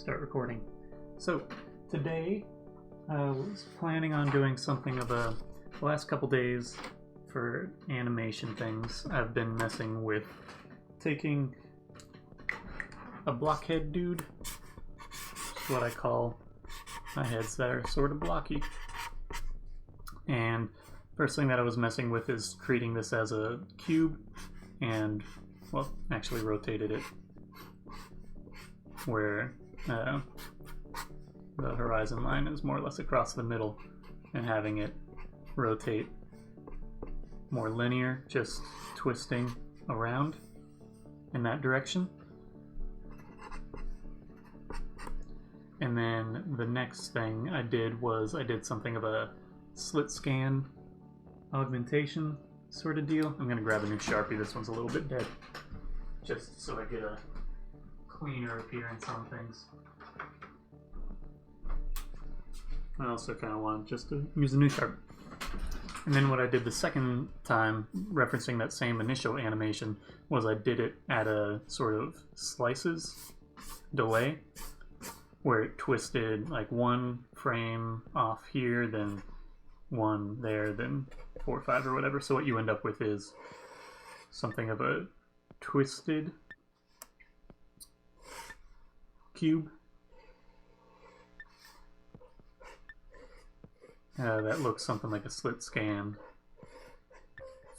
start recording. So today I was planning on doing something of the last couple days for animation things. I've been messing with taking a blockhead dude, which is what I call my heads that are sort of blocky. And first thing that I was messing with is creating this as a cube and, well, actually rotated it where the horizon line is more or less across the middle, and having it rotate more linear, just twisting around in that direction. And then the next thing I did was I did something of a slit-scan augmentation sort of deal. I'm going to grab a new Sharpie. This one's a little bit dead, just so I get a cleaner appearance on things. I also kind of want just to use a new Sharpie. And then what I did the second time, referencing that same initial animation, was I did it at a sort of slices delay, where it twisted like one frame off here, then one there, then 4 or 5 or whatever. So what you end up with is something of a twisted cube that looks something like a slit scan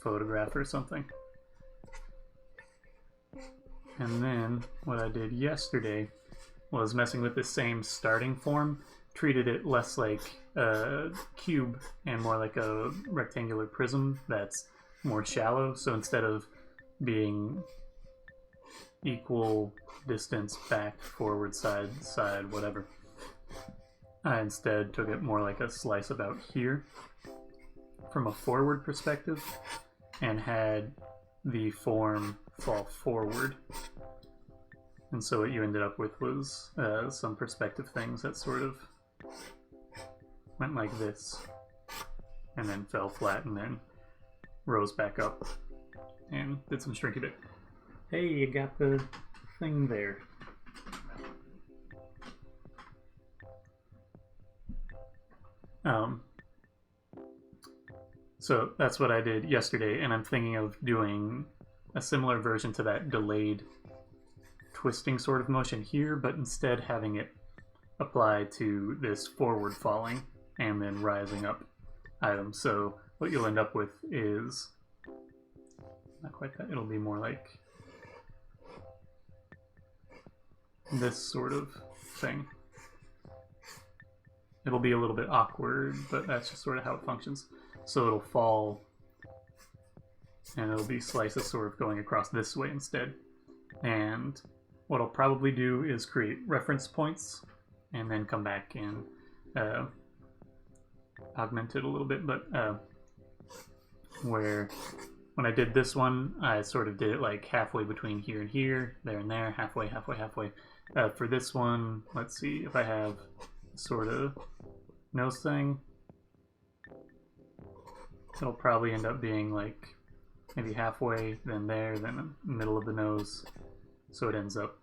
photograph or something. And then what I did yesterday was messing with the same starting form, treated it less like a cube and more like a rectangular prism that's more shallow. So instead of being equal distance back, forward, side, side, whatever, I instead took it more like a slice about here from a forward perspective and had the form fall forward. And so what you ended up with was some perspective things that sort of went like this and then fell flat and then rose back up and did some shrinky bit. Hey, you got the thing there. So that's what I did yesterday, and I'm thinking of doing a similar version to that delayed twisting sort of motion here, but instead having it apply to this forward falling and then rising up item. So what you'll end up with is not quite that. It'll be more like this sort of thing. It'll be a little bit awkward, but that's just sort of how it functions. So it'll fall, and it'll be slices sort of going across this way instead. And what I'll probably do is create reference points, and then come back and augment it a little bit. But where when I did this one, I sort of did it like halfway between here and here, there and there, halfway, halfway, halfway. For this one, let's see if I have sort of nose thing. It'll probably end up being like maybe halfway, then there, then the middle of the nose. So it ends up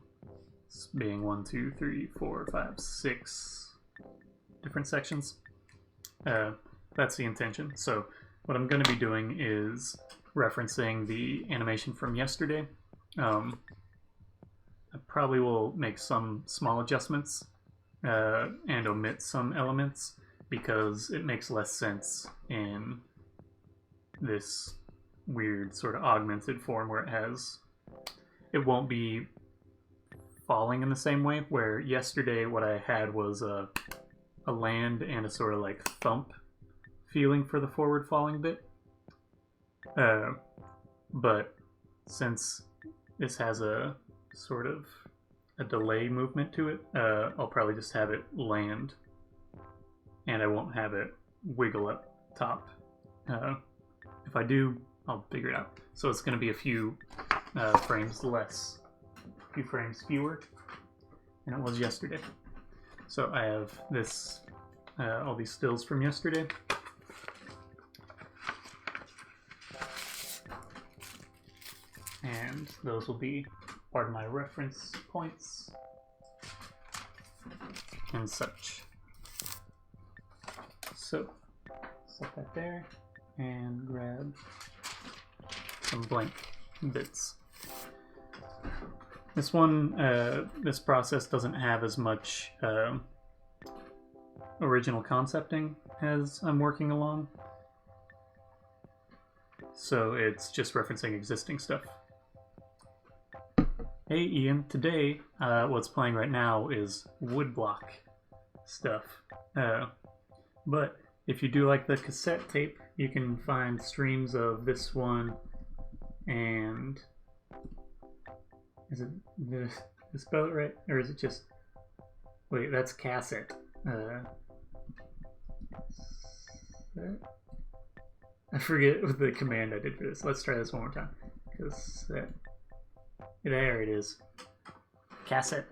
being 1, 2, 3, 4, 5, 6 different sections. That's the intention. So what I'm going to be doing is referencing the animation from yesterday. I probably will make some small adjustments and omit some elements because it makes less sense in this weird sort of augmented form where it won't be falling in the same way, where yesterday what I had was a land and a sort of like thump feeling for the forward falling bit. But since this has a sort of a delay movement to it, I'll probably just have it land and I won't have it wiggle up top. If I do, I'll figure it out. So it's going to be a few frames less, a few frames fewer than it was yesterday. So I have this, all these stills from yesterday. And those will be part of my reference points. and such. So, set that there and grab some blank bits. This one, this process doesn't have as much original concepting as I'm working along. So it's just referencing existing stuff. Hey Ian, today what's playing right now is woodblock stuff. But if you do like the cassette tape, you can find streams of this one and... Is it... Did I spell it right? Or is it just... Wait, that's cassette. I forget what the command I did for this. Let's try this one more time. Cassette. There it is. Cassette.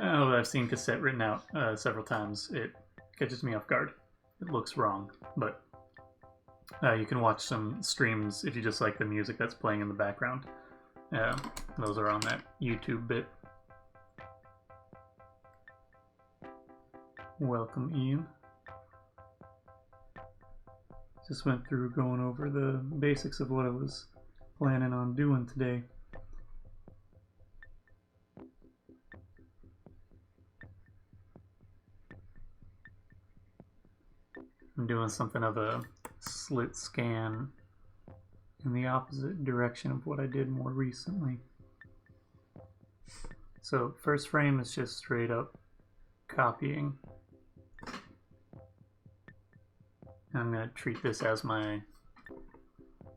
Oh, I've seen cassette written out several times. It catches me off guard. It looks wrong, but you can watch some streams if you just like the music that's playing in the background. Those are on that YouTube bit. Welcome, Ian. Just went through going over the basics of what I was planning on doing today. I'm doing something of a slit scan in the opposite direction of what I did more recently. So first frame is just straight up copying. I'm going to treat this as my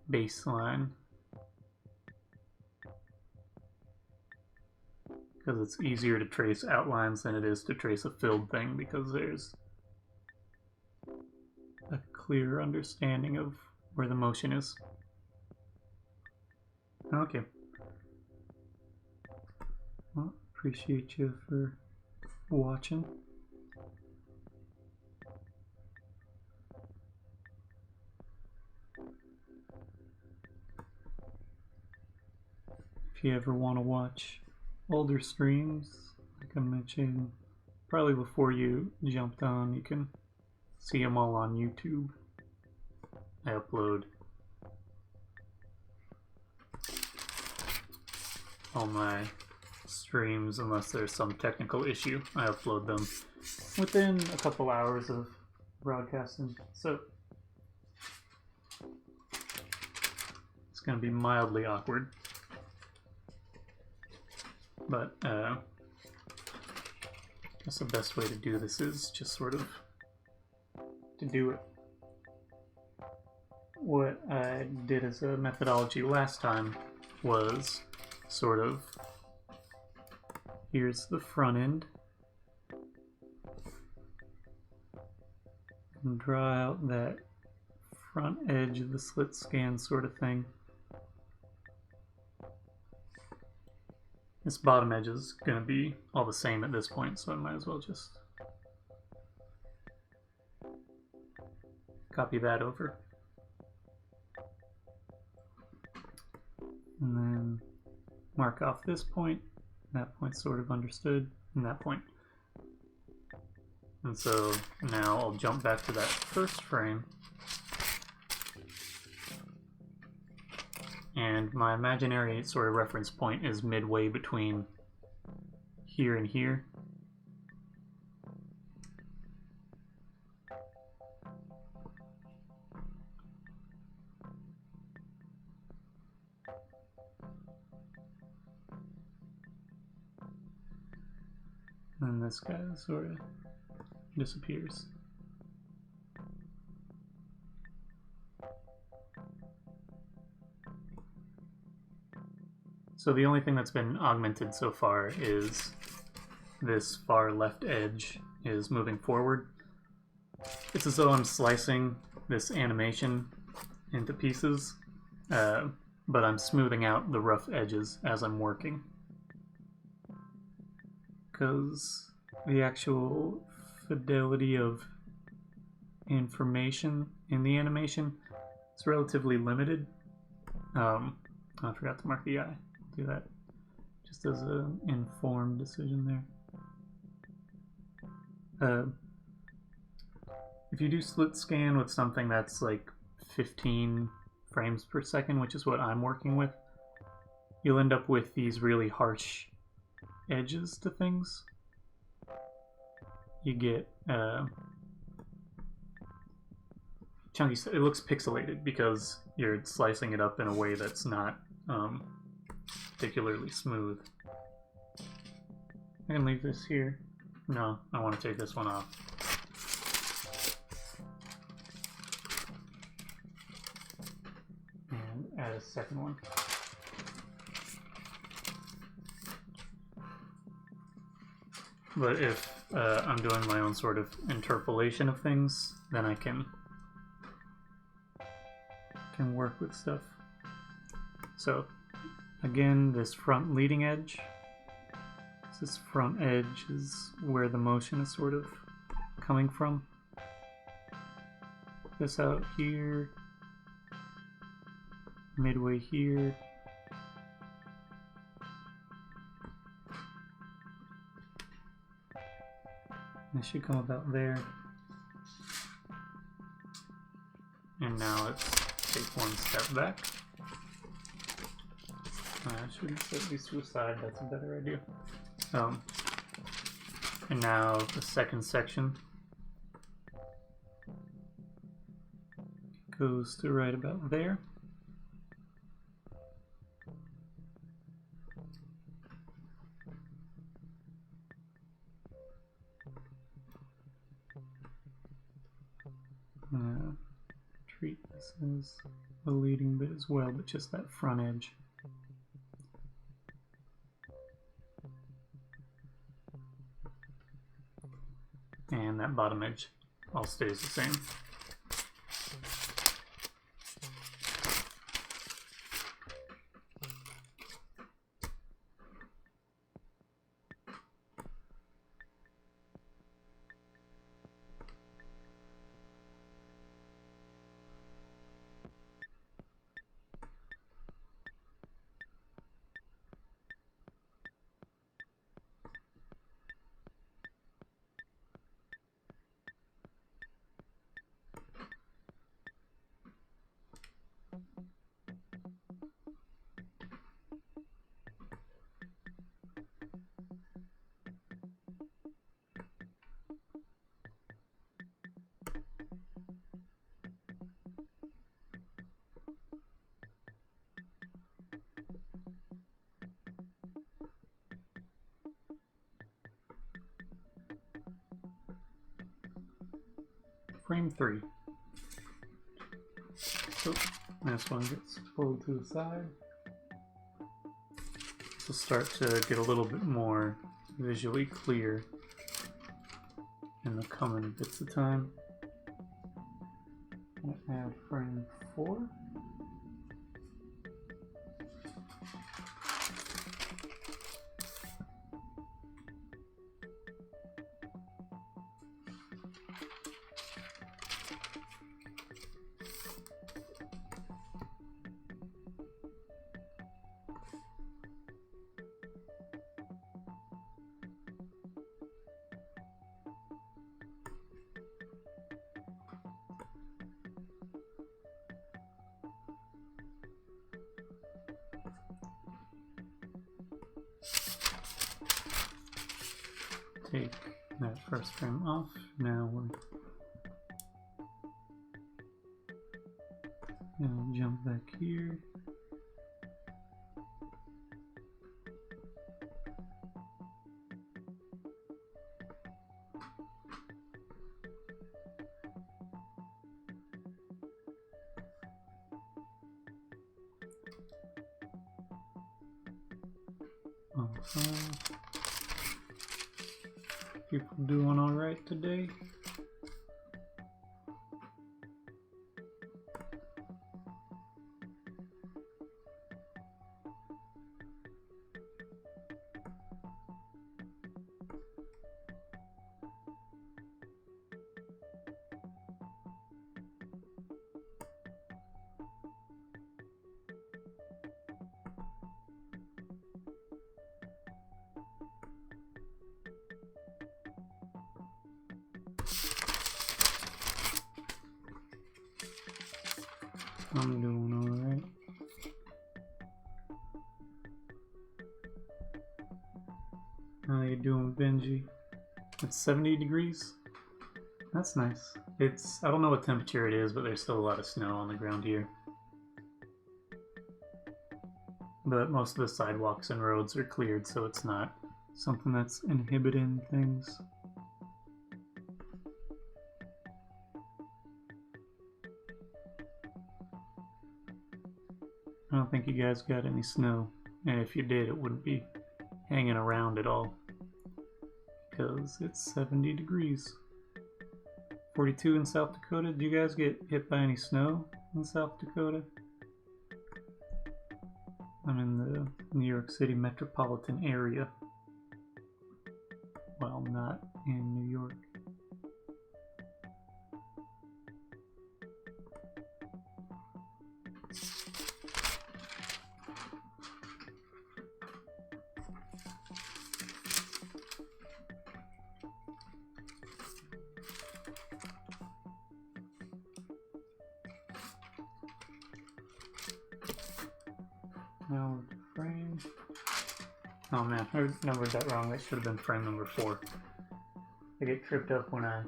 baseline because it's easier to trace outlines than it is to trace a filled thing because there's a clear understanding of where the motion is. Okay. Well, appreciate you for watching. If you ever want to watch older streams, like I mentioned, probably before you jumped on, you can see them all on YouTube. I upload all my streams, unless there's some technical issue. I upload them within a couple hours of broadcasting, so it's going to be mildly awkward. But I guess the best way to do this is just sort of to do it. What I did as a methodology last time was sort of, here's the front end, and draw out that front edge of the slit scan sort of thing. This bottom edge is going to be all the same at this point, so I might as well just copy that over. And then mark off this point. That point's sort of understood, and that point. And so now I'll jump back to that first frame. And my imaginary sort of reference point is midway between here and here. And this guy sort of disappears. So the only thing that's been augmented so far is this far left edge is moving forward. It's as though I'm slicing this animation into pieces, but I'm smoothing out the rough edges as I'm working. Because the actual fidelity of information in the animation is relatively limited. I forgot to mark the eye. Do that just as an informed decision there. if you do slit scan with something that's like 15 frames per second, which is what I'm working with, you'll end up with these really harsh edges to things. You get chunky. It looks pixelated because you're slicing it up in a way that's not particularly smooth. I can leave this here. No, I want to take this one off. And add a second one. But if I'm doing my own sort of interpolation of things, then I can work with stuff. So again, this front leading edge, this front edge is where the motion is sort of coming from. This out here, midway here. It should come about there. And now let's take one step back. I shouldn't set these to the side, that's a better idea. And now the second section goes to right about there. Treat this as a leading bit as well, but just that front edge. And that bottom edge all stays the same. Frame 3. So this one gets pulled to the side. This will start to get a little bit more visually clear in the coming bits of time. I'll add frame 4. Take that first frame off. Now we're gonna jump back here. People doing all right today? I'm doing alright. How you doing, Benji? It's 70 degrees. That's nice. I don't know what temperature it is, but there's still a lot of snow on the ground here. But most of the sidewalks and roads are cleared, so it's not something that's inhibiting things. I don't think you guys got any snow, and if you did, it wouldn't be hanging around at all, because it's 70 degrees. 42 in South Dakota. Do you guys get hit by any snow in South Dakota? I'm in the New York City metropolitan area. Well, not in New York. Now frame. Oh man, I numbered that wrong. That should have been frame number 4. I get tripped up when it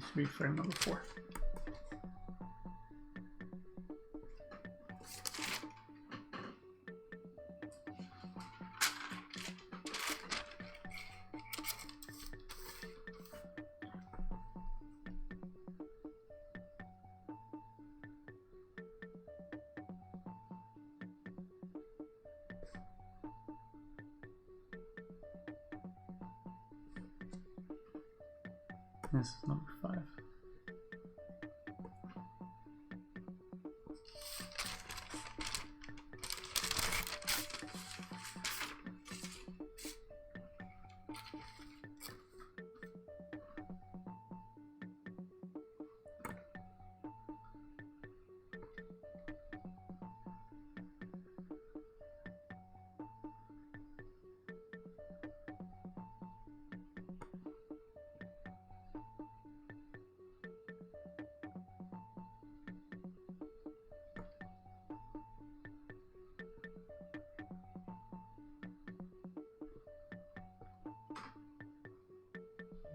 should be frame number 4. This is number 5.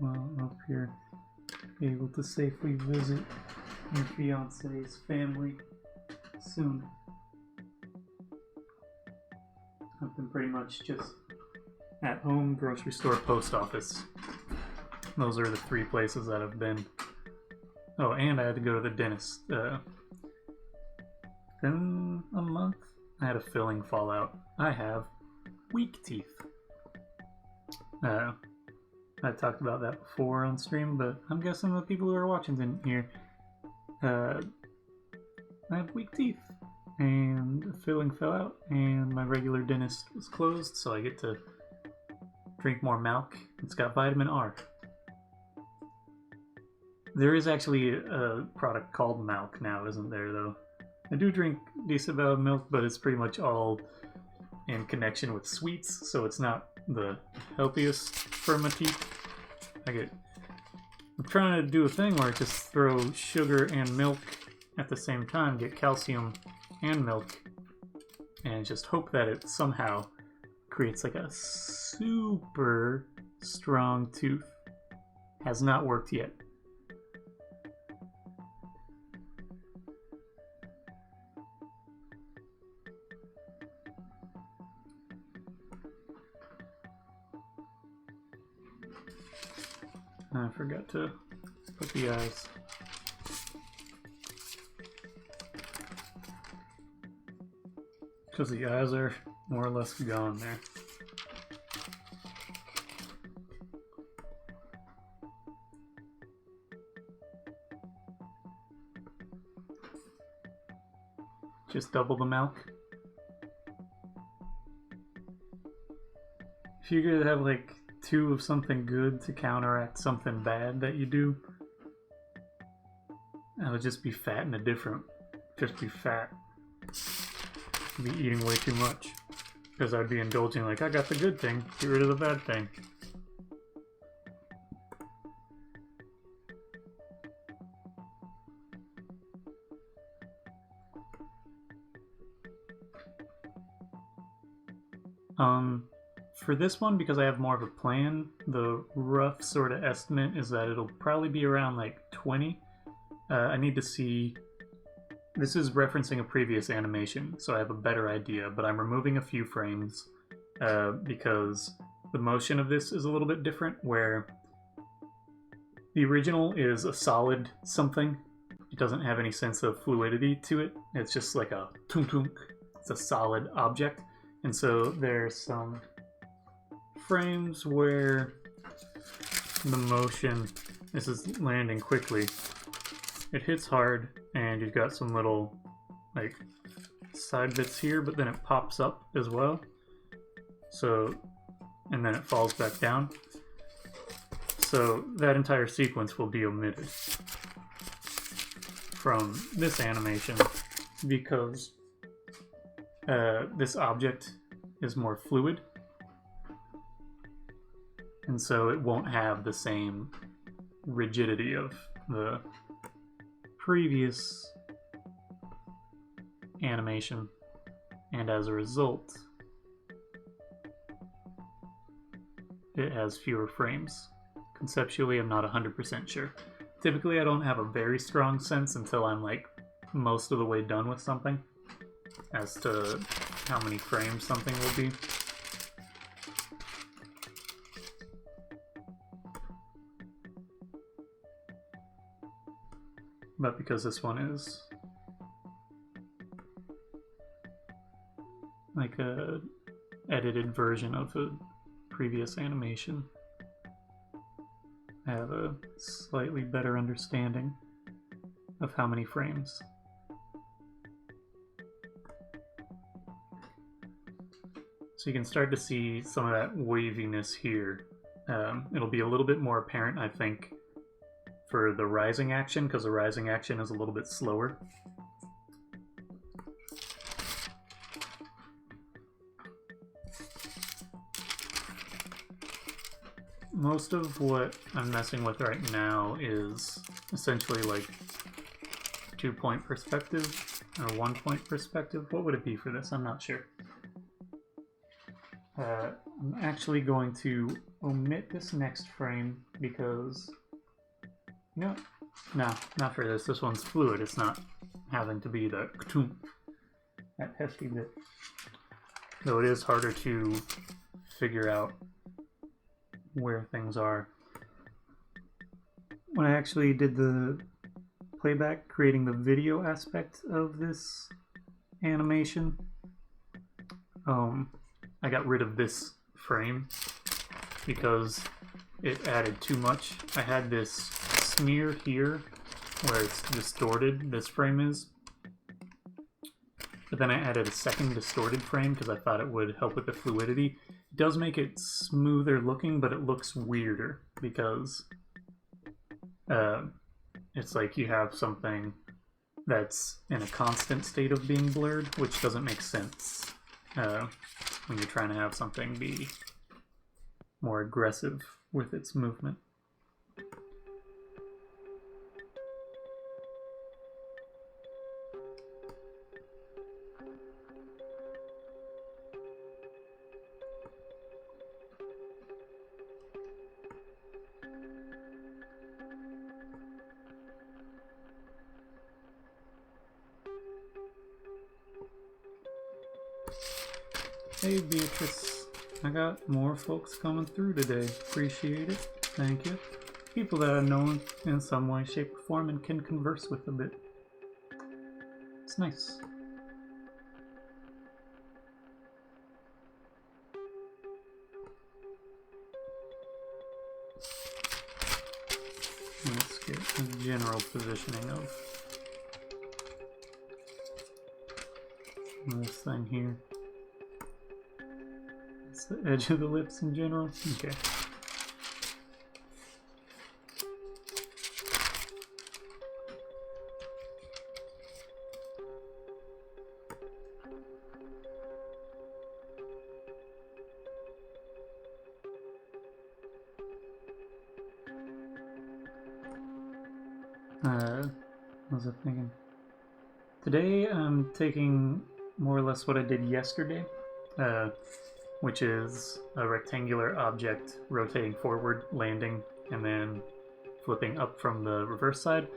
Well, up here, be able to safely visit your fiance's family soon. I've been pretty much just at home, grocery store, post office. Those are the 3 places that I've been. Oh, and I had to go to the dentist. In a month, I had a filling fallout. I have weak teeth. I talked about that before on stream, but I'm guessing the people who are watching didn't hear. I have weak teeth, and the filling fell out, and my regular dentist was closed, so I get to drink more milk. It's got vitamin R. There is actually a product called milk now, isn't there, though? I do drink a decent amount of milk, but it's pretty much all in connection with sweets, so it's not the healthiest for my teeth. I'm trying to do a thing where I just throw sugar and milk at the same time, get calcium and milk, and just hope that it somehow creates like a super strong tooth. Has not worked yet. I forgot to put the eyes. Because the eyes are more or less gone there. Just double the milk. If you could have like 2 of something good to counteract something bad that you do, I would just be fat in a different. Just be fat. Be eating way too much. Because I'd be indulging like, I got the good thing, get rid of the bad thing. For this one, because I have more of a plan, the rough sort of estimate is that it'll probably be around like 20. I need to see. This is referencing a previous animation, so I have a better idea, but I'm removing a few frames because the motion of this is a little bit different, where the original is a solid something. It doesn't have any sense of fluidity to it. It's just like a tunk-tunk. It's a solid object. And so there's some frames where the motion, this is landing quickly, it hits hard and you've got some little like side bits here, but then it pops up as well. So, and then it falls back down. So that entire sequence will be omitted from this animation because this object is more fluid, and so it won't have the same rigidity of the previous animation, and as a result it has fewer frames. Conceptually, I'm not 100% sure. Typically, I don't have a very strong sense until I'm like most of the way done with something as to how many frames something will be. But because this one is like a edited version of a previous animation, I have a slightly better understanding of how many frames. So you can start to see some of that waviness here. It'll be a little bit more apparent, I think, for the rising action, because the rising action is a little bit slower. Most of what I'm messing with right now is essentially like 2-point perspective or 1-point perspective. What would it be for this? I'm not sure. I'm actually going to omit this next frame because no, not for this. This one's fluid. It's not having to be that hefty bit. Though it is harder to figure out where things are. When I actually did the playback, creating the video aspect of this animation, I got rid of this frame because it added too much. I had this smear here where it's distorted, this frame is, but then I added a second distorted frame because I thought it would help with the fluidity. It does make it smoother looking, but it looks weirder because it's like you have something that's in a constant state of being blurred, which doesn't make sense when you're trying to have something be more aggressive with its movement. Hey Beatrice, I got more folks coming through today. Appreciate it. Thank you. People that I know in some way, shape, or form and can converse with a bit. It's nice. Let's get a general positioning of this thing here. It's the edge of the lips in general. Okay. What was I thinking? Today I'm taking more or less what I did yesterday. which is a rectangular object rotating forward, landing, and then flipping up from the reverse side.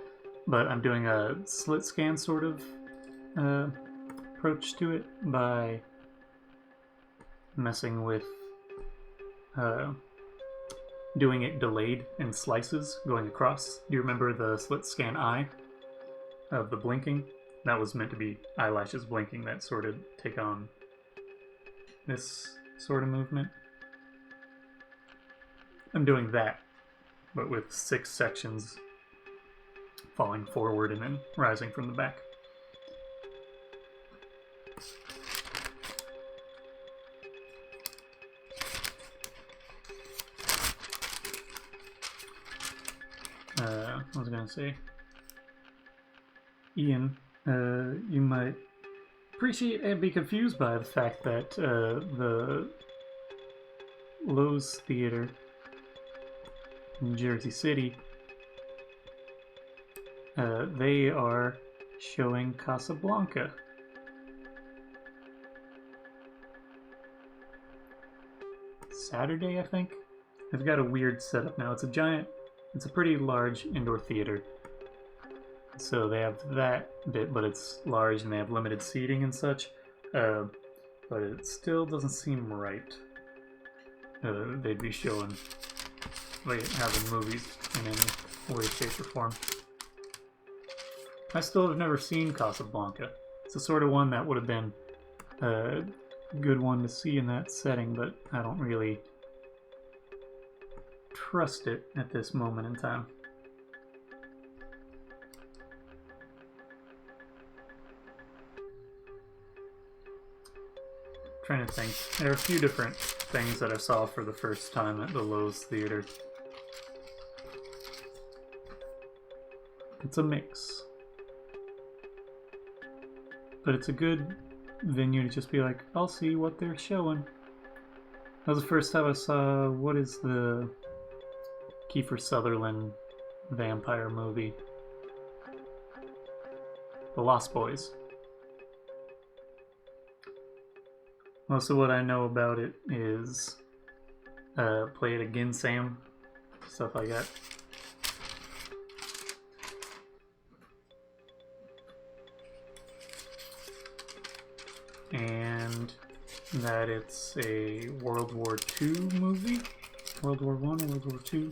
But I'm doing a slit scan sort of approach to it by messing with doing it delayed in slices going across. Do you remember the slit scan eye of the blinking? That was meant to be eyelashes blinking that sort of take on this sort of movement. I'm doing that, but with 6 sections falling forward and then rising from the back. I was gonna say, Ian, you might appreciate and be confused by the fact that the Lowe's Theater in Jersey City, they are showing Casablanca. Saturday, I think. They've got a weird setup now. It's a pretty large indoor theater. So they have that bit, but it's large and they have limited seating and such. But it still doesn't seem right. They'd be showing, like, having movies in any way, shape, or form. I still have never seen Casablanca. It's the sort of one that would have been a good one to see in that setting, but I don't really trust it at this moment in time. Trying to think. There are a few different things that I saw for the first time at the Lowe's Theater. It's a mix. But it's a good venue to just be like, I'll see what they're showing. That was the first time I saw, what is the Kiefer Sutherland vampire movie? The Lost Boys. Most of what I know about it is Play It Again, Sam. Stuff like that. And that it's a World War II movie. World War I, World War II.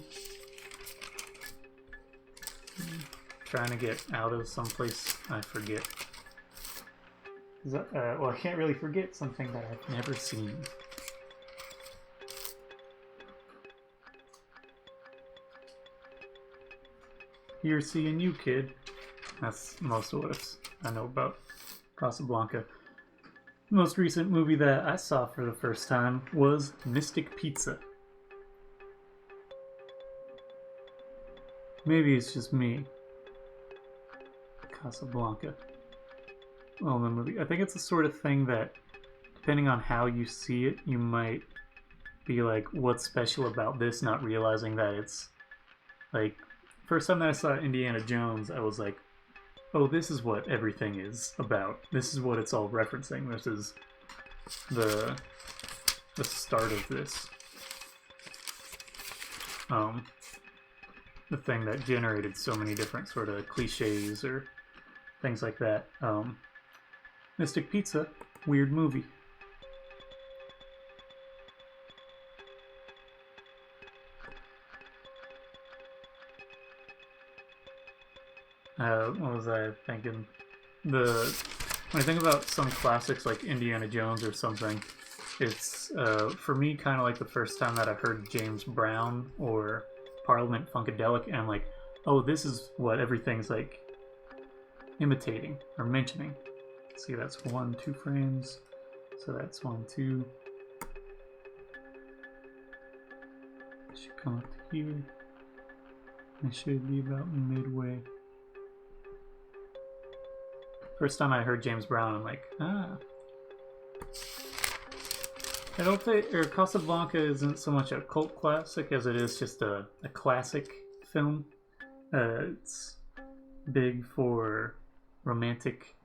Trying to get out of someplace I forget. Well, I can't really forget something that I've never seen. Here seeing you, kid. That's most of what I know about Casablanca. The most recent movie that I saw for the first time was Mystic Pizza. Maybe it's just me. Casablanca. Well, the movie. I think it's the sort of thing that, depending on how you see it, you might be like, what's special about this, not realizing that it's like, first time that I saw Indiana Jones, I was like, oh, this is what everything is about. This is what it's all referencing. This is the start of this. The thing that generated so many different sort of cliches or things like that. Mystic Pizza, weird movie. What was I thinking? When I think about some classics like Indiana Jones or something, it's for me kind of like the first time that I heard James Brown or Parliament Funkadelic, and I'm like, oh, this is what everything's like imitating or mentioning. See, that's 1-2 frames, so that's 1-2. Should come up to here. It should be about midway. First time I heard James Brown, I'm like, ah. I don't think Casablanca isn't so much a cult classic as it is just a classic film. It's big for romantic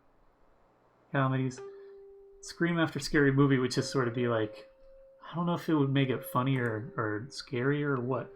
comedies. Scream After Scary Movie would just sort of be like I don't know if it would make it funnier or scarier or what.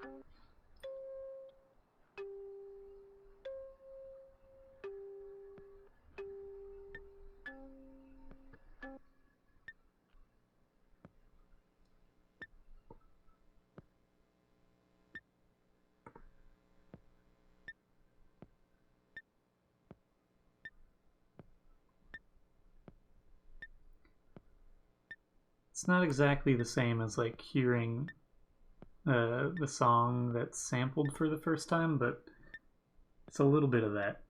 It's not exactly the same as like hearing the song that's sampled for the first time, but it's a little bit of that,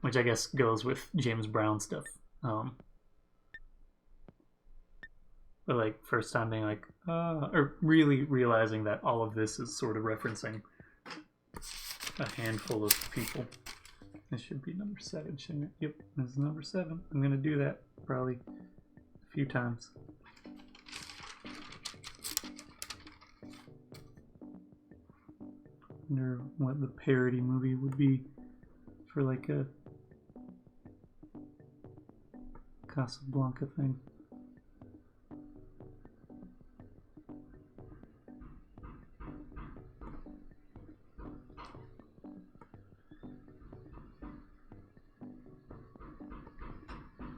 which I guess goes with James Brown stuff. But like first time being like, or really realizing that all of this is sort of referencing a handful of people. This should be number 7, shouldn't it? Yep, this is number 7. I'm gonna do that probably a few times. Wonder what the parody movie would be for like a Casablanca thing.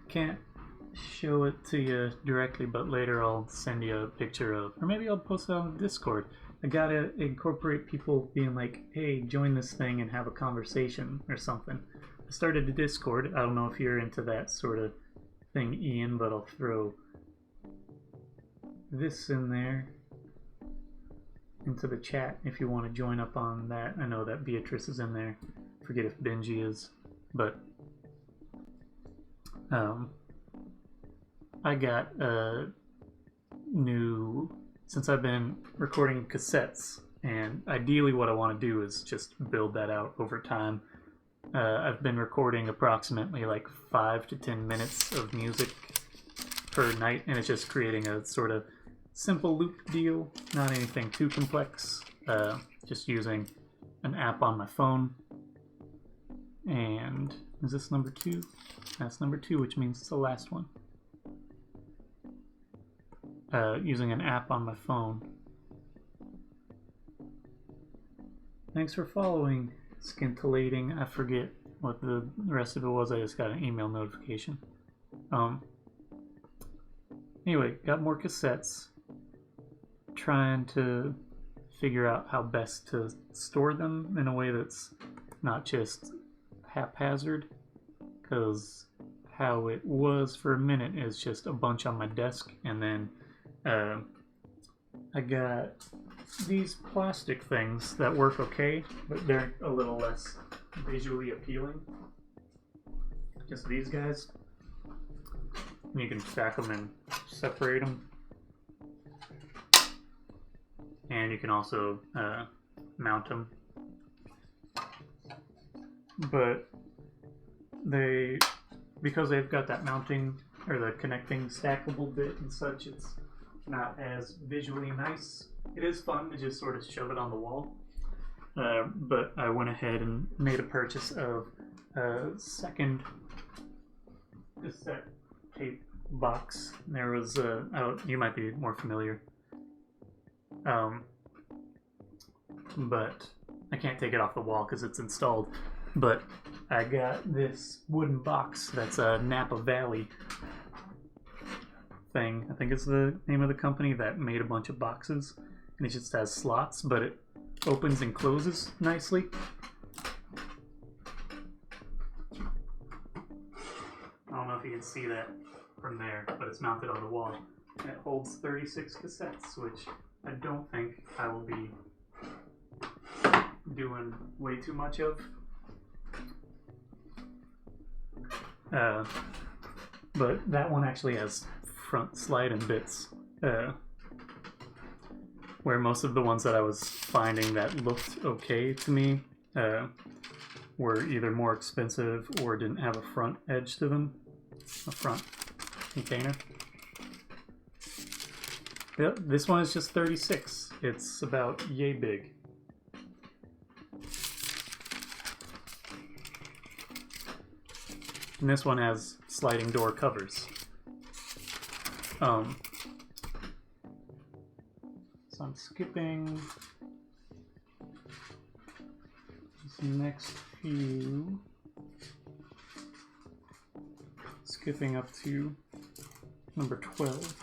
Can't show it to you directly, but later I'll send you a picture of, or maybe I'll post it on Discord. I gotta incorporate people being like, hey, join this thing and have a conversation or something. I started a Discord. I don't know if you're into that sort of thing, Ian, but I'll throw this in there into the chat if you want to join up on that. I know that Beatrice is in there. Forget if Benji is, but I got a new, since I've been recording cassettes, and ideally what I want to do is just build that out over time. I've been recording approximately like 5 to 10 minutes of music per night, and it's just creating a sort of simple loop deal, not anything too complex, just using an app on my phone. And is this number 2? That's number 2, which means it's the last one. Using an app on my phone. Thanks for following, Scintillating. I forget what the rest of it was. I just got an email notification. Anyway, got more cassettes. Trying to figure out how best to store them in a way that's not just haphazard, because how it was for a minute is just a bunch on my desk, and then I got these plastic things that work okay, but they're a little less visually appealing. Just these guys. You can stack them and separate them. And you can also mount them. But they, because they've got that mounting or the connecting stackable bit and such, it's not as visually nice. It is fun to just sort of shove it on the wall. But I went ahead and made a purchase of a second cassette tape box. There was you might be more familiar. But I can't take it off the wall because it's installed. But I got this wooden box that's a Napa Valley thing. I think it's the name of the company that made a bunch of boxes. And it just has slots, but it opens and closes nicely. I don't know if you can see that from there, but it's mounted on the wall. And it holds 36 cassettes, which I don't think I will be doing way too much of. But that one actually has front sliding bits, where most of the ones that I was finding that looked okay to me were either more expensive or didn't have a front edge to them, a front container. Yep, this one is just 36. It's about yay big. And this one has sliding door covers. skipping these next few, skipping up to number 12.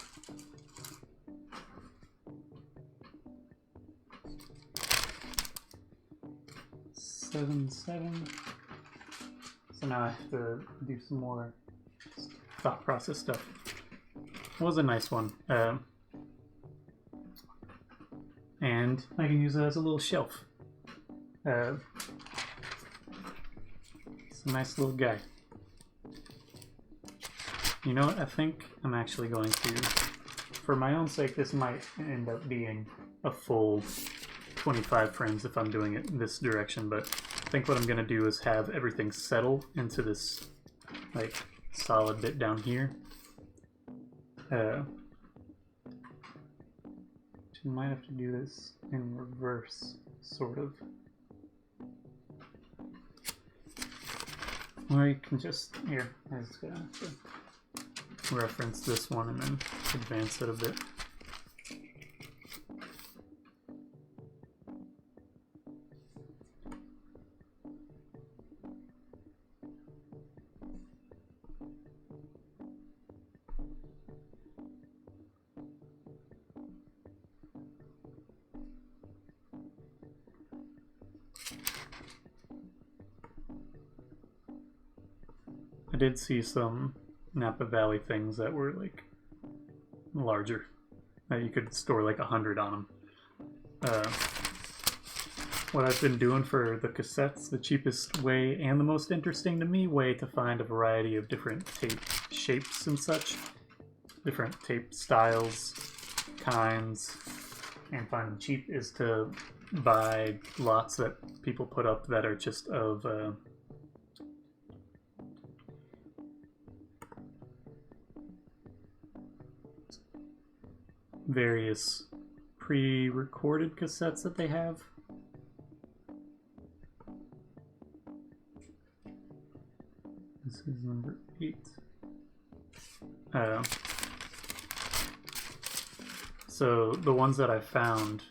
Seven. So now I have to do some more thought process stuff. It was a nice one. And I can use it as a little shelf. It's a nice little guy. You know what? I think I'm actually going to, for my own sake, this might end up being a full 25 frames if I'm doing it in this direction, but I think what I'm going to do is have everything settle into this like solid bit down here. You might have to do this in reverse, sort of. Or you can just, here, I'm just gonna have to reference this one and then advance it a bit. I did see some Napa Valley things that were like larger, that you could store like 100 on them. What I've been doing for the cassettes, the cheapest way and the most interesting to me way to find a variety of different tape shapes and such, different tape styles, kinds, and find them cheap, is to buy lots that people put up that are just of various pre-recorded cassettes that they have. This is number 8. So the ones that I found,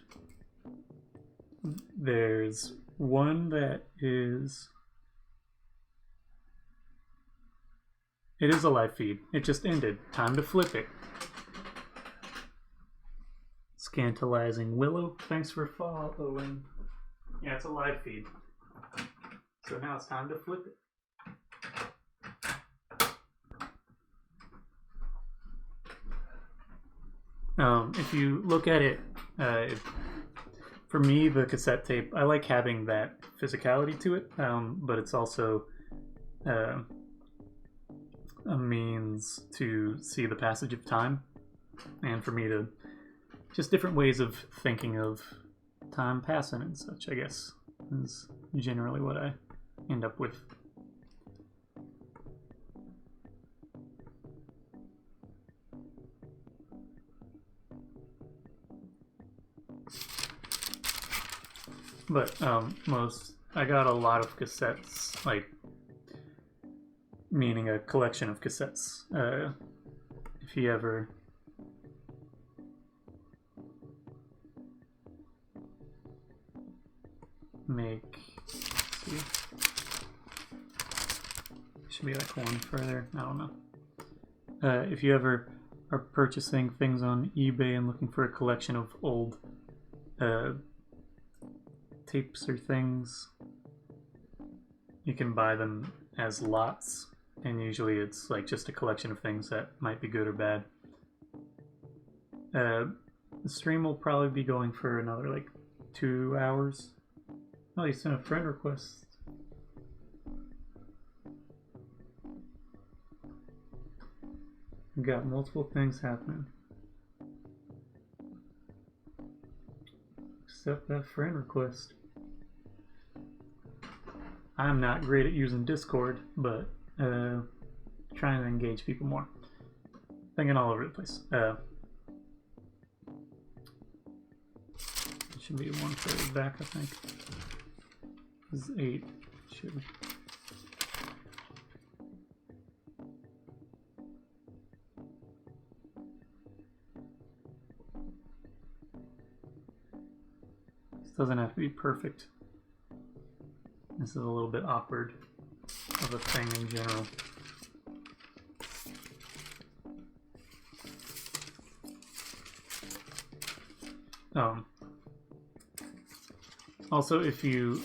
there's one that is, it is a live feed. It just ended. Time to flip it. Scantalizing Willow, thanks for following. Yeah, it's a live feed. So now it's time to flip it. If you look at it, for me, the cassette tape, I like having that physicality to it, but it's also a means to see the passage of time, and for me to just different ways of thinking of time passing and such, I guess, is generally what I end up with. But I got a lot of cassettes, like, meaning a collection of cassettes. If you ever make, let's see, should be like one further, I don't know. If you ever are purchasing things on eBay and looking for a collection of old tapes or things, you can buy them as lots, and usually it's like just a collection of things that might be good or bad. The stream will probably be going for another like 2 hours. Oh, you sent a friend request. We've got multiple things happening. Accept that friend request. I'm not great at using Discord, but trying to engage people more. Thinking all over the place. It should be one further back, I think. This is 8. Should. doesn't have to be perfect. This is a little bit awkward of a thing in general. Also, if you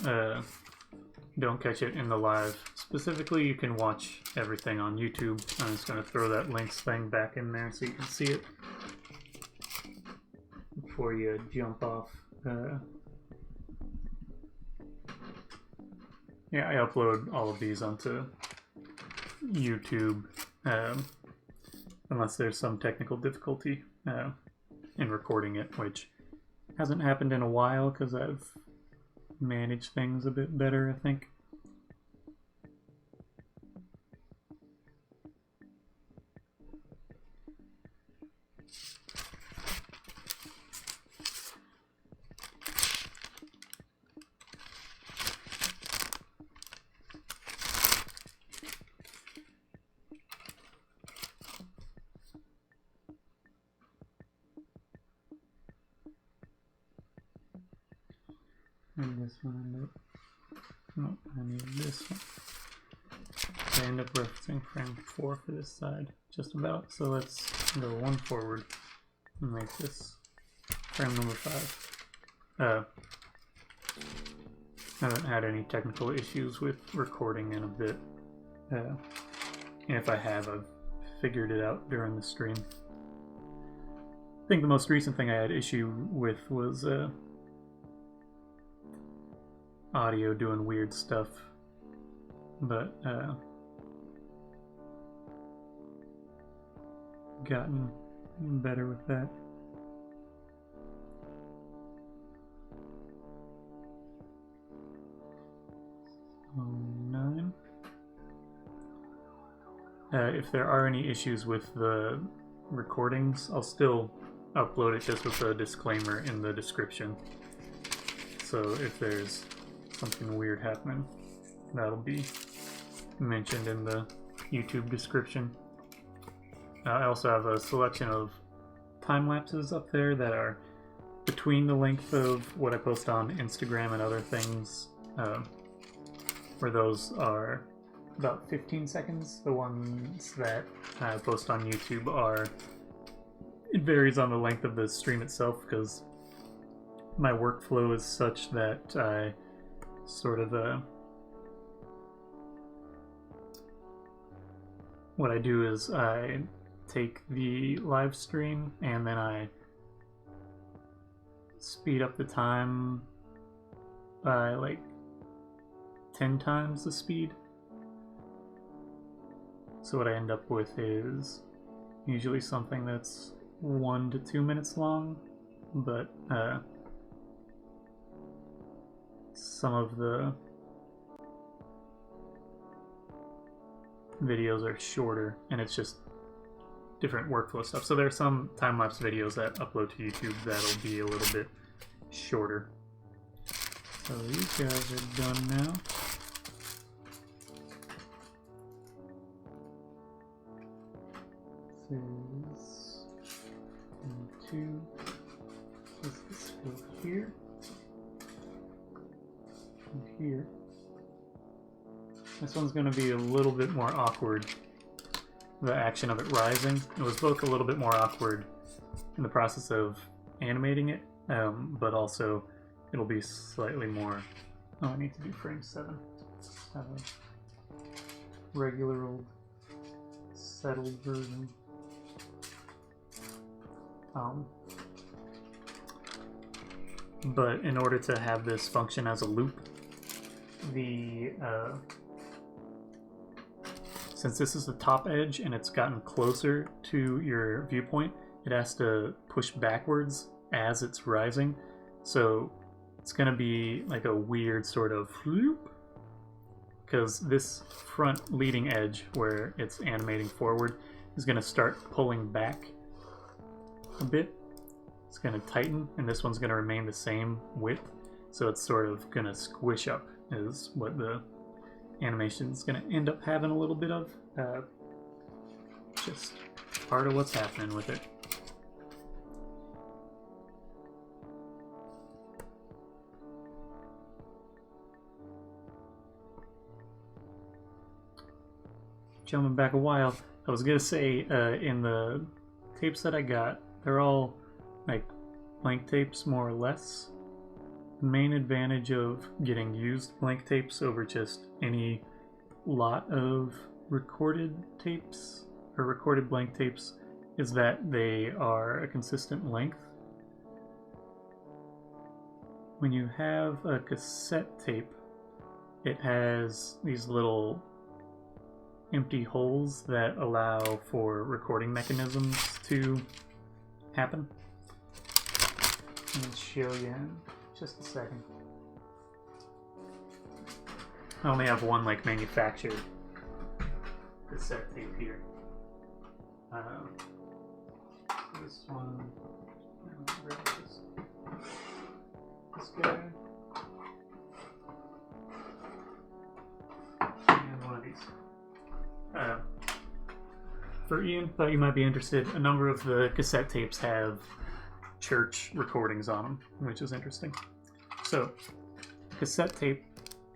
don't catch it in the live, specifically you can watch everything on YouTube. I'm just going to throw that links thing back in there so you can see it before you jump off. Yeah, I upload all of these onto YouTube unless there's some technical difficulty in recording it, which hasn't happened in a while because I've managed things a bit better, I think. And this one, no, I need this one. I end up referencing frame 4 for this side, just about. So let's go one forward and make this frame number 5. I haven't had any technical issues with recording in a bit. And if I have, I've figured it out during the stream. I think the most recent thing I had issue with was audio doing weird stuff, but gotten better with that. So 9. If there are any issues with the recordings, I'll still upload it just with a disclaimer in the description. So if there's something weird happening, that'll be mentioned in the YouTube description. I also have a selection of time lapses up there that are between the length of what I post on Instagram and other things, where those are about 15 seconds. The ones that I post on YouTube are, it varies on the length of the stream itself, because my workflow is such that I sort of what I do is I take the live stream and then I speed up the time by like 10 times the speed. So what I end up with is usually something that's 1 to 2 minutes long, but some of the videos are shorter, and it's just different workflow stuff. So there are some time-lapse videos that upload to YouTube that'll be a little bit shorter. So these guys are done now. This is 2. Let's go here. And here. This one's going to be a little bit more awkward, the action of it rising. It was both a little bit more awkward in the process of animating it, but also it'll be slightly more... Oh, I need to do frame 7. Have a regular old settled version. But in order to have this function as a loop, since this is the top edge and it's gotten closer to your viewpoint, it has to push backwards as it's rising. So it's going to be like a weird sort of loop, because this front leading edge where it's animating forward is going to start pulling back a bit. It's going to tighten, and this one's going to remain the same width, so it's sort of going to squish up is what the animation is going to end up having a little bit of. Just part of what's happening with it. jumping back a while, I was gonna say in the tapes that I got, they're all like blank tapes more or less. The main advantage of getting used blank tapes over just any lot of recorded tapes or recorded blank tapes is that they are a consistent length. When you have a cassette tape, it has these little empty holes that allow for recording mechanisms to happen. Let me show you in just a second. I only have one like manufactured cassette tape here. This one, this guy, and one of these. For Ian, thought you might be interested. A number of the cassette tapes have church recordings on them, which is interesting. So, cassette tape,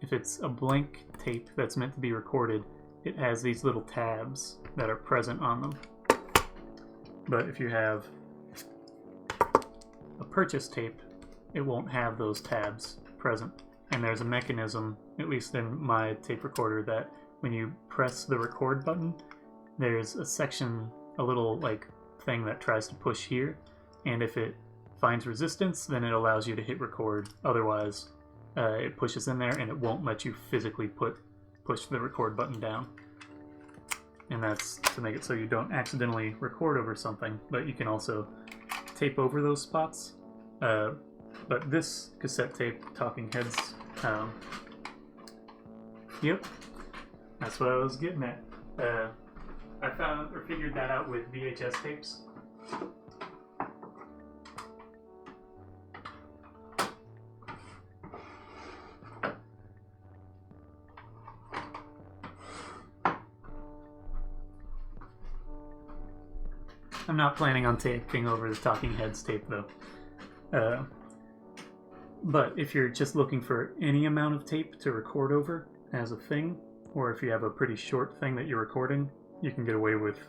if it's a blank tape that's meant to be recorded, it has these little tabs that are present on them. But if you have a purchase tape, it won't have those tabs present. And there's a mechanism, at least in my tape recorder, that when you press the record button, there's a section, a little like thing that tries to push here, and if it finds resistance, then it allows you to hit record. Otherwise, it pushes in there and it won't let you physically push the record button down. And that's to make it so you don't accidentally record over something, but you can also tape over those spots. But this cassette tape, Talking Heads, yep, that's what I was getting at. I found or figured that out with VHS tapes. I'm not planning on taping over the Talking Heads tape though. But if you're just looking for any amount of tape to record over as a thing, or if you have a pretty short thing that you're recording, you can get away with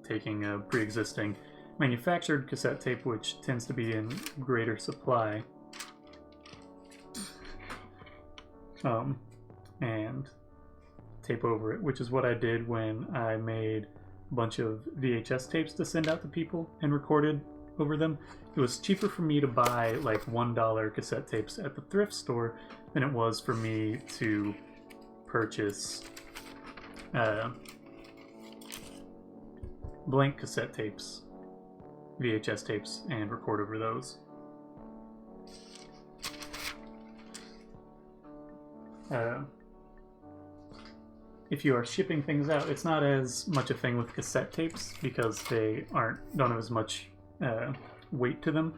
taking a pre-existing manufactured cassette tape, which tends to be in greater supply, and tape over it, which is what I did when I made a bunch of VHS tapes to send out to people and recorded over them. It was cheaper for me to buy like $1 cassette tapes at the thrift store than it was for me to purchase blank cassette tapes, VHS tapes, and record over those. If you are shipping things out, it's not as much a thing with cassette tapes because they don't have as much weight to them.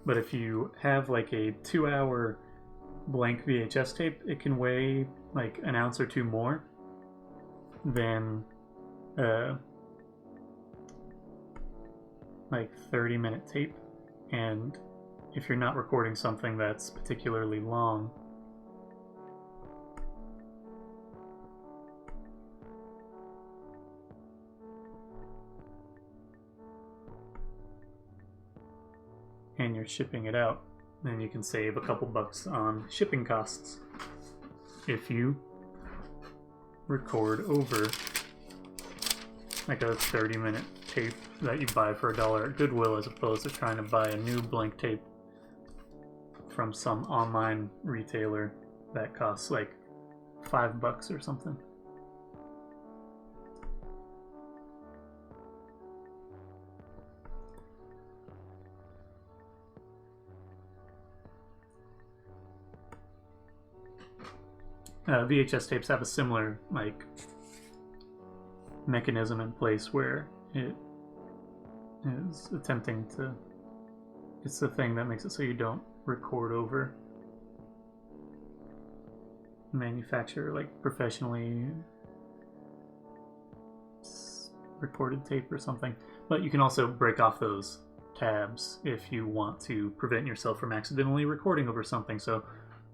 But if you have like a 2-hour blank VHS tape, it can weigh like an ounce or two more than like 30-minute tape. And if you're not recording something that's particularly long, and you're shipping it out, then you can save a couple bucks on shipping costs if you record over like a 30-minute tape that you buy for $1 at Goodwill, as opposed to trying to buy a new blank tape from some online retailer that costs like $5 or something. VHS tapes have a similar like mechanism in place where it is attempting to, it's the thing that makes it so you don't record over manufacturer like professionally recorded tape or something. But you can also break off those tabs if you want to prevent yourself from accidentally recording over something. So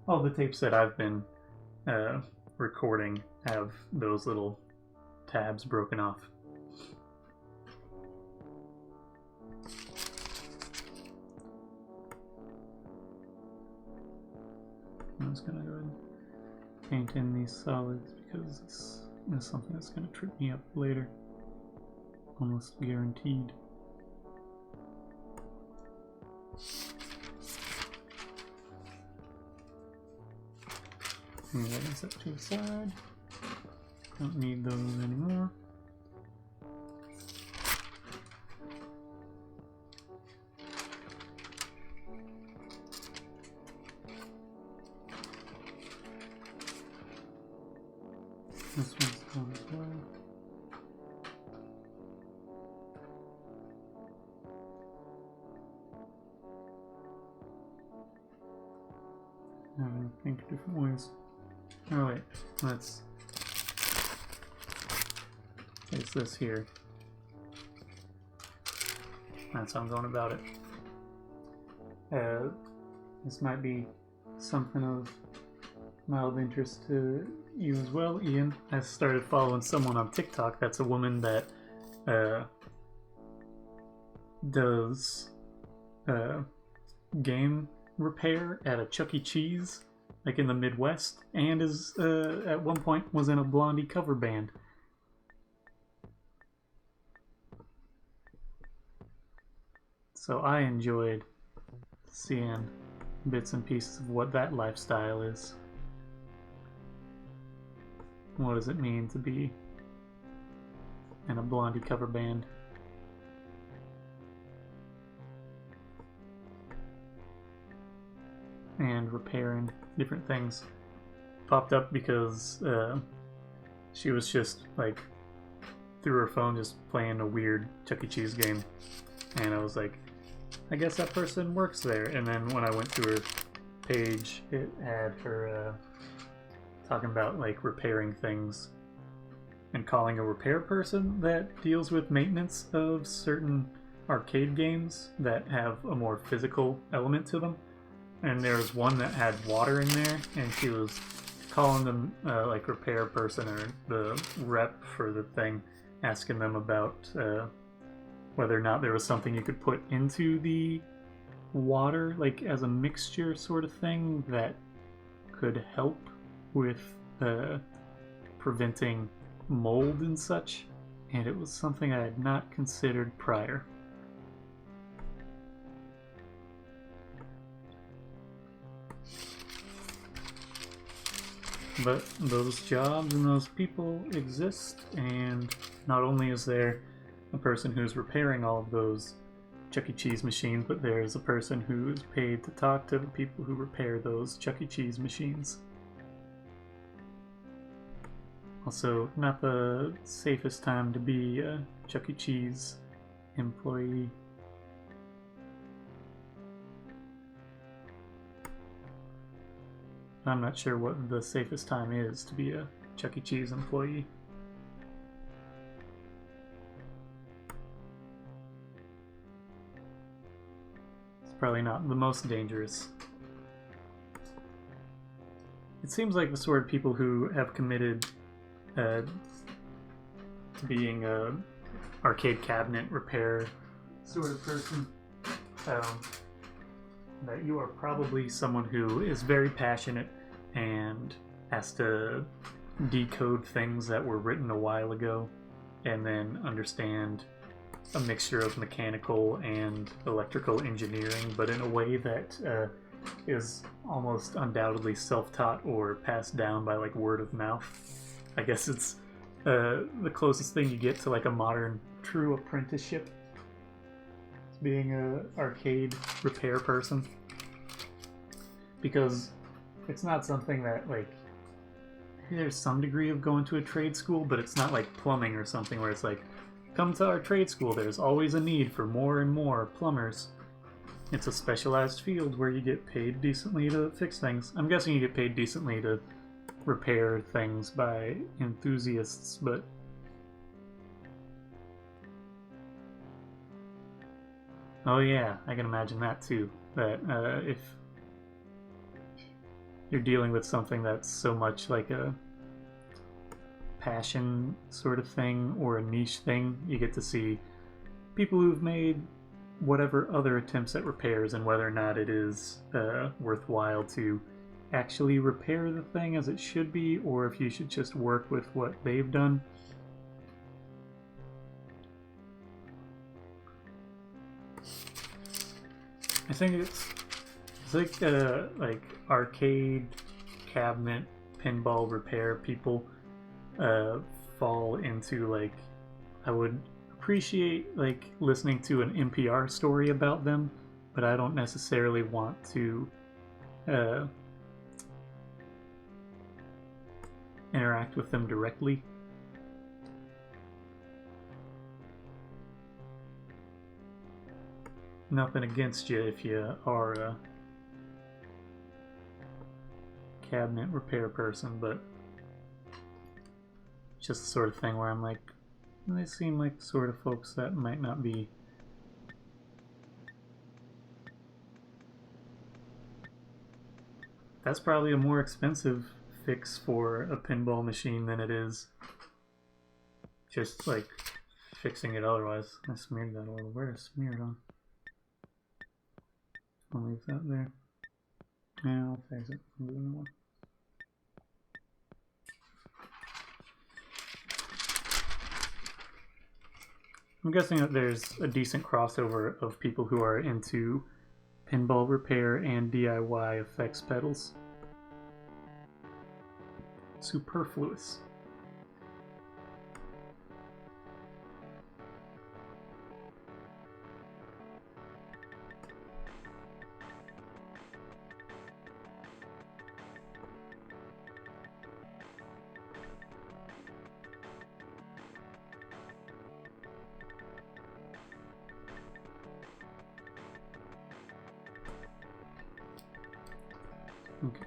all the tapes that I've been recording have those little tabs broken off. I'm just gonna go ahead and paint in these solids because this is something that's gonna trip me up later. Almost guaranteed. And that is up to the side. Don't need those anymore. This one's done as well. I think different ways. Oh wait, let's place this here. That's how I'm going about it. This might be something of mild interest to you as well, Ian. I started following someone on TikTok that's a woman that does game repair at a Chuck E. Cheese, like in the Midwest, and is at one point was in a Blondie cover band. So I enjoyed seeing bits and pieces of what that lifestyle is. What does it mean to be in a Blondie cover band? And repairing different things. Popped up because she was just like through her phone just playing a weird Chuck E. Cheese game, and I was like, I guess that person works there. And then when I went to her page, it had her talking about like repairing things and calling a repair person that deals with maintenance of certain arcade games that have a more physical element to them. And there was one that had water in there, and she was calling them like repair person or the rep for the thing, asking them about whether or not there was something you could put into the water, like as a mixture sort of thing that could help with preventing mold and such. And it was something I had not considered prior. But those jobs and those people exist, and not only is there a person who's repairing all of those Chuck E. Cheese machines, but there's a person who is paid to talk to the people who repair those Chuck E. Cheese machines. Also, not the safest time to be a Chuck E. Cheese employee. I'm not sure what the safest time is to be a Chuck E. Cheese employee. It's probably not the most dangerous. It seems like the sort of people who have committed to being a arcade cabinet repair sort of person, that you are probably someone who is very passionate and has to decode things that were written a while ago and then understand a mixture of mechanical and electrical engineering, but in a way that is almost undoubtedly self-taught or passed down by like word of mouth. I guess it's the closest thing you get to like a modern true apprenticeship, being a arcade repair person, because it's not something that like there's some degree of going to a trade school, but it's not like plumbing or something where it's like, come to our trade school, there's always a need for more and more plumbers. It's a specialized field where you get paid decently to fix things. I'm guessing you get paid decently to repair things by enthusiasts, but oh yeah, I can imagine that too. That if you're dealing with something that's so much like a passion sort of thing or a niche thing. You get to see people who've made whatever other attempts at repairs and whether or not it is worthwhile to actually repair the thing as it should be, or if you should just work with what they've done. I think it's like arcade cabinet pinball repair people fall into, like, I would appreciate like listening to an NPR story about them, but I don't necessarily want to interact with them directly. Nothing against you if you are a cabinet repair person, but it's just the sort of thing where I'm like, they seem like the sort of folks that might not be that's probably a more expensive fix for a pinball machine than it is just like fixing it otherwise. I smeared that a little. Where is smeared on? I'll leave that there. Yeah, I'll fix it. I'll do another one. I'm guessing that there's a decent crossover of people who are into pinball repair and DIY effects pedals. Superfluous. Okay.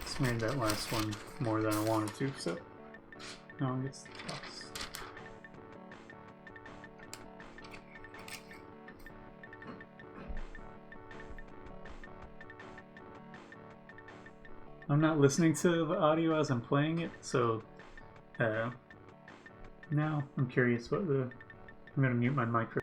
Smeared that last one more than I wanted to, so now it gets the toss. I'm not listening to the audio as I'm playing it, so now I'm curious what the... I'm gonna mute my microphone.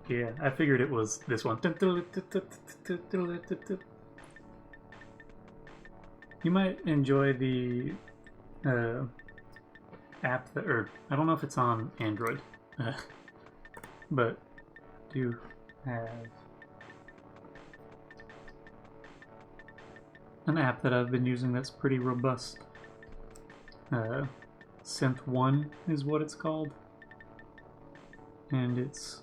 Yeah, I figured it was this one. You might enjoy the app that, or I don't know if it's on Android, but do have an app that I've been using that's pretty robust. Synth 1 is what it's called, and it's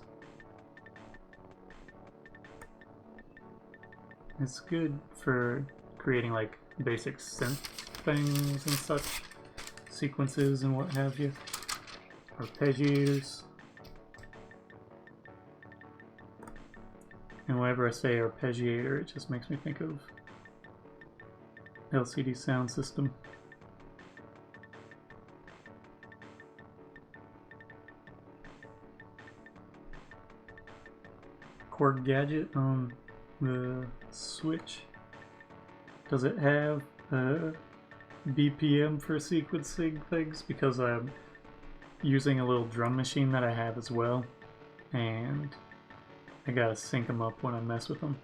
good for creating like basic synth things and such, sequences and what have you, arpeggiators. And whenever I say arpeggiator, it just makes me think of LCD sound system. Cord gadget on the Switch. Does it have BPM for sequencing things? Because I'm using a little drum machine that I have as well, and I gotta sync them up when I mess with them.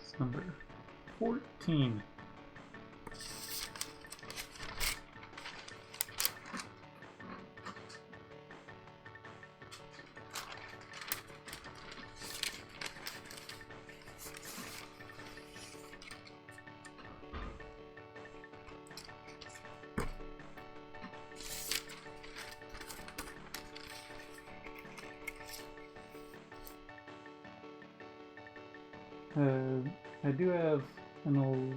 It's number 14. I do have an old...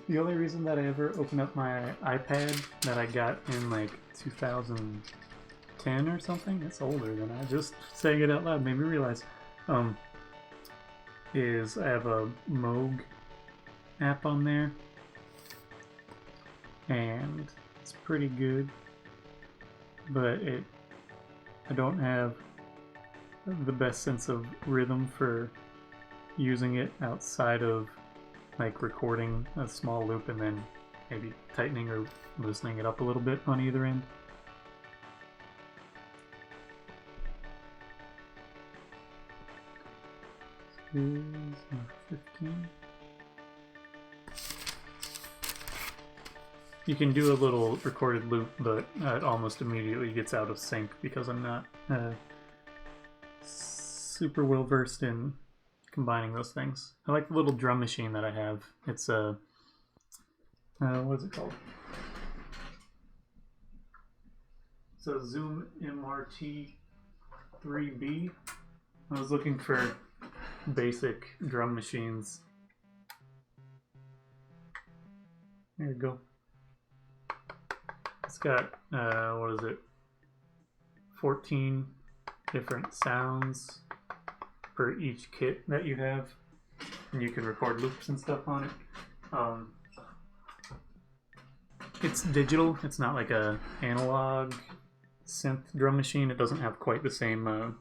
The only reason that I ever opened up my iPad that I got in like 2000... 10 or something. It's older than I. Just saying it out loud made me realize. Is I have a Moog app on there, and it's pretty good, but I don't have the best sense of rhythm for using it outside of like recording a small loop and then maybe tightening or loosening it up a little bit on either end. Is 15. You can do a little recorded loop, but it almost immediately gets out of sync because I'm not super well versed in combining those things. I like the little drum machine that I have. It's a what is it called? It's a Zoom MRT 3B. I was looking for basic drum machines. There you go. It's got, what is it, 14 different sounds per each kit that you have, and you can record loops and stuff on it. It's digital. It's not like a analog synth drum machine. It doesn't have quite the same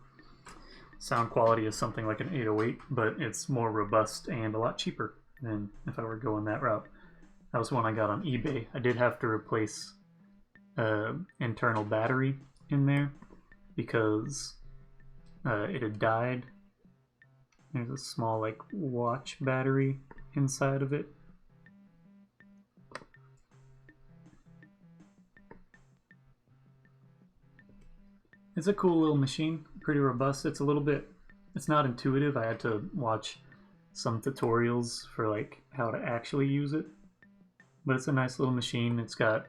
sound quality as something like an 808, but it's more robust and a lot cheaper than if I were going that route. That was one I got on eBay. I did have to replace internal battery in there because it had died. There's a small like watch battery inside of it. It's a cool little machine, pretty robust. It's a little bit, it's not intuitive. I had to watch some tutorials for like how to actually use it. But it's a nice little machine. It's got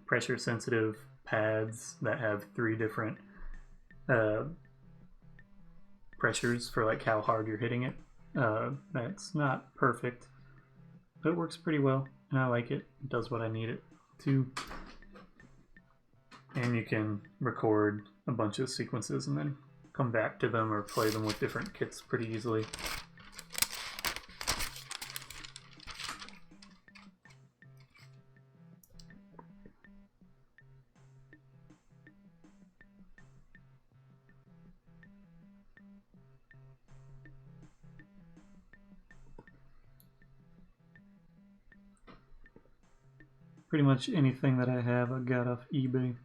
pressure sensitive pads that have 3 different pressures for like how hard you're hitting it. That's not perfect, but it works pretty well, and I like it. It does what I need it to. And you can record a bunch of sequences and then come back to them or play them with different kits pretty easily. Pretty much anything that I have, I got off eBay.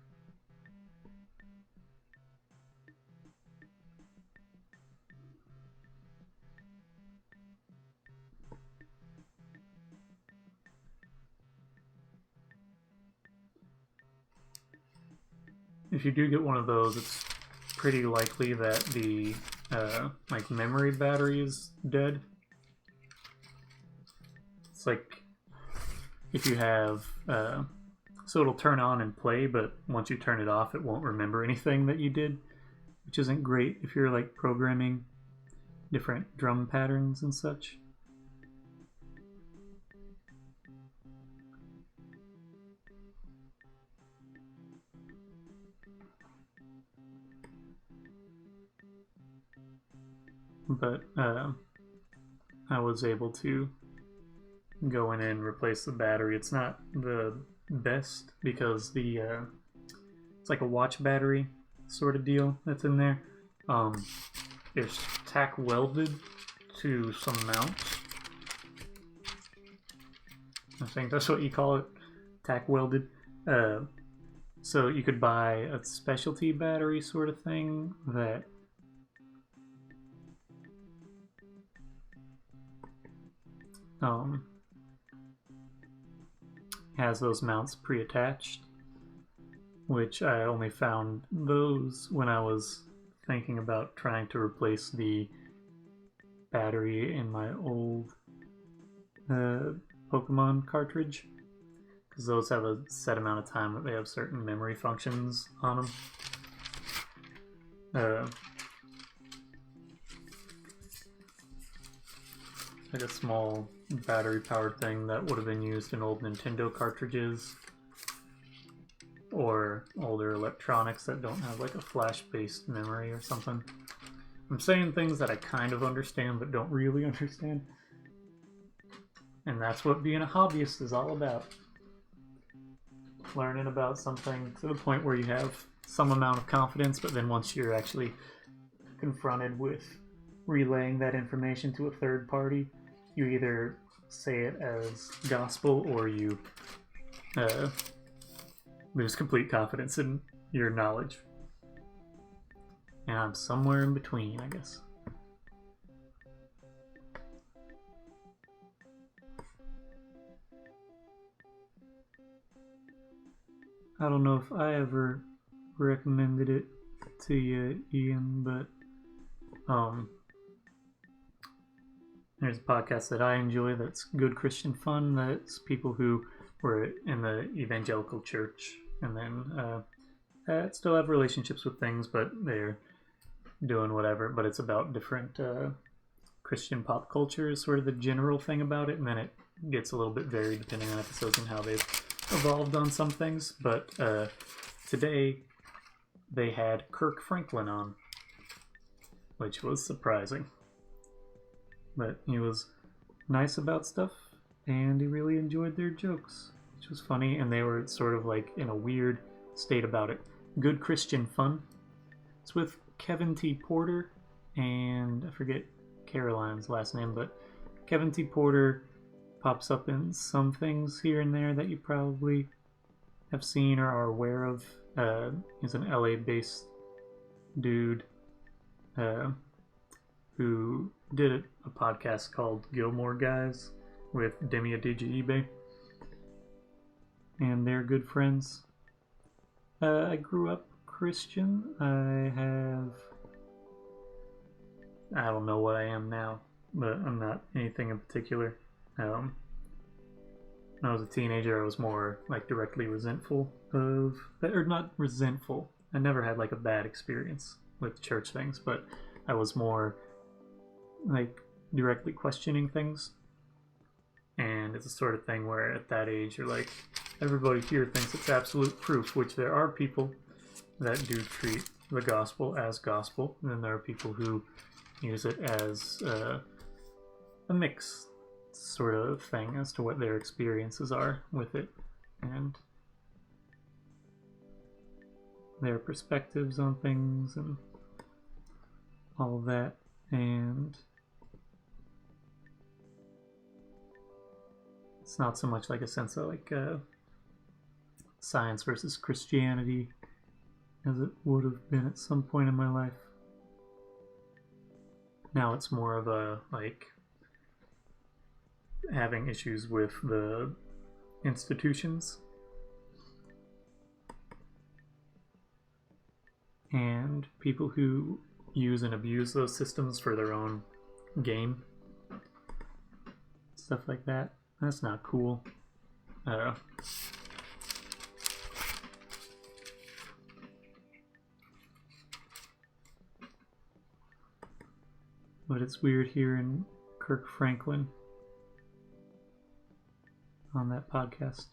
If you do get one of those, it's pretty likely that the like memory battery is dead. It's like if you have so it'll turn on and play, but once you turn it off, it won't remember anything that you did, which isn't great if you're like programming different drum patterns and such. But I was able to go in and replace the battery. It's not the best because the it's like a watch battery sort of deal that's in there. It's tack welded to some mounts. I think that's what you call it, tack welded. So you could buy a specialty battery sort of thing that has those mounts pre-attached, which I only found those when I was thinking about trying to replace the battery in my old Pokemon cartridge, because those have a set amount of time that they have certain memory functions on them. Like a small battery powered thing that would have been used in old Nintendo cartridges. or older electronics that don't have like a flash-based memory or something. I'm saying things that I kind of understand but don't really understand. And that's what being a hobbyist is all about. Learning about something to the point where you have some amount of confidence, but then once you're actually confronted with relaying that information to a third party, you either say it as gospel or you lose complete confidence in your knowledge. And I'm somewhere in between, I guess. I don't know if I ever recommended it to you, Ian, but there's a podcast that I enjoy that's good Christian fun. That's people who were in the evangelical church and then still have relationships with things, but they're doing whatever. But it's about different Christian pop culture is sort of the general thing about it, and then it gets a little bit varied depending on episodes and how they've evolved on some things. But today they had Kirk Franklin on, which was surprising. But he was nice about stuff, and he really enjoyed their jokes, which was funny, and they were sort of like in a weird state about it. Good Christian fun. It's with Kevin T. Porter, and I forget Caroline's last name, but Kevin T. Porter pops up in some things here and there that you probably have seen or are aware of. He's an LA-based dude who did a podcast called Gilmore Guys with Demi Adejuyigbe, and they're good friends. I grew up Christian. I don't know what I am now, but I'm not anything in particular. When I was a teenager, I was more like directly resentful of, or not resentful. I never had like a bad experience with church things, but I was more like directly questioning things. And it's the sort of thing where at that age you're like, everybody here thinks it's absolute proof, which there are people that do treat the gospel as gospel, and then there are people who use it as a mix sort of thing as to what their experiences are with it and their perspectives on things and all of that. And it's not so much like a sense of like science versus Christianity as it would have been at some point in my life. Now it's more of a like having issues with the institutions and people who use and abuse those systems for their own gain. Stuff like that. That's not cool. But it's weird hearing Kirk Franklin on that podcast.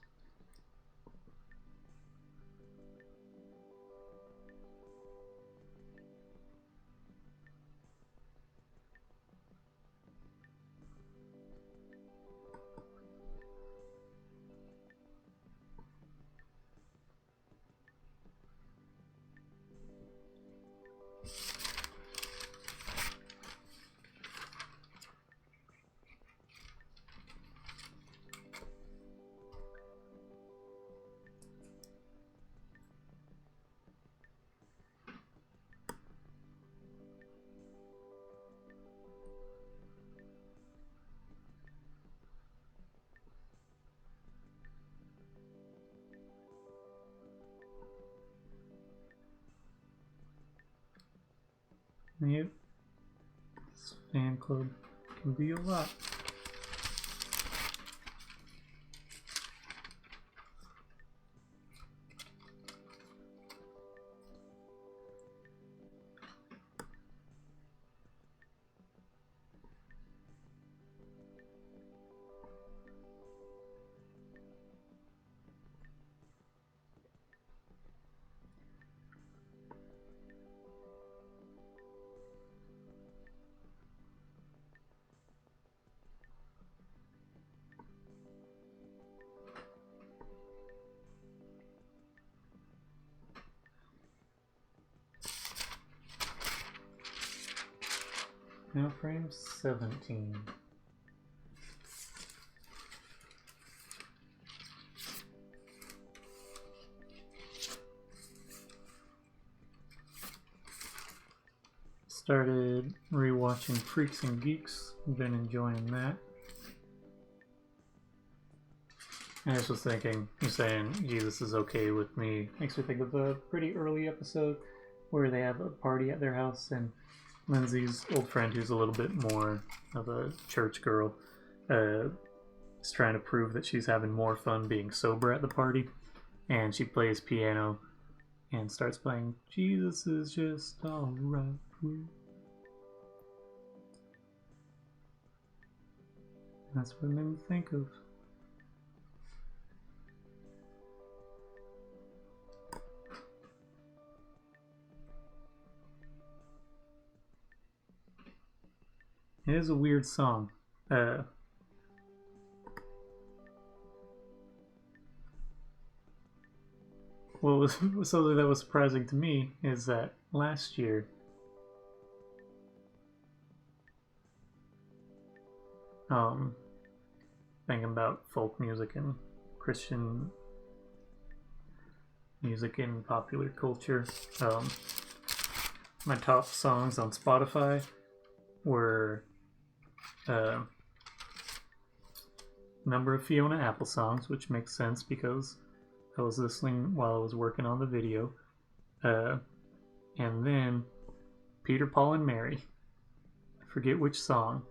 Yep. This fan club can be a lot. Now frame 17. Started rewatching Freaks and Geeks. Been enjoying that. I just was thinking, you're saying Jesus is okay with me. Makes me think of a pretty early episode where they have a party at their house and Lindsay's old friend, who's a little bit more of a church girl, is trying to prove that she's having more fun being sober at the party. And she plays piano and starts playing Jesus is just alright with. That's what it made me think of. It is a weird song. What was something that was surprising to me is that last year, thinking about folk music and Christian music in popular culture, my top songs on Spotify were a number of Fiona Apple songs, which makes sense because I was listening while I was working on the video, and then Peter, Paul, and Mary. I forget which song,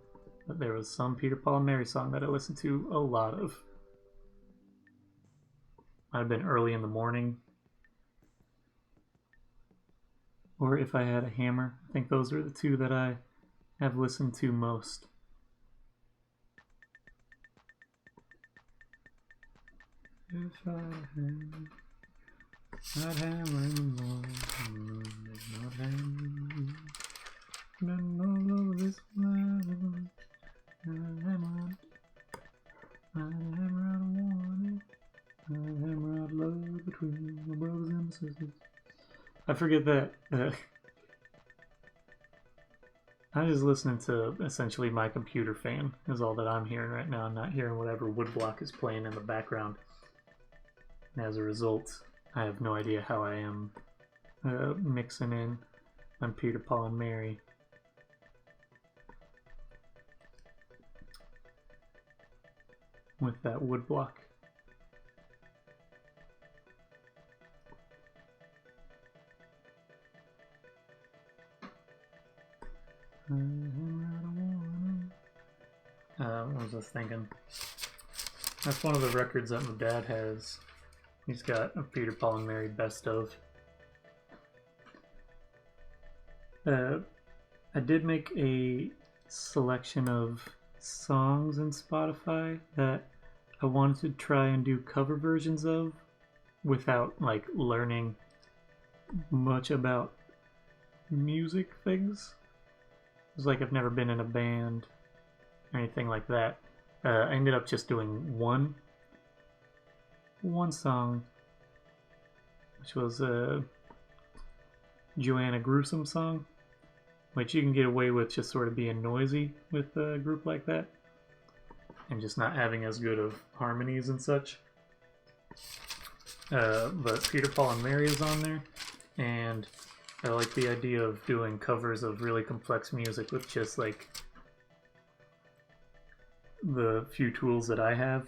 but there was some Peter, Paul, and Mary song that I listened to a lot of. Might have been early in the morning, or If I Had a Hammer. I think those are the two that I have listened to most. If I had I'd hammer in the morning, not hammer. Then all of this love, I'd hammer out a warning. I'd hammer out love between my brothers and my sisters. I forget that. I'm just listening to essentially my computer fan is all that I'm hearing right now. I'm not hearing whatever woodblock is playing in the background. And as a result, I have no idea how I am mixing in on Peter, Paul, and Mary. With that woodblock. What was I thinking? That's one of the records that my dad has. He's got a Peter, Paul, and Mary best of. I did make a selection of songs in Spotify that I wanted to try and do cover versions of without like learning much about music things. It's like I've never been in a band or anything like that. I ended up just doing one song, which was a Joanna Gruesome song, which you can get away with just sort of being noisy with a group like that and just not having as good of harmonies and such. But Peter, Paul, and Mary is on there, and I like the idea of doing covers of really complex music with just like the few tools that I have,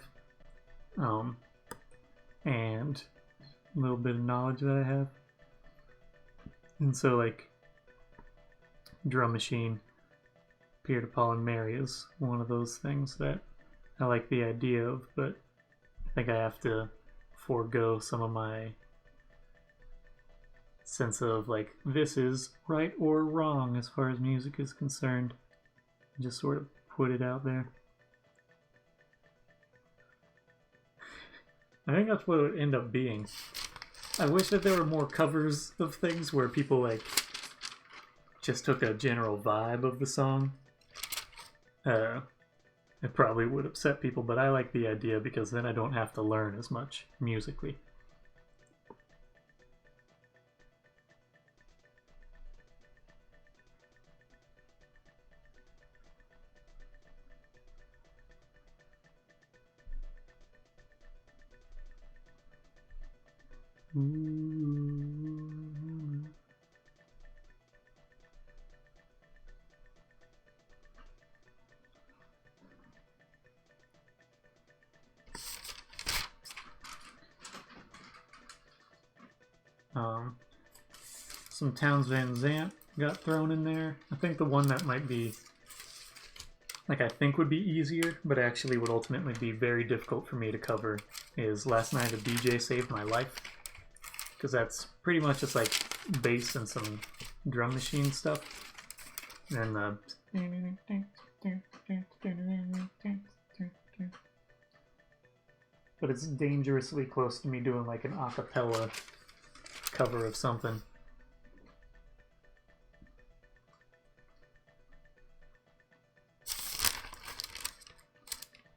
and a little bit of knowledge that I have. And so like Drum Machine, Peter, Paul, and Mary is one of those things that I like the idea of, but I think I have to forego some of my sense of like this is right or wrong as far as music is concerned, and just sort of put it out there. I think that's what it would end up being. I wish that there were more covers of things where people like just took a general vibe of the song. It probably would upset people, but I like the idea because then I don't have to learn as much musically. Ooh. Some Towns Van Zant got thrown in there. I think the one that might be, like, I think would be easier, but actually would ultimately be very difficult for me to cover is Last Night a DJ Saved My Life. Because that's pretty much just like bass and some drum machine stuff. And but it's dangerously close to me doing like an a cappella cover of something.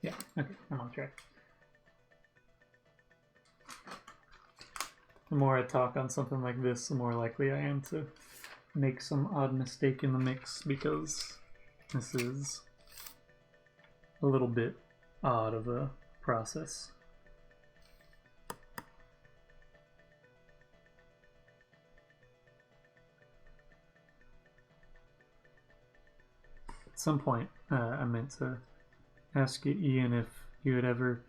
Yeah, okay, I'm on track. The more I talk on something like this, the more likely I am to make some odd mistake in the mix, because this is a little bit odd of a process. At some point, I meant to ask you, Ian, if you had ever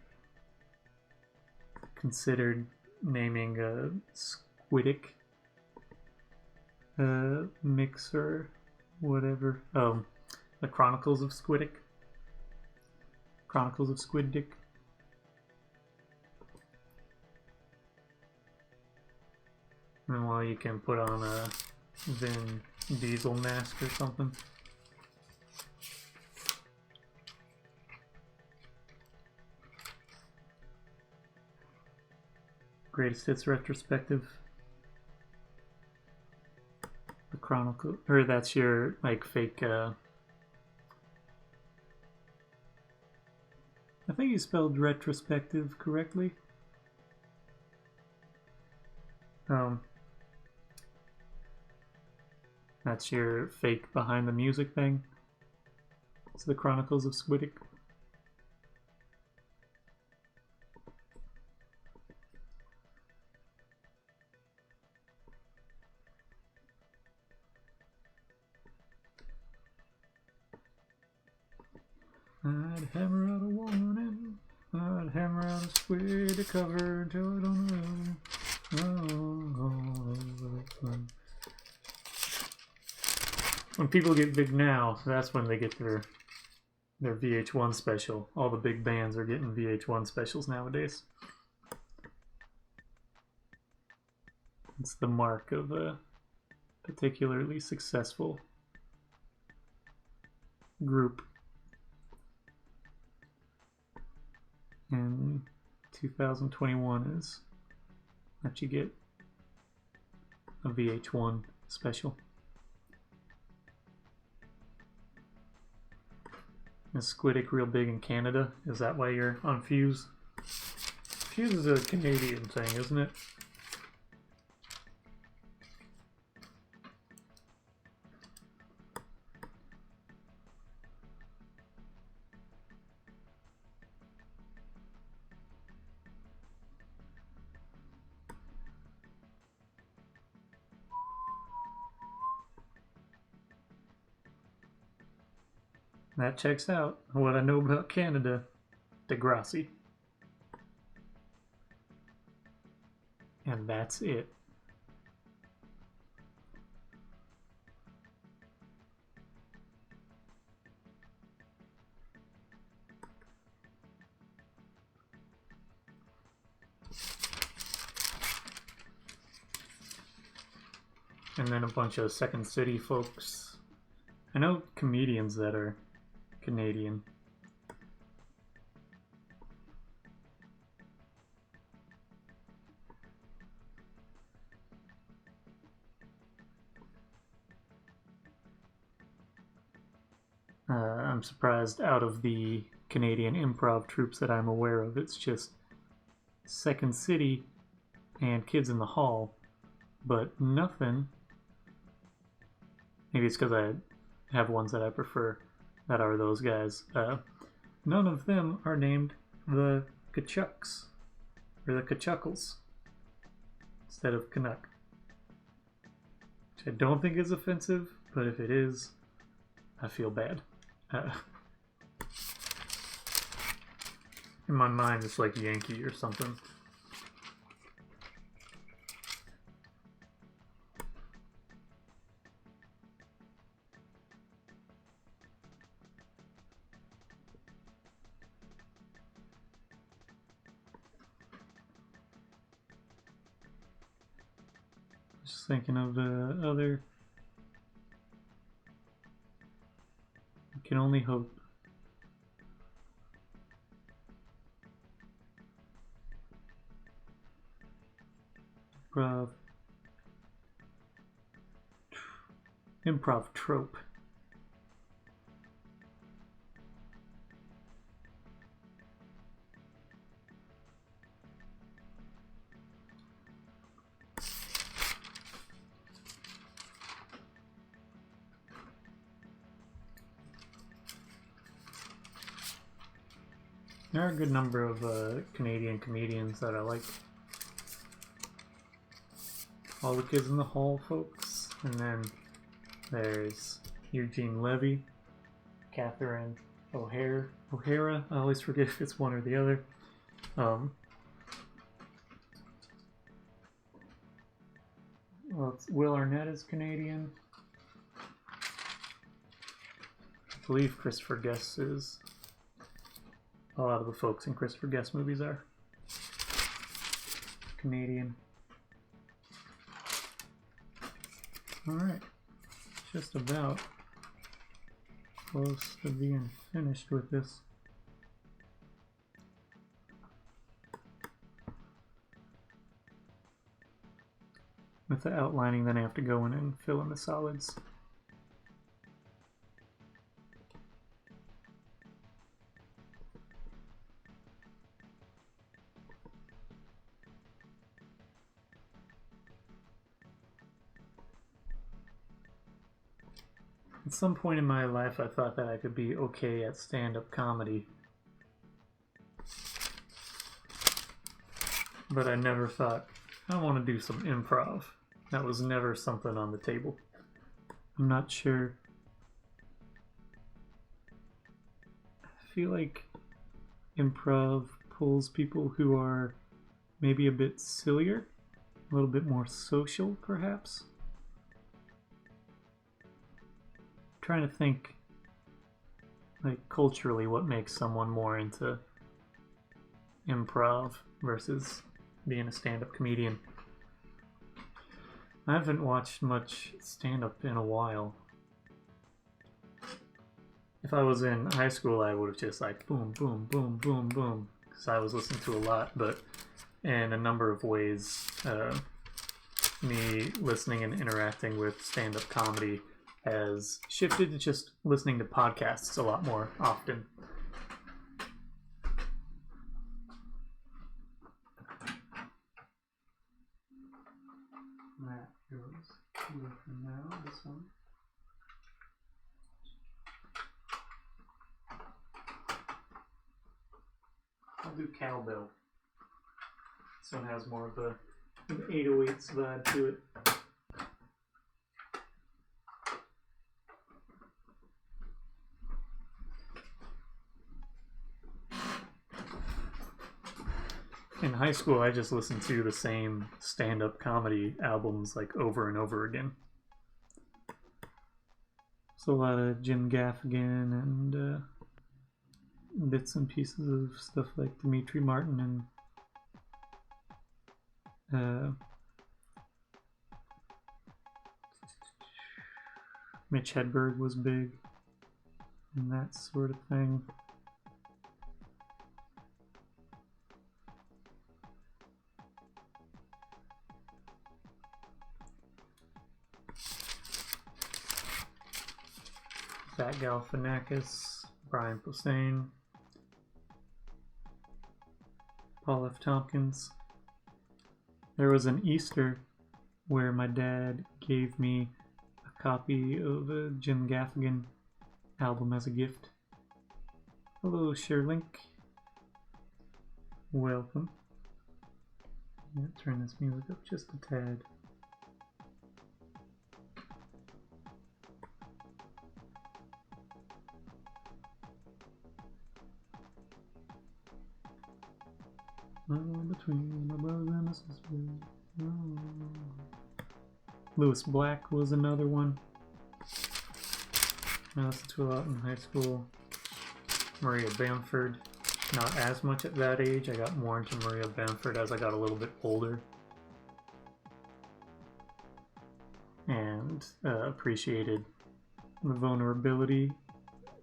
considered naming a Squidic mix or whatever. The Chronicles of Squidic. Chronicles of Squid Dick. And well, you can put on a Vin Diesel mask or something. Greatest Hits retrospective. The Chronicle, or that's your like fake. I think you spelled retrospective correctly. That's your fake behind the music thing. It's the Chronicles of Squidic. I'd hammer out a warning. I'd hammer out a squid to cover until I don't know. When people get big now, that's when they get their VH1 special. All the big bands are getting VH1 specials nowadays. It's the mark of a particularly successful group. And 2021 is that you get a VH1 special. Is Squidic real big in Canada? Is that why you're on Fuse? Fuse is a Canadian thing, isn't it? That checks out what I know about Canada. Degrassi. And that's it. And then a bunch of Second City folks. I know comedians that are Canadian. I'm surprised out of the Canadian improv troupes that I'm aware of, it's just Second City and Kids in the Hall, but nothing. Maybe it's because I have ones that I prefer that are those guys. None of them are named the Kachucks or the Kachuckles. instead of Canuck. Which I don't think is offensive, but if it is, I feel bad. In my mind, it's like Yankee or something. Just thinking of the other. You can only hope. Improv trope. There are a good number of Canadian comedians that I like. All the Kids in the Hall folks, and then there's Eugene Levy, Catherine O'Hara. I always forget if it's one or the other. Well, Will Arnett is Canadian. I believe Christopher Guest is. A lot of the folks in Christopher Guest movies are Canadian. Alright, just about close to being finished with this. With the outlining, then I have to go in and fill in the solids. At some point in my life, I thought that I could be okay at stand-up comedy. But I never thought, I want to do some improv. That was never something on the table. I'm not sure. I feel like improv pulls people who are maybe a bit sillier, a little bit more social, perhaps. Trying to think, like, culturally, what makes someone more into improv versus being a stand-up comedian. I haven't watched much stand-up in a while. If I was in high school, I would have just like boom, boom, boom, boom, boom, because I was listening to a lot, but in a number of ways, me listening and interacting with stand-up comedy has shifted to just listening to podcasts a lot more often. That goes here for now, this one. I'll do cowbell. This one has more of an 808s vibe to it. In high school, I just listened to the same stand-up comedy albums like over and over again. So a lot of Jim Gaffigan and bits and pieces of stuff like Dimitri Martin and Mitch Hedberg was big and that sort of thing. Zach Galifianakis, Brian Posehn, Paul F. Tompkins. There was an Easter where my dad gave me a copy of a Jim Gaffigan album as a gift. Hello, Sherlink. Welcome. Turn this music up just a tad. Between my brother and my sister. Lewis Black was another one I listened to a lot in high school. Maria Bamford, not as much at that age. I got more into Maria Bamford as I got a little bit older. And appreciated the vulnerability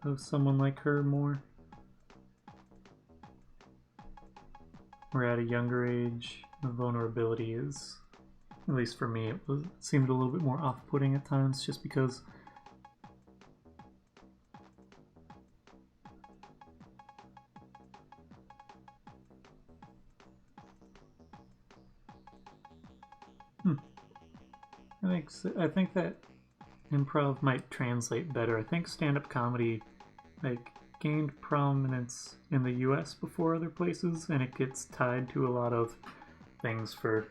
of someone like her more. We're at a younger age, the vulnerability is, at least for me, it seemed a little bit more off-putting at times, just because I think that improv might translate better. I think stand-up comedy gained prominence in the US before other places, and it gets tied to a lot of things. There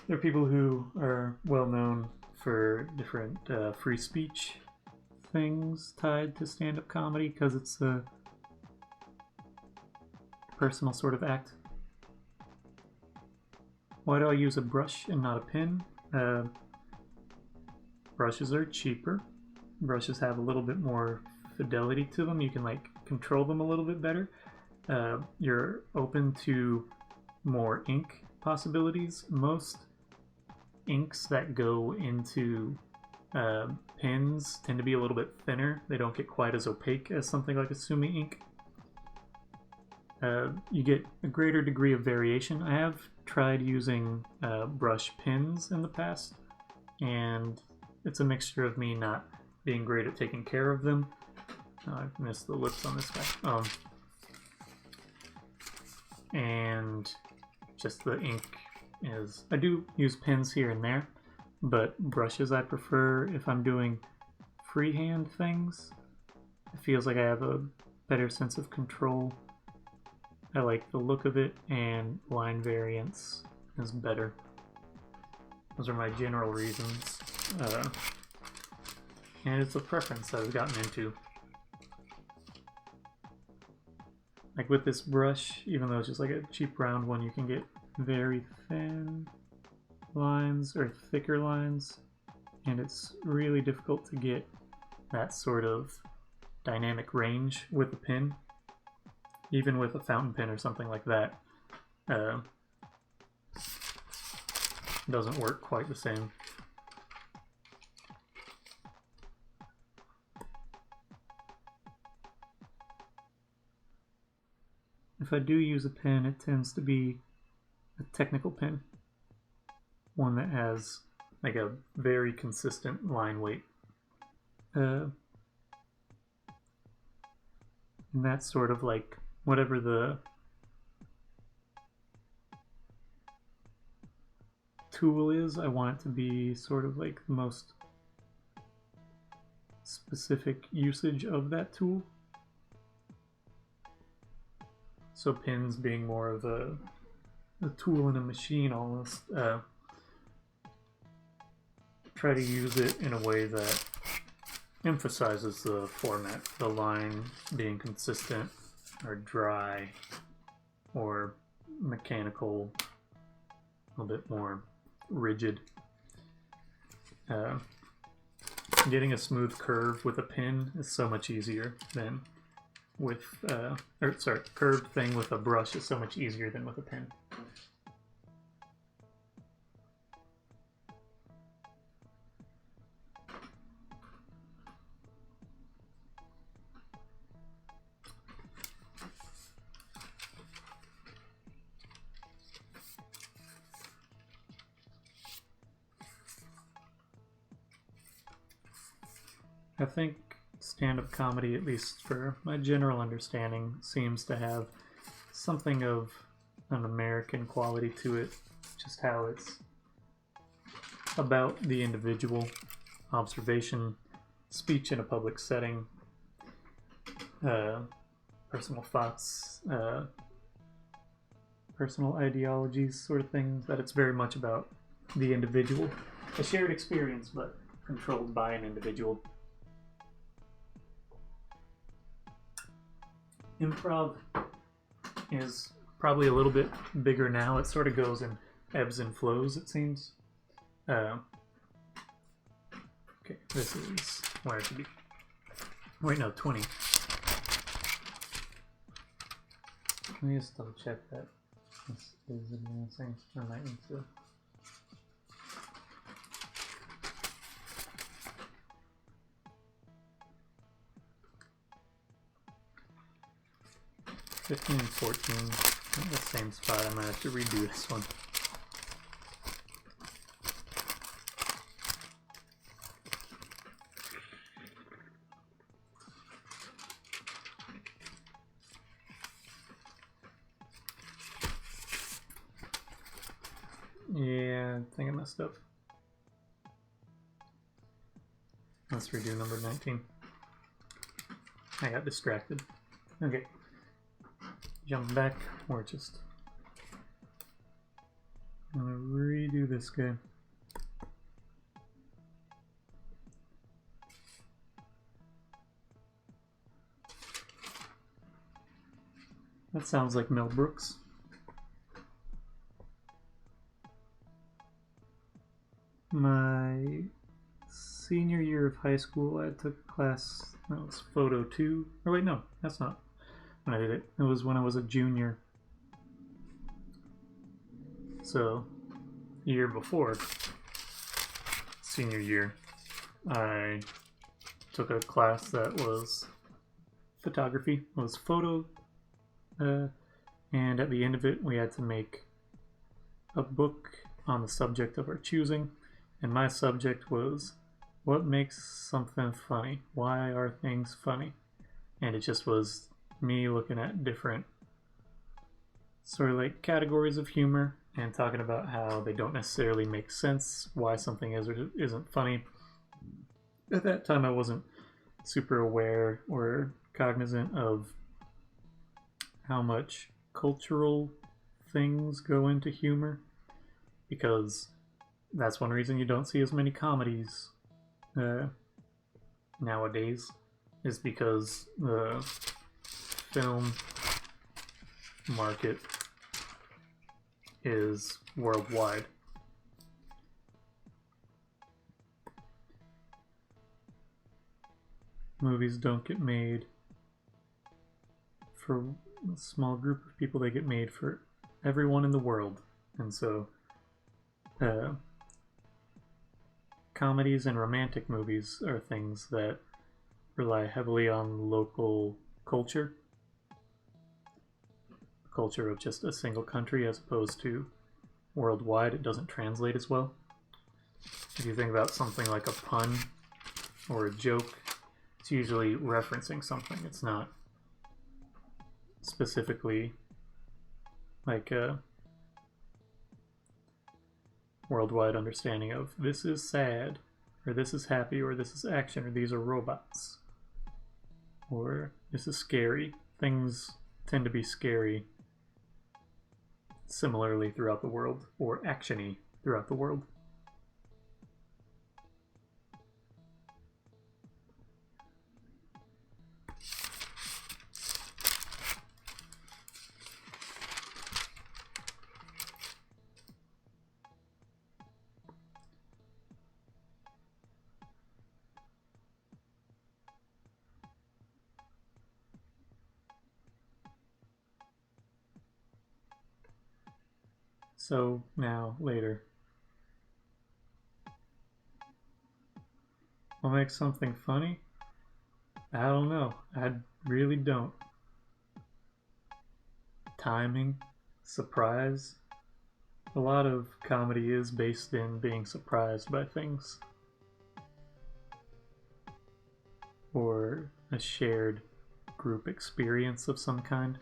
are people who are well known for different free speech things tied to stand-up comedy because it's a personal sort of act. Why do I use a brush and not a pen? Brushes are cheaper. Brushes have a little bit more fidelity to them. You can control them a little bit better. You're open to more ink possibilities. Most inks that go into pens tend to be a little bit thinner. They don't get quite as opaque as something like a Sumi ink. You get a greater degree of variation. I have tried using brush pens in the past, and it's a mixture of me not being great at taking care of them. I missed the lips on this guy. And just the ink is... I do use pens here and there, but brushes I prefer if I'm doing freehand things. It feels like I have a better sense of control. I like the look of it, and line variance is better. Those are my general reasons. And it's a preference I've gotten into. With this brush, even though it's just a cheap round one, you can get very thin lines or thicker lines, and it's really difficult to get that sort of dynamic range with a pen. Even with a fountain pen or something like that, doesn't work quite the same. If I do use a pen, it tends to be a technical pen. One that has a very consistent line weight. And that's sort of whatever the tool is, I want it to be sort of the most specific usage of that tool. So pins being more of a tool in a machine almost. Try to use it in a way that emphasizes the format, the line being consistent or dry or mechanical, a little bit more rigid. Getting a smooth curve with a pen is so much easier than with, curved thing with a brush is so much easier than with a pen. I think stand-up comedy, at least for my general understanding, seems to have something of an American quality to it. Just how it's about the individual, observation, speech in a public setting, personal thoughts, personal ideologies sort of things, that it's very much about the individual. A shared experience, but controlled by an individual. Improv is probably a little bit bigger now. It sort of goes in ebbs and flows, it seems. Okay, this is where it should be. Wait, no, 20. Let me just double check that this is advancing. I might need to. $15 and $14. At the same spot. I might have to redo this one. Yeah, I think I messed up. Let's redo number 19. I got distracted. Okay. Jump back, or just... I'm gonna redo this guy. That sounds like Mel Brooks. My senior year of high school, I took a class, that was Photo 2. Oh wait, no, that's not when I did it. It was when I was a junior. So, year before, senior year, I took a class that was photography. It was photo, and at the end of it, we had to make a book on the subject of our choosing. And my subject was, what makes something funny? Why are things funny? And it just was me looking at different sort of like categories of humor and talking about how they don't necessarily make sense, why something is or isn't funny. At that time, I wasn't super aware or cognizant of how much cultural things go into humor, because that's one reason you don't see as many comedies nowadays, is because the film market is worldwide. Movies don't get made for a small group of people, they get made for everyone in the world. And so comedies and romantic movies are things that rely heavily on local culture of just a single country, as opposed to worldwide. It doesn't translate as well. If you think about something like a pun or a joke, it's usually referencing something. It's not specifically like a worldwide understanding of this is sad, or this is happy, or this is action, or these are robots, or this is scary. Things tend to be scary similarly throughout the world, or actiony throughout the world. So now, later, what makes something funny? I don't know. I really don't. Timing, surprise. A lot of comedy is based in being surprised by things, or a shared group experience of some kind.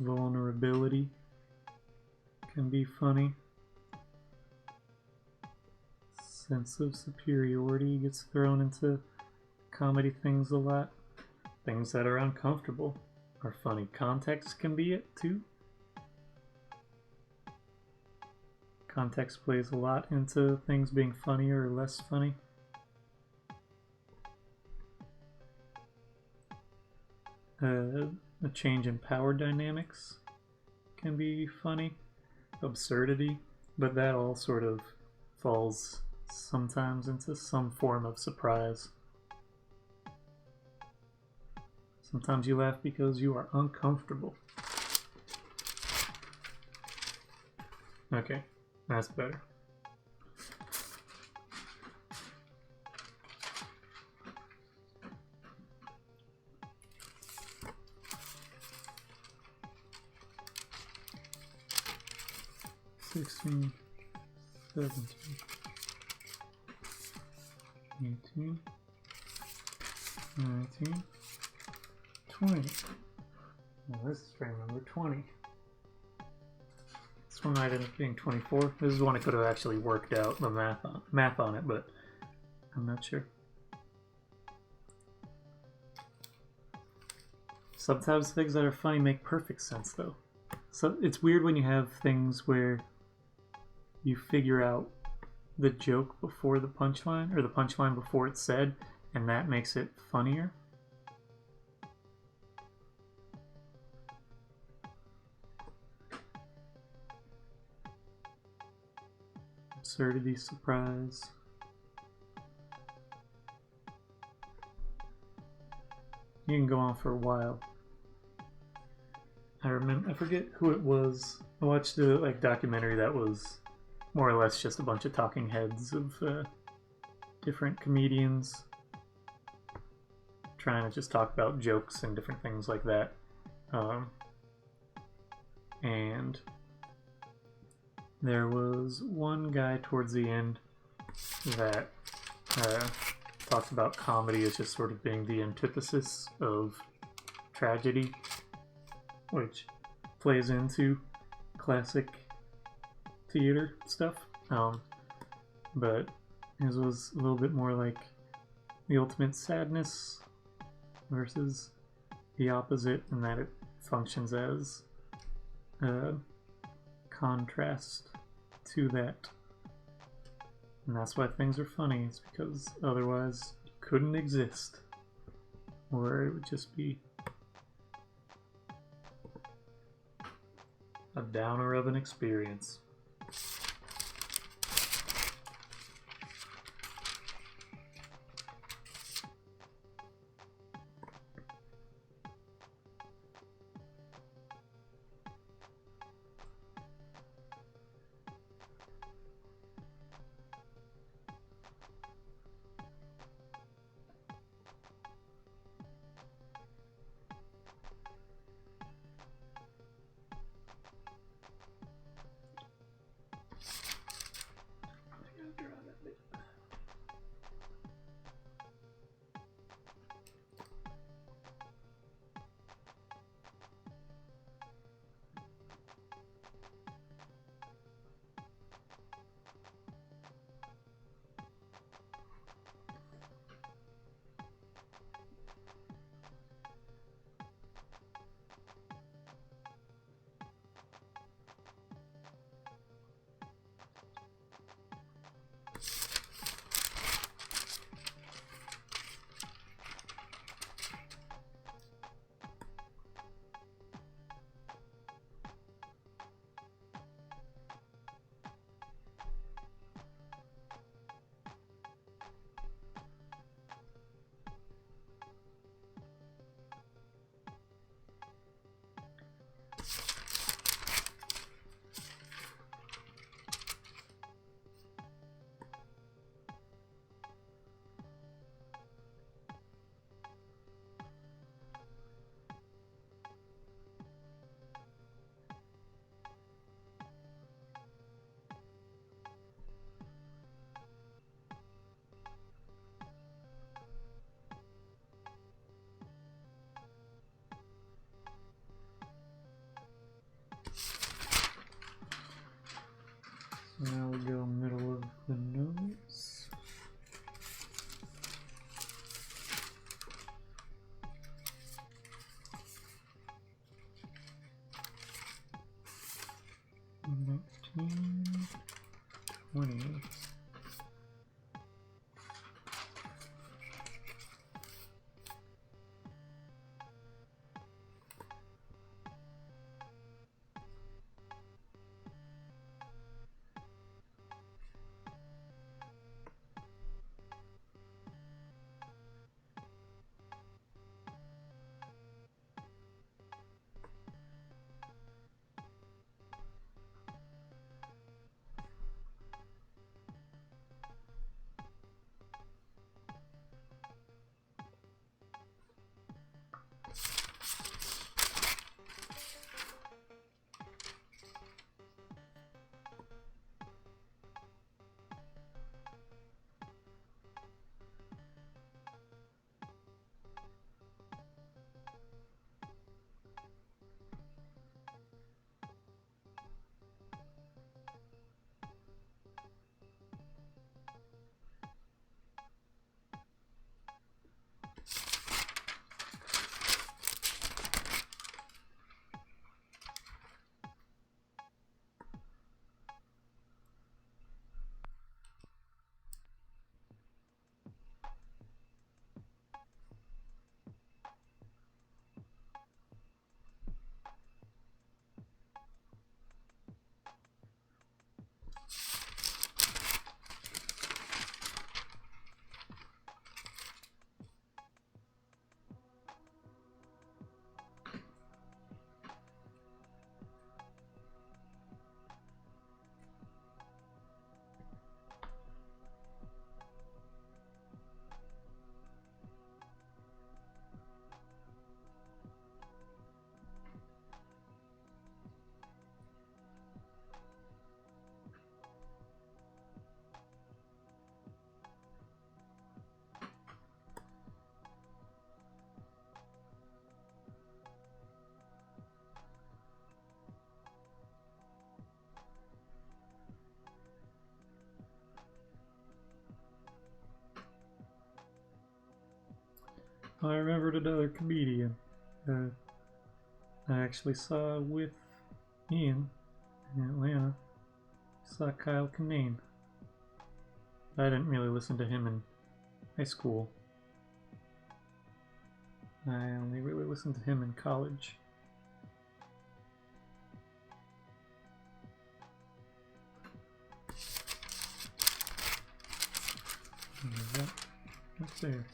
Vulnerability can be funny. sense of superiority gets thrown into comedy things a lot. Things that are uncomfortable are funny. Context can be it too. Context plays a lot into things being funny or less funny. A change in power dynamics can be funny. Absurdity, but that all sort of falls sometimes into some form of surprise. Sometimes you laugh because you are uncomfortable. Okay, that's better. $16, $17, $18, $19, $20. Well, this is frame number 20. This one might end up being 24. This is one I could have actually worked out the math on it, but I'm not sure. Sometimes things that are funny make perfect sense, though. So it's weird when you have things where you figure out the joke before the punchline, or the punchline before it's said, and that makes it funnier. Absurdity, surprise. You can go on for a while. I forget who it was. I watched a documentary that was more or less just a bunch of talking heads of different comedians trying to just talk about jokes and different things like that. And there was one guy towards the end that talked about comedy as just sort of being the antithesis of tragedy, which plays into classic theater stuff. But his was a little bit more like the ultimate sadness versus the opposite, in that it functions as a contrast to that. And that's why things are funny, it's because otherwise it couldn't exist. Or it would just be a downer of an experience. I remembered another comedian I actually saw with Ian in Atlanta. I saw Kyle Kinane. I didn't really listen to him in high school. I only really listened to him in college. What's there?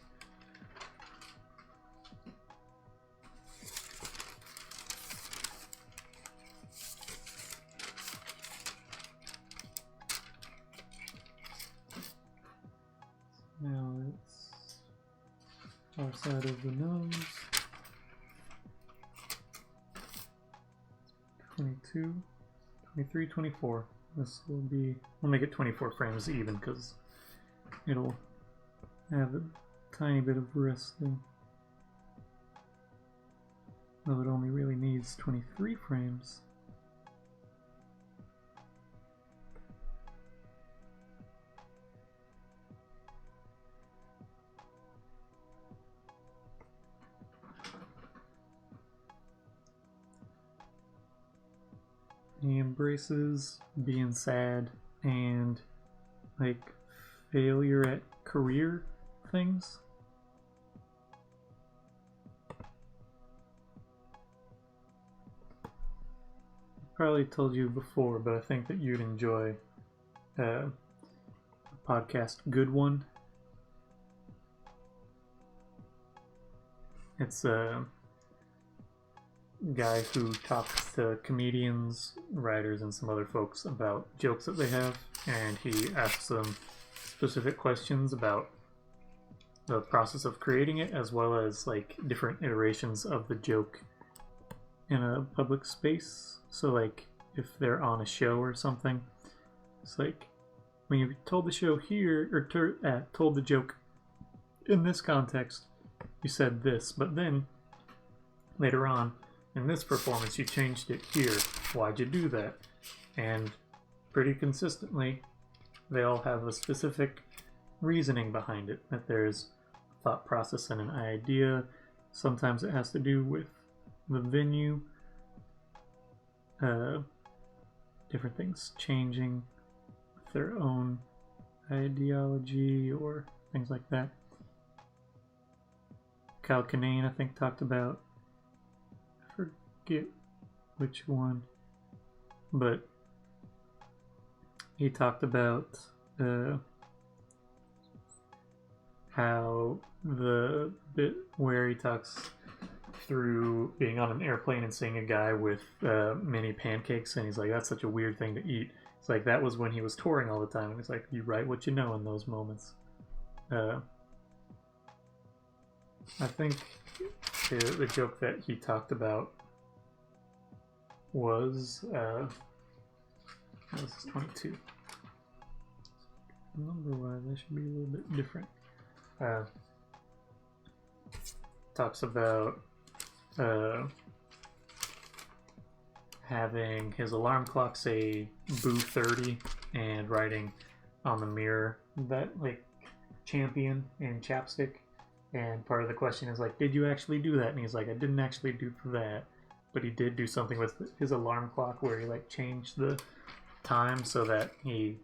Now it's far side of the nose. 22, 23, 24. This will be, we'll make it 24 frames even because it'll have a tiny bit of resting. Though it only really needs 23 frames. He embraces being sad and like failure at career things. Probably told you before, but I think that you'd enjoy the podcast Good One. It's a guy who talks to comedians, writers, and some other folks about jokes that they have, and he asks them specific questions about the process of creating it, as well as like different iterations of the joke in a public space. So like if they're on a show or something, it's like when you told the show here, or told the joke in this context, you said this, but then later on in this performance you changed it here. Why'd you do that? And pretty consistently they all have a specific reasoning behind it, that there's a thought process and an idea. Sometimes it has to do with the venue, different things changing with their own ideology or things like that. Kyle Kinane, I think, talked about, I forget which one, but he talked about how the bit where he talks through being on an airplane and seeing a guy with mini pancakes, and he's like, that's such a weird thing to eat. It's like that was when he was touring all the time, and he's like, you write what you know in those moments. I think the joke that he talked about was this is 22. Number-wise, that should be a little bit different. Talks about having his alarm clock say boo 30 and writing on the mirror that like champion in chapstick, and part of the question is like, did you actually do that? And he's like, I didn't actually do that, but he did do something with his alarm clock where he like changed the time so that he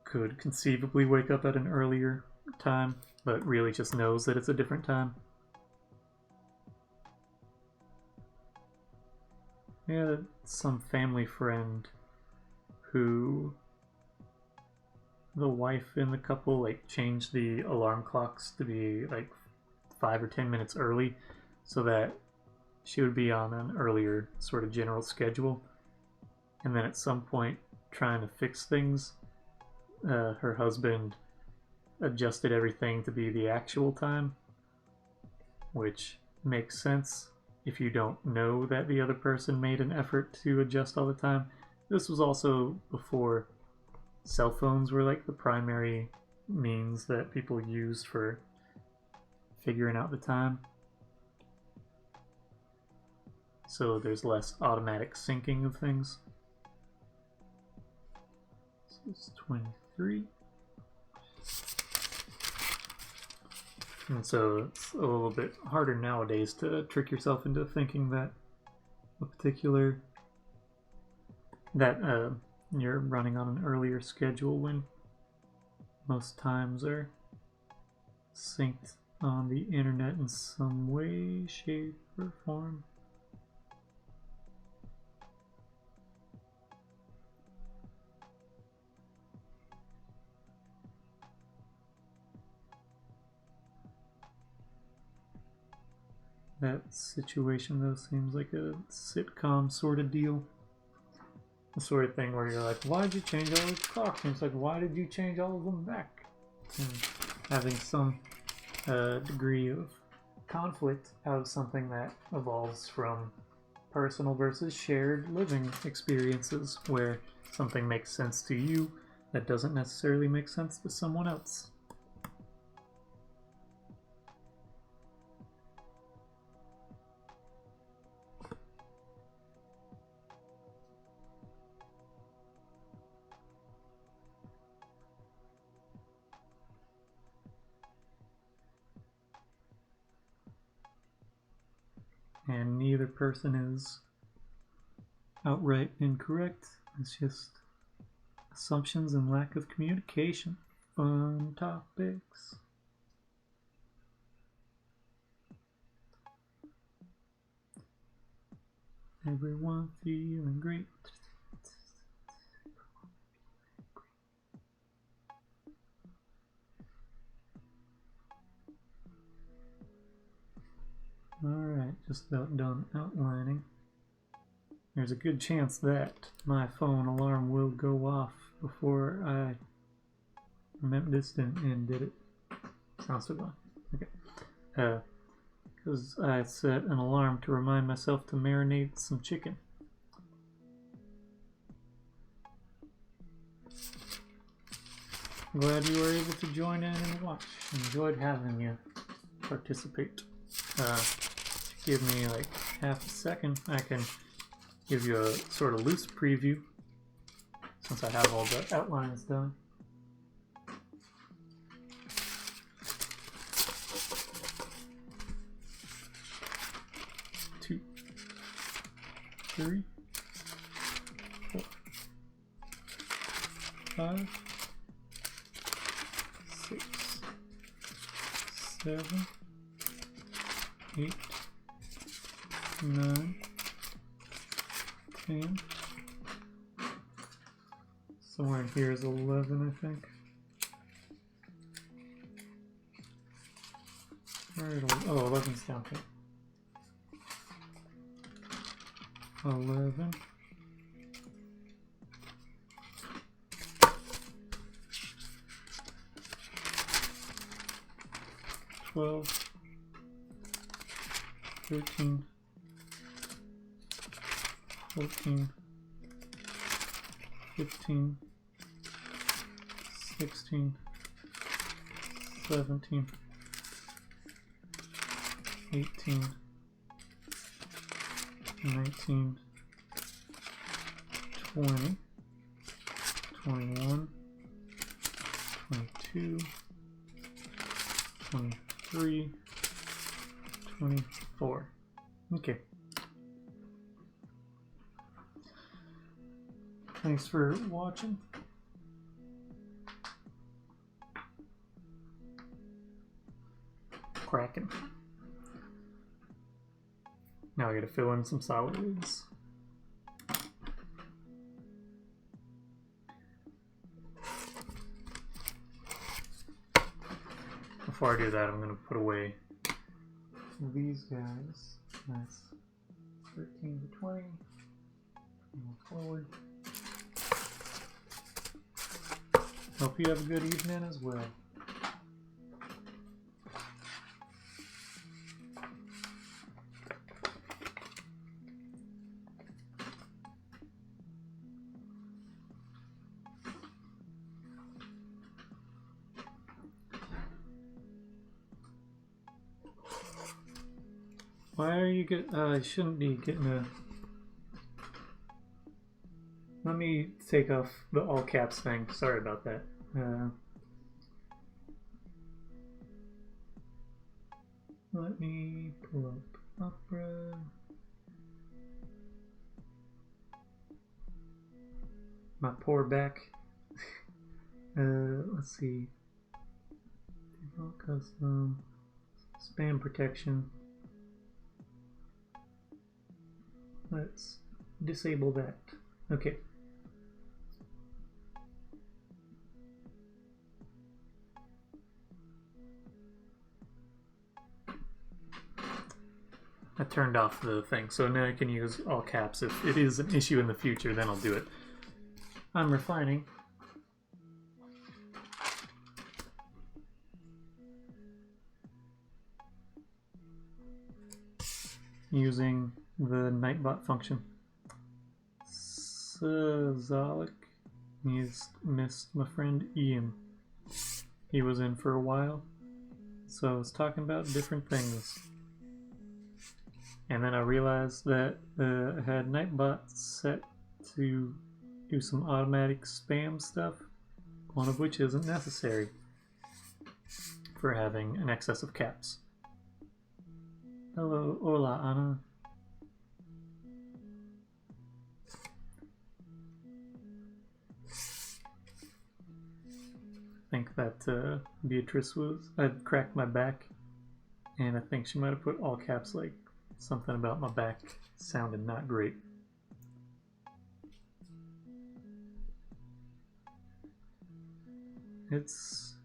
could conceivably wake up at an earlier time, but really just knows that it's a different time. Yeah, some family friend who the wife in the couple like changed the alarm clocks to be like 5 or 10 minutes early so that she would be on an earlier sort of general schedule, and then at some point trying to fix things, her husband adjusted everything to be the actual time, which makes sense if you don't know that the other person made an effort to adjust all the time. This was also before cell phones were like the primary means that people used for figuring out the time. So there's less automatic syncing of things. This is 23. And so it's a little bit harder nowadays to trick yourself into thinking that a particular that you're running on an earlier schedule when most times are synced on the internet in some way, shape, or form. That situation, though, seems like a sitcom sort of deal. The sort of thing where you're like, why did you change all those clocks? And it's like, why did you change all of them back? And having some degree of conflict out of something that evolves from personal versus shared living experiences, where something makes sense to you that doesn't necessarily make sense to someone else. And neither person is outright incorrect. It's just assumptions and lack of communication. Fun topics. Everyone feeling great. Alright, just about done outlining. There's a good chance that my phone alarm will go off before I remember this and did it. Sounds so fun. Okay. Because I set an alarm to remind myself to marinate some chicken. I'm glad you were able to join in and watch. Enjoyed having you participate. Give me like half a second. I can give you a sort of loose preview since I have all the outlines done. Two, 3, 4, 5, 6, 7, 8, 9, 10. Somewhere in here is 11, I think. Oh, 11's down here. 11. 12. 13. 14. 15. 16. 17. 18. 19. 20. 21. 22. 23. 24. Okay. Thanks for watching. Cracking. Now I gotta fill in some solids. Before I do that, I'm gonna put away these guys. That's 13 to 20. Move forward. Hope you have a good evening as well. Why are you I shouldn't be getting a... Let me take off the all caps thing. Sorry about that. Let me pull up Opera. My poor back. Let's see. Default custom. Spam protection. Let's disable that. Okay. I turned off the thing, so now I can use all caps. If it is an issue in the future, then I'll do it. I'm refining. Using the Nightbot function. Zalik missed my friend Ian. He was in for a while, so I was talking about different things. And then I realized that I had Nightbot set to do some automatic spam stuff, one of which isn't necessary for having an excess of caps. Hello, hola, Anna. I think that Beatrice I'd cracked my back, and I think she might have put all caps, like something about my back sounded not great. It's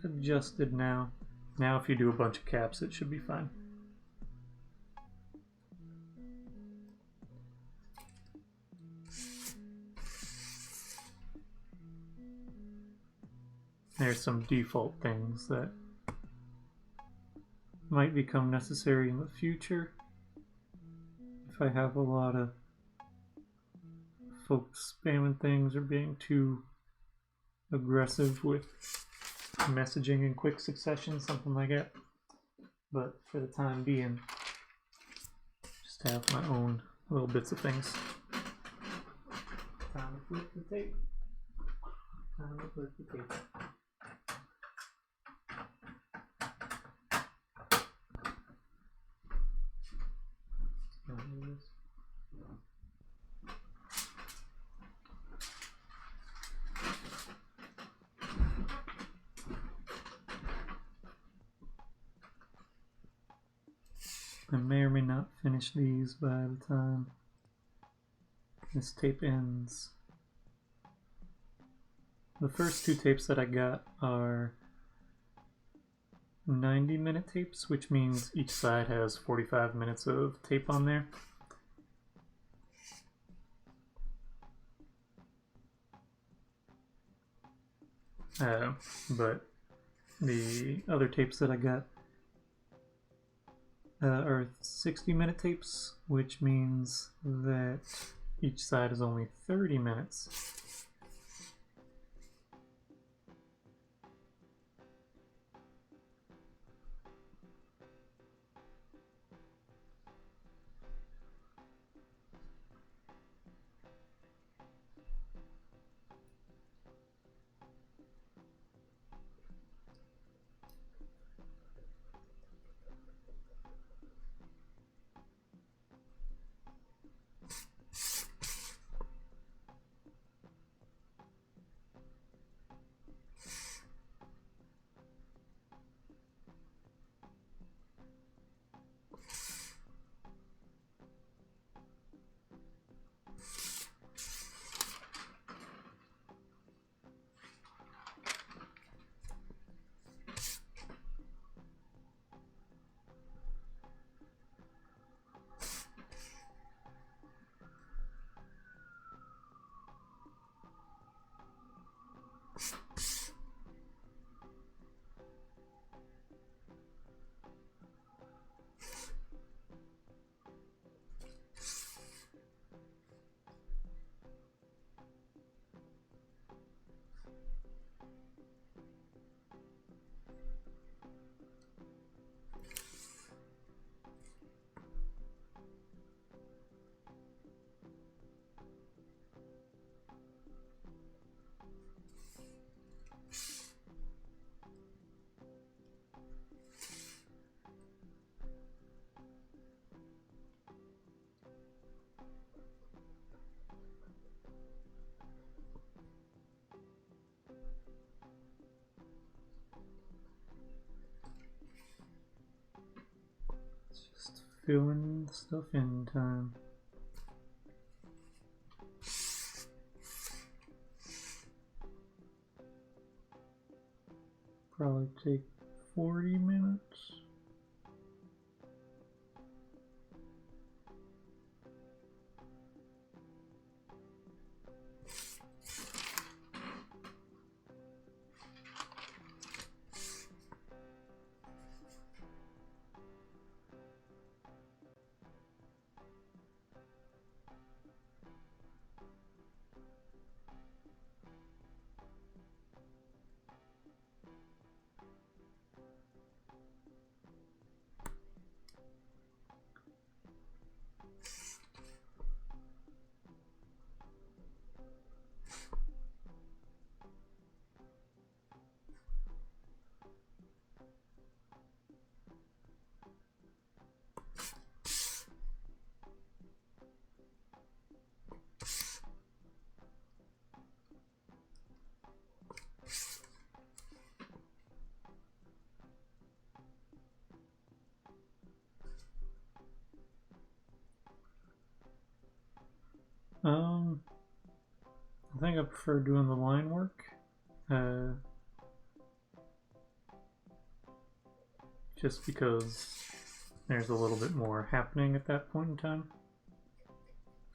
adjusted now. Now if you do a bunch of caps, it should be fine. There's some default things that might become necessary in the future if I have a lot of folks spamming things or being too aggressive with messaging in quick succession, something like that. But for the time being, just have my own little bits of things. Time to flip the tape. Time to flip the tape. I may or may not finish these by the time this tape ends. The first two tapes that I got are 90-minute tapes, which means each side has 45 minutes of tape on there. But the other tapes that I got are 60-minute tapes, which means that each side is only 30 minutes. filling stuff in time. Probably take 40 minutes. I think I prefer doing the line work. Just because there's a little bit more happening at that point in time.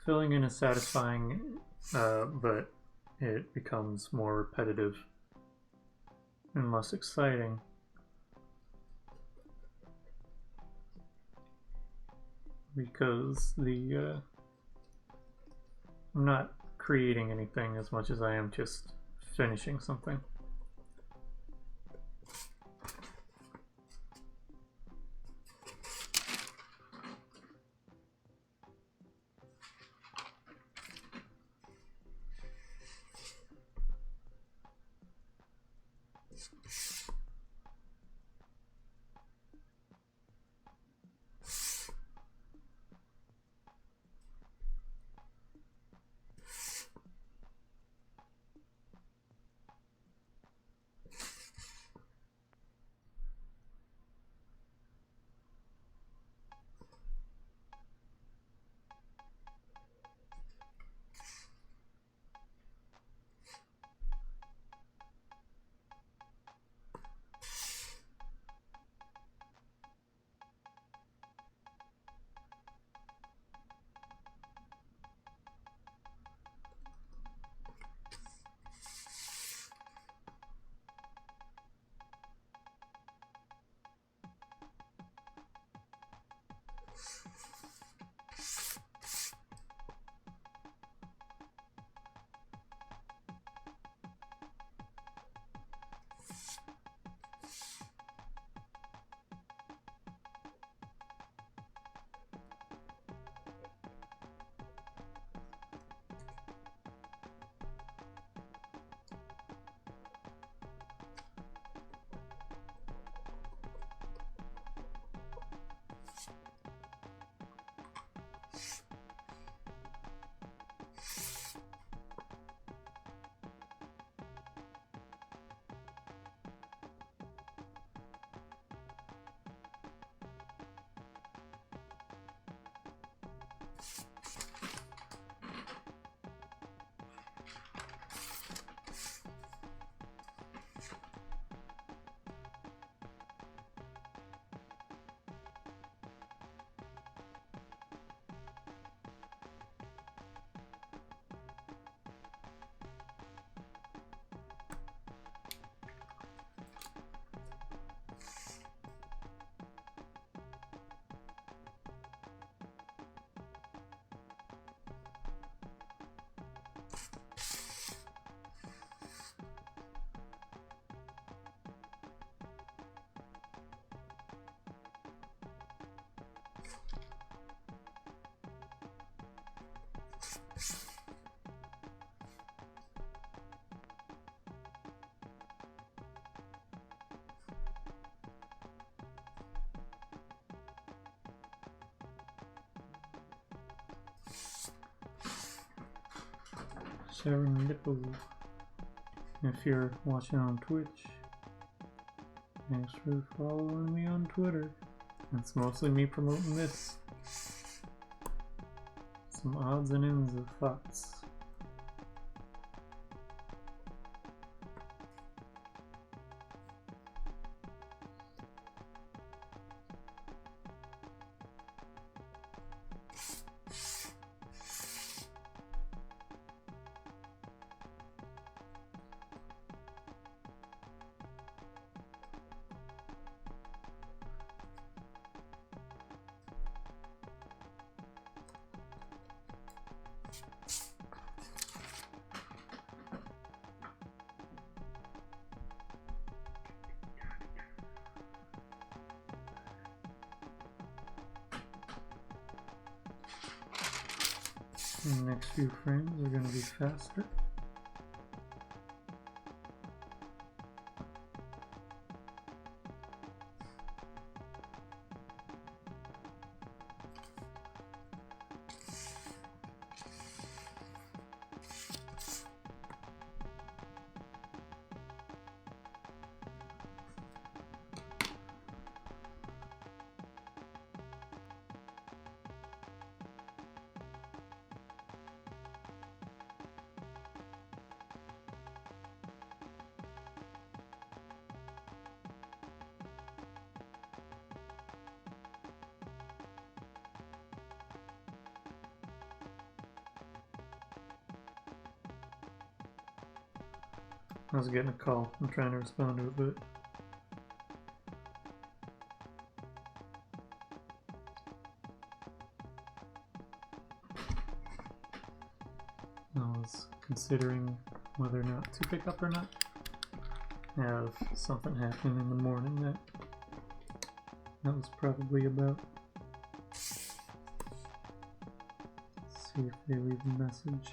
Filling in is satisfying, but it becomes more repetitive and less exciting. Because I'm not creating anything as much as I am just finishing something. Serendipity. If you're watching on Twitch, thanks for following me on Twitter. It's mostly me promoting this. Some odds and ends of thoughts. The next few frames are going to be faster. I was getting a call. I'm trying to respond to it, but I was considering whether or not to pick up or not. I have something happen in the morning that was probably about. Let's see if they leave a message.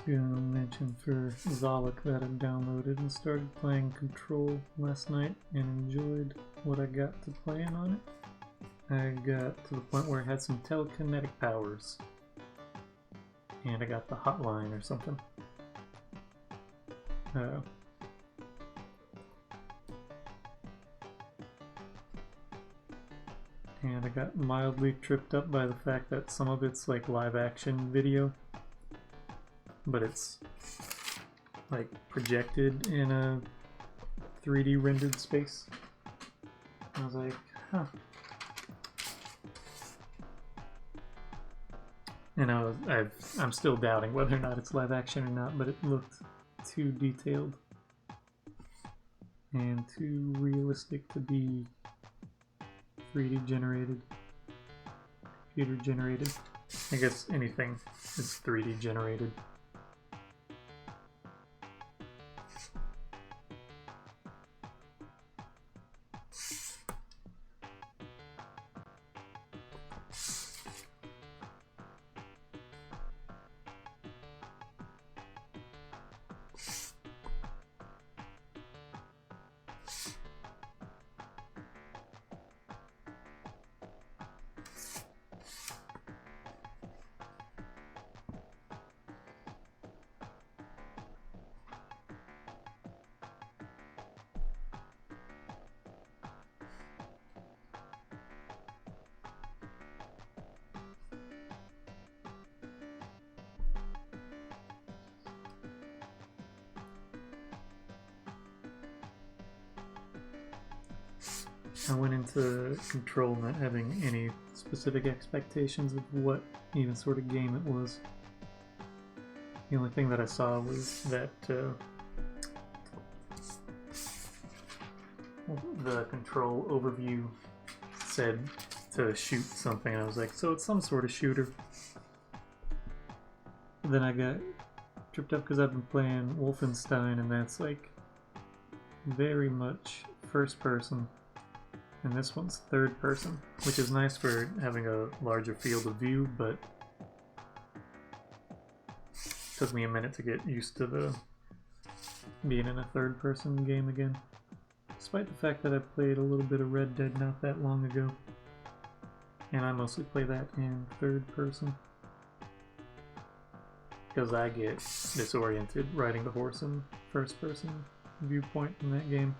Gonna mention for Zolok that I downloaded and started playing Control last night and enjoyed what I got to playing on it. I got to the point where it had some telekinetic powers. And I got the hotline or something. And I got mildly tripped up by the fact that some of it's like live action video. But it's like projected in a 3D rendered space. I was like, huh. And I'm still doubting whether or not it's live action or not, but it looked too detailed and too realistic to be 3D generated, computer generated. I guess anything is 3D generated. I went into Control not having any specific expectations of what even sort of game it was. The only thing that I saw was that the Control overview said to shoot something, and I was like, so it's some sort of shooter. But then I got tripped up because I've been playing Wolfenstein, and that's like very much first person. And this one's third person, which is nice for having a larger field of view, but it took me a minute to get used to the being in a third person game again. Despite the fact that I played a little bit of Red Dead not that long ago. And I mostly play that in third person. Because I get disoriented riding the horse in first person viewpoint in that game.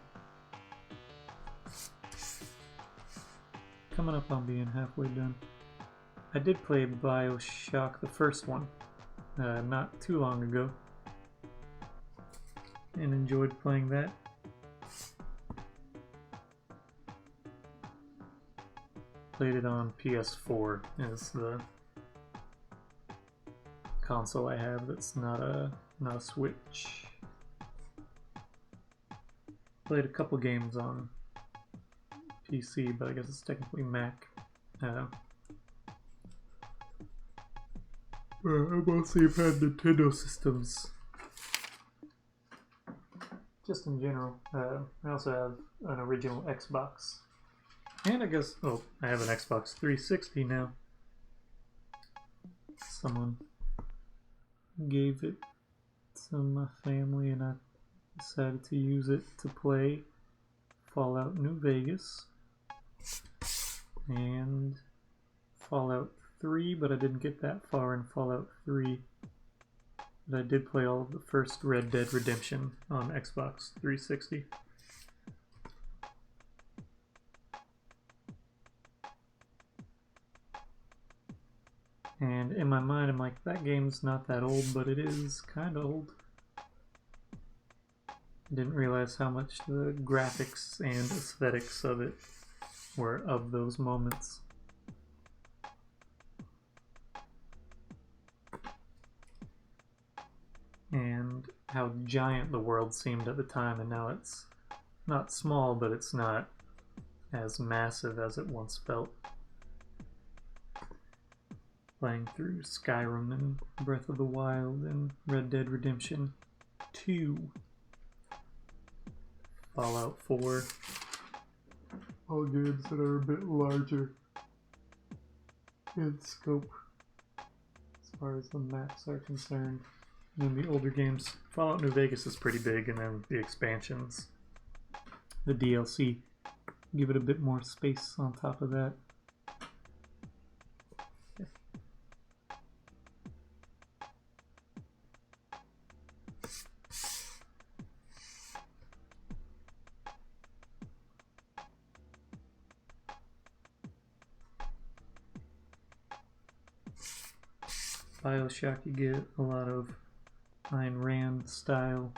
Coming up on being halfway done. I did play BioShock, the first one, not too long ago, and enjoyed playing that. Played it on PS4 as the console I have that's not a Switch. Played a couple games on PC, but I guess it's technically Mac. I mostly have had Nintendo systems. Just in general. I also have an original Xbox. And I guess, oh, I have an Xbox 360 now. Someone gave it to my family and I decided to use it to play Fallout New Vegas and Fallout 3, but I didn't get that far in Fallout 3. But I did play all of the first Red Dead Redemption on Xbox 360. And in my mind, I'm like, that game's not that old, but it is kind of old. Didn't realize how much the graphics and aesthetics of it were of those moments. And how giant the world seemed at the time, and now it's not small, but it's not as massive as it once felt. Playing through Skyrim and Breath of the Wild and Red Dead Redemption 2. Fallout 4. All games that are a bit larger in scope as far as the maps are concerned. And the older games, Fallout New Vegas is pretty big, and then the expansions, the DLC, give it a bit more space on top of that. BioShock, you get a lot of Ayn Rand style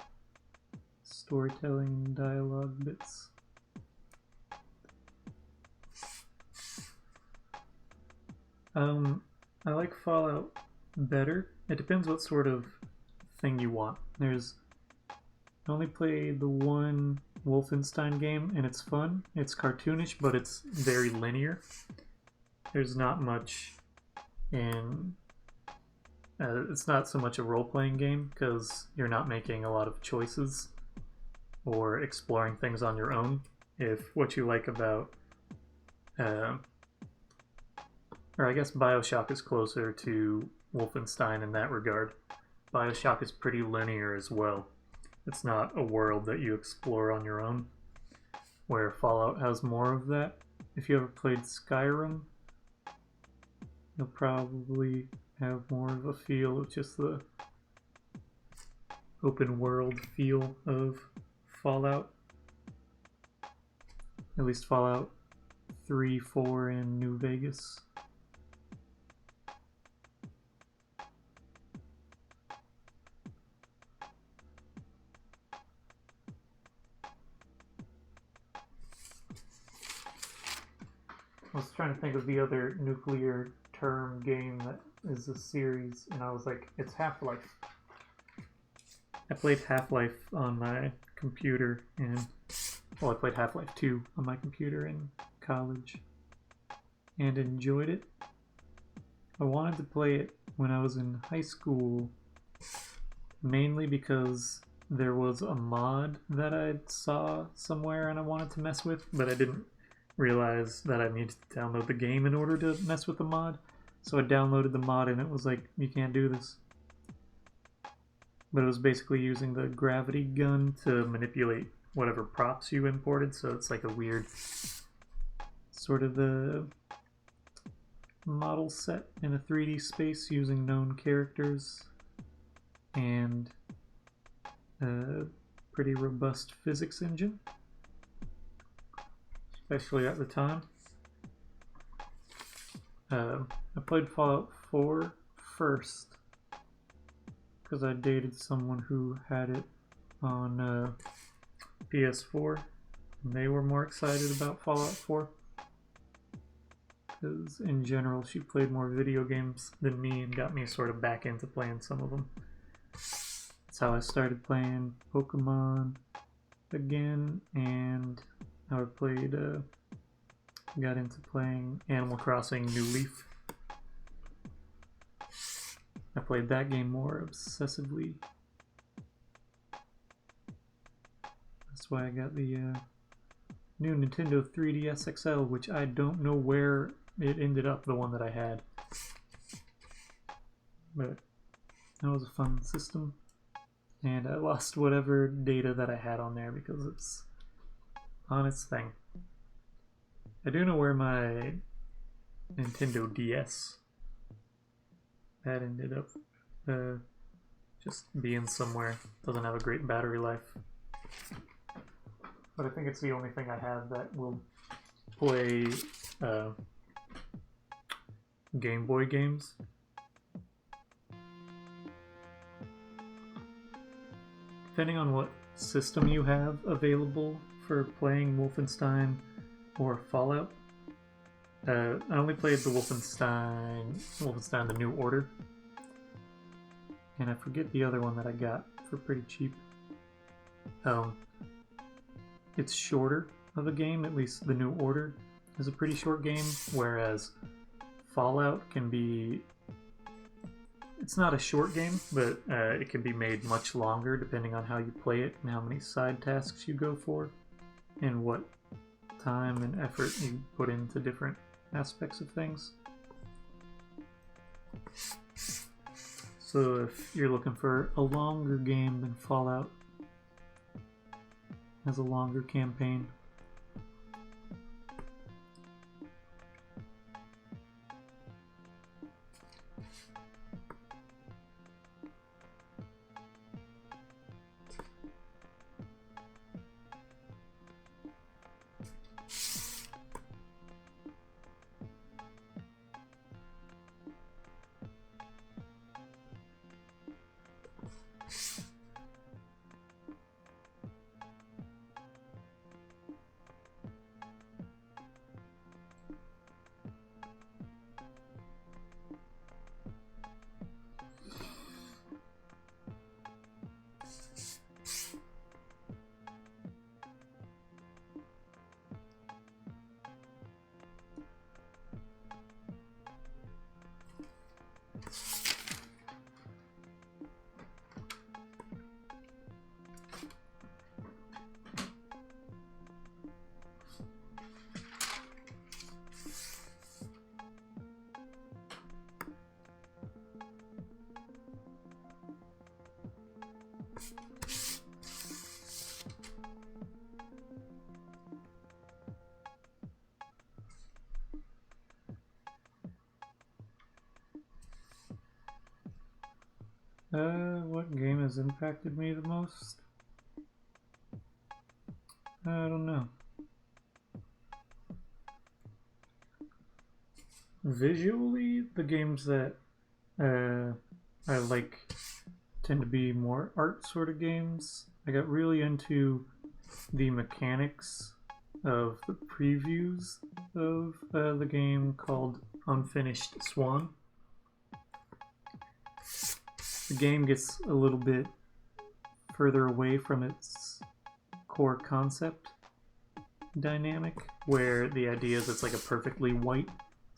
storytelling dialogue bits. I like Fallout better. It depends what sort of thing you want. I only played the one Wolfenstein game, and it's fun. It's cartoonish, but it's very linear. There's not much in... it's not so much a role-playing game, because you're not making a lot of choices or exploring things on your own. If what you like about... or I guess BioShock is closer to Wolfenstein in that regard. BioShock is pretty linear as well. It's not a world that you explore on your own, where Fallout has more of that. If you ever played Skyrim, you'll probably have more of a feel of just the open world feel of Fallout. At least Fallout 3, 4, and New Vegas. I was trying to think of the other nuclear term game that is a series, and I was like, it's Half-Life. I played Half-Life on my computer, and well, I played Half-Life 2 on my computer in college and enjoyed it. I wanted to play it when I was in high school, mainly because there was a mod that I saw somewhere and I wanted to mess with, but I didn't realize that I needed to download the game in order to mess with the mod. So I downloaded the mod and it was like, you can't do this. But it was basically using the gravity gun to manipulate whatever props you imported, so it's like a weird sort of a model set in a 3D space using known characters and a pretty robust physics engine, especially at the time. I played Fallout 4 first because I dated someone who had it on PS4, and they were more excited about Fallout 4 because in general she played more video games than me and got me sort of back into playing some of them. That's how I started playing Pokemon again, and how I played got into playing Animal Crossing New Leaf. I played that game more obsessively. That's why I got the new Nintendo 3DS XL, which I don't know where it ended up, the one that I had. But that was a fun system. And I lost whatever data that I had on there because it's on its thing. I do know where my Nintendo DS, that ended up just being somewhere. Doesn't have a great battery life. But I think it's the only thing I have that will play Game Boy games. Depending on what system you have available for playing Wolfenstein or Fallout. I only played the Wolfenstein The New Order. And I forget the other one that I got for pretty cheap. It's shorter of a game, at least The New Order is a pretty short game, whereas Fallout can be... It's not a short game, but it can be made much longer depending on how you play it and how many side tasks you go for and what time and effort you put into different aspects of things. So if you're looking for a longer game than Fallout, has a longer campaign. What game has impacted me the most? I don't know. Visually, the games that I like tend to be more art sort of games. I got really into the mechanics of the previews of the game called Unfinished Swan. The game gets a little bit further away from its core concept dynamic, where the idea is it's like a perfectly white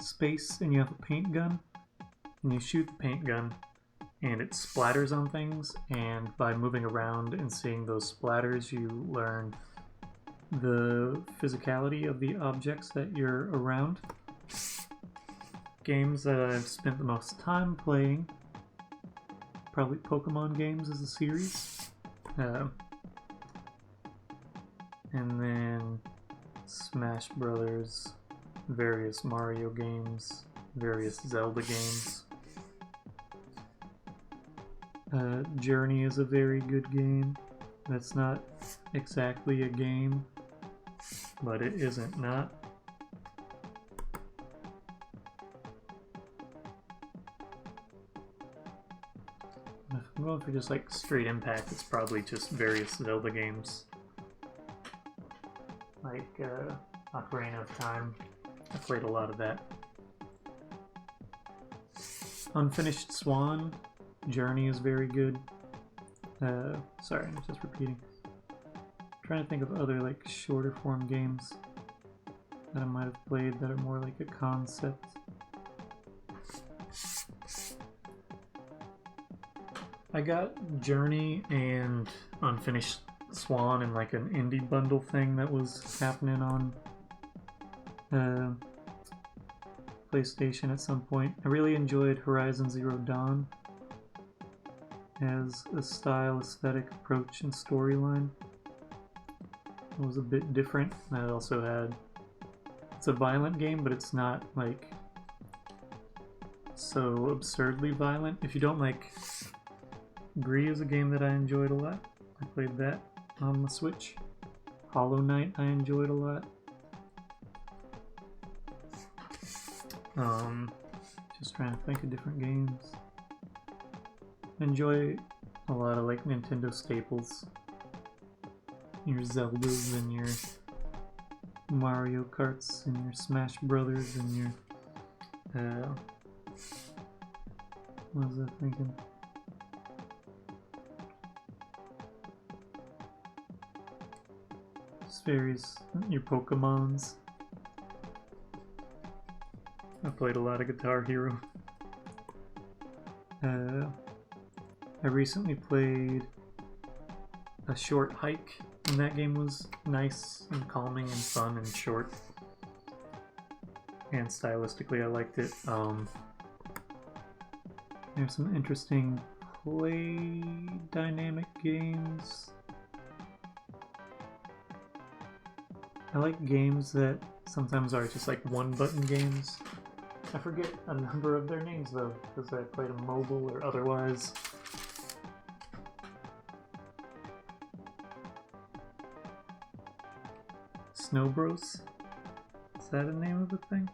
space and you have a paint gun and you shoot the paint gun and it splatters on things, and by moving around and seeing those splatters you learn the physicality of the objects that you're around. Games that I've spent the most time playing, probably Pokemon games as a series, and then Smash Brothers, various Mario games, various Zelda games. Journey is a very good game. That's not exactly a game, but it isn't not. If I'm going for just like straight impact, it's probably just various Zelda games. Like Ocarina of Time. I played a lot of that. Unfinished Swan. Journey is very good. Sorry, I'm just repeating. I'm trying to think of other like shorter form games that I might have played that are more like a concept. I got Journey and Unfinished Swan in like an indie bundle thing that was happening on PlayStation at some point. I really enjoyed Horizon Zero Dawn as a style, aesthetic, approach, and storyline. It was a bit different. I also had... It's a violent game, but it's not like so absurdly violent. If you don't like... Gris is a game that I enjoyed a lot. I played that on the Switch. Hollow Knight I enjoyed a lot. Just trying to think of different games. Enjoy a lot of like Nintendo staples. Your Zeldas and your Mario Karts and your Smash Brothers and your what was I thinking? Just various your Pokemons. I played a lot of Guitar Hero. I recently played a short hike, and that game was nice and calming and fun and short. And stylistically, I liked it. There's some interesting play dynamic games. I like games that sometimes are just like one button games. I forget a number of their names though, because I played them mobile or otherwise. Snow Bros? Is that the name of the thing?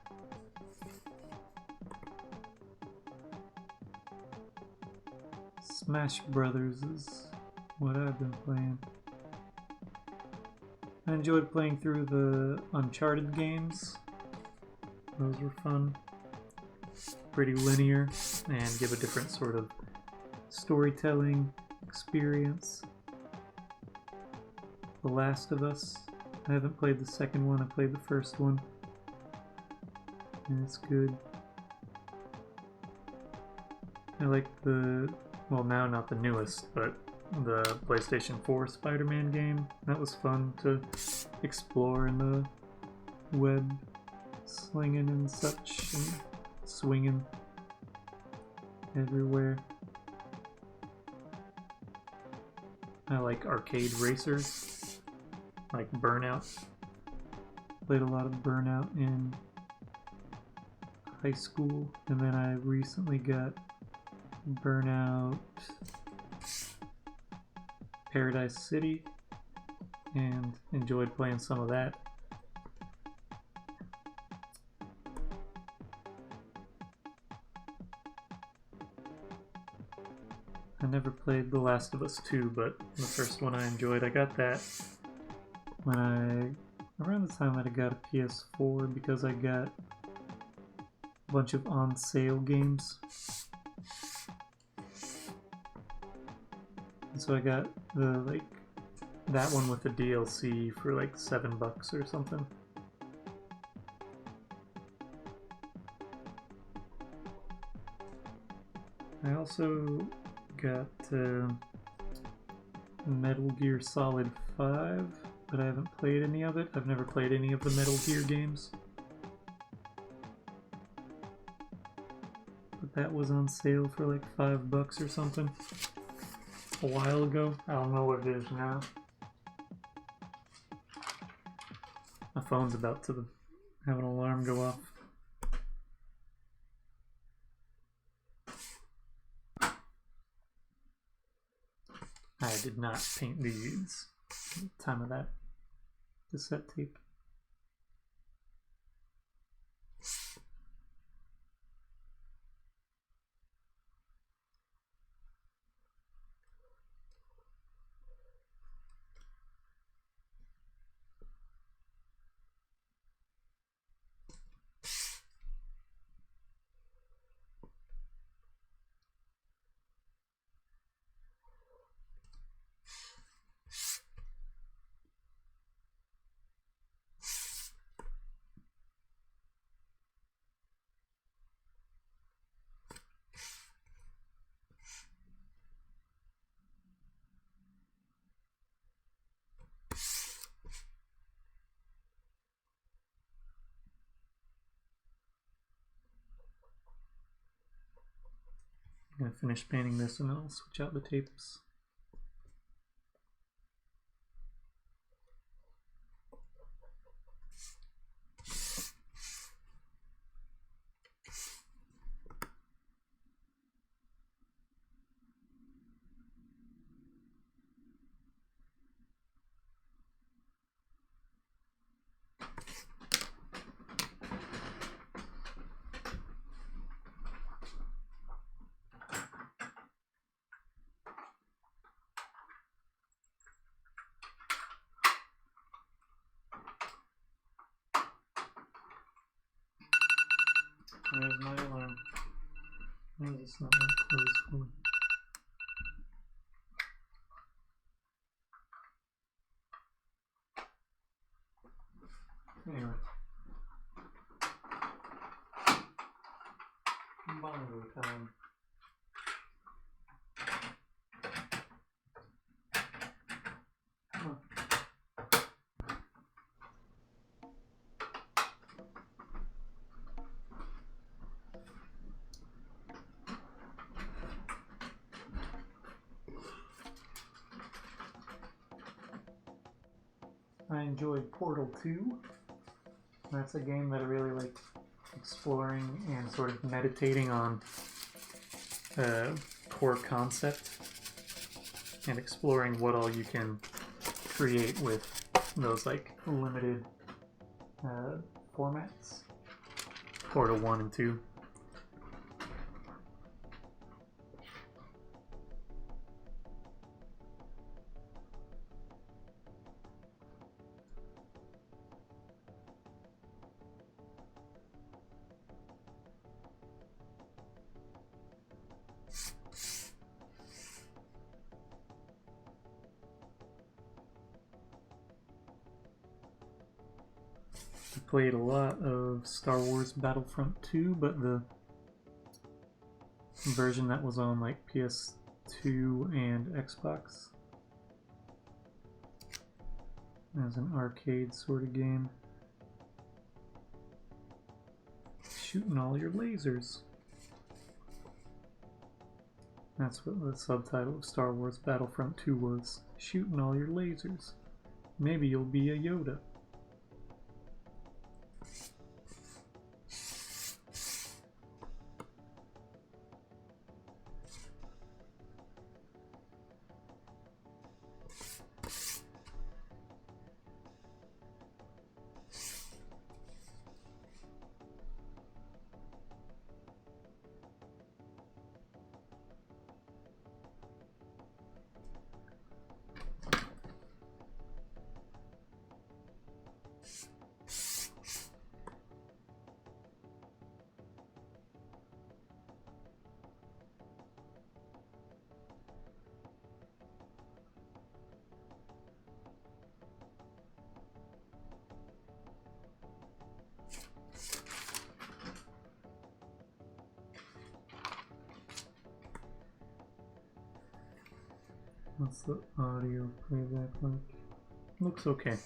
Smash Brothers is what I've been playing. I enjoyed playing through the Uncharted games. Those were fun. Pretty linear and give a different sort of storytelling experience. The Last of Us. I haven't played the second one, I played the first one. And it's good. I like the, well now not the newest, but the PlayStation 4 Spider-Man game. That was fun to explore in the web, slinging and such, and swinging everywhere. I like arcade racers, like Burnout. Played a lot of Burnout in high school, and then I recently got Burnout Paradise City and enjoyed playing some of that. I never played The Last of Us 2, but the first one I enjoyed. I got that when around the time that I got a PS4 because I got a bunch of on sale games. And so I got the that one with the DLC for like $7 or something. I also got Metal Gear Solid 5, but I haven't played any of it. I've never played any of the Metal Gear games. But that was on sale for like $5 or something a while ago. I don't know what it is now. My phone's about to have an alarm go off. I did not paint these at the time of that cassette tape. I'm gonna finish painting this and then I'll switch out the tapes. There's my alarm. Why is this not closed for? Anyway. Bongo time. Come on. enjoyed Portal 2. That's a game that I really like exploring and sort of meditating on core concept and exploring what all you can create with those like limited formats. Portal 1 and 2. Played a lot of Star Wars Battlefront 2, but the version that was on like PS2 and Xbox as an arcade sort of game. Shooting all your lasers. That's what the subtitle of Star Wars Battlefront 2 was. Shooting all your lasers. Maybe you'll be a Yoda. What's the audio playback like? Looks okay.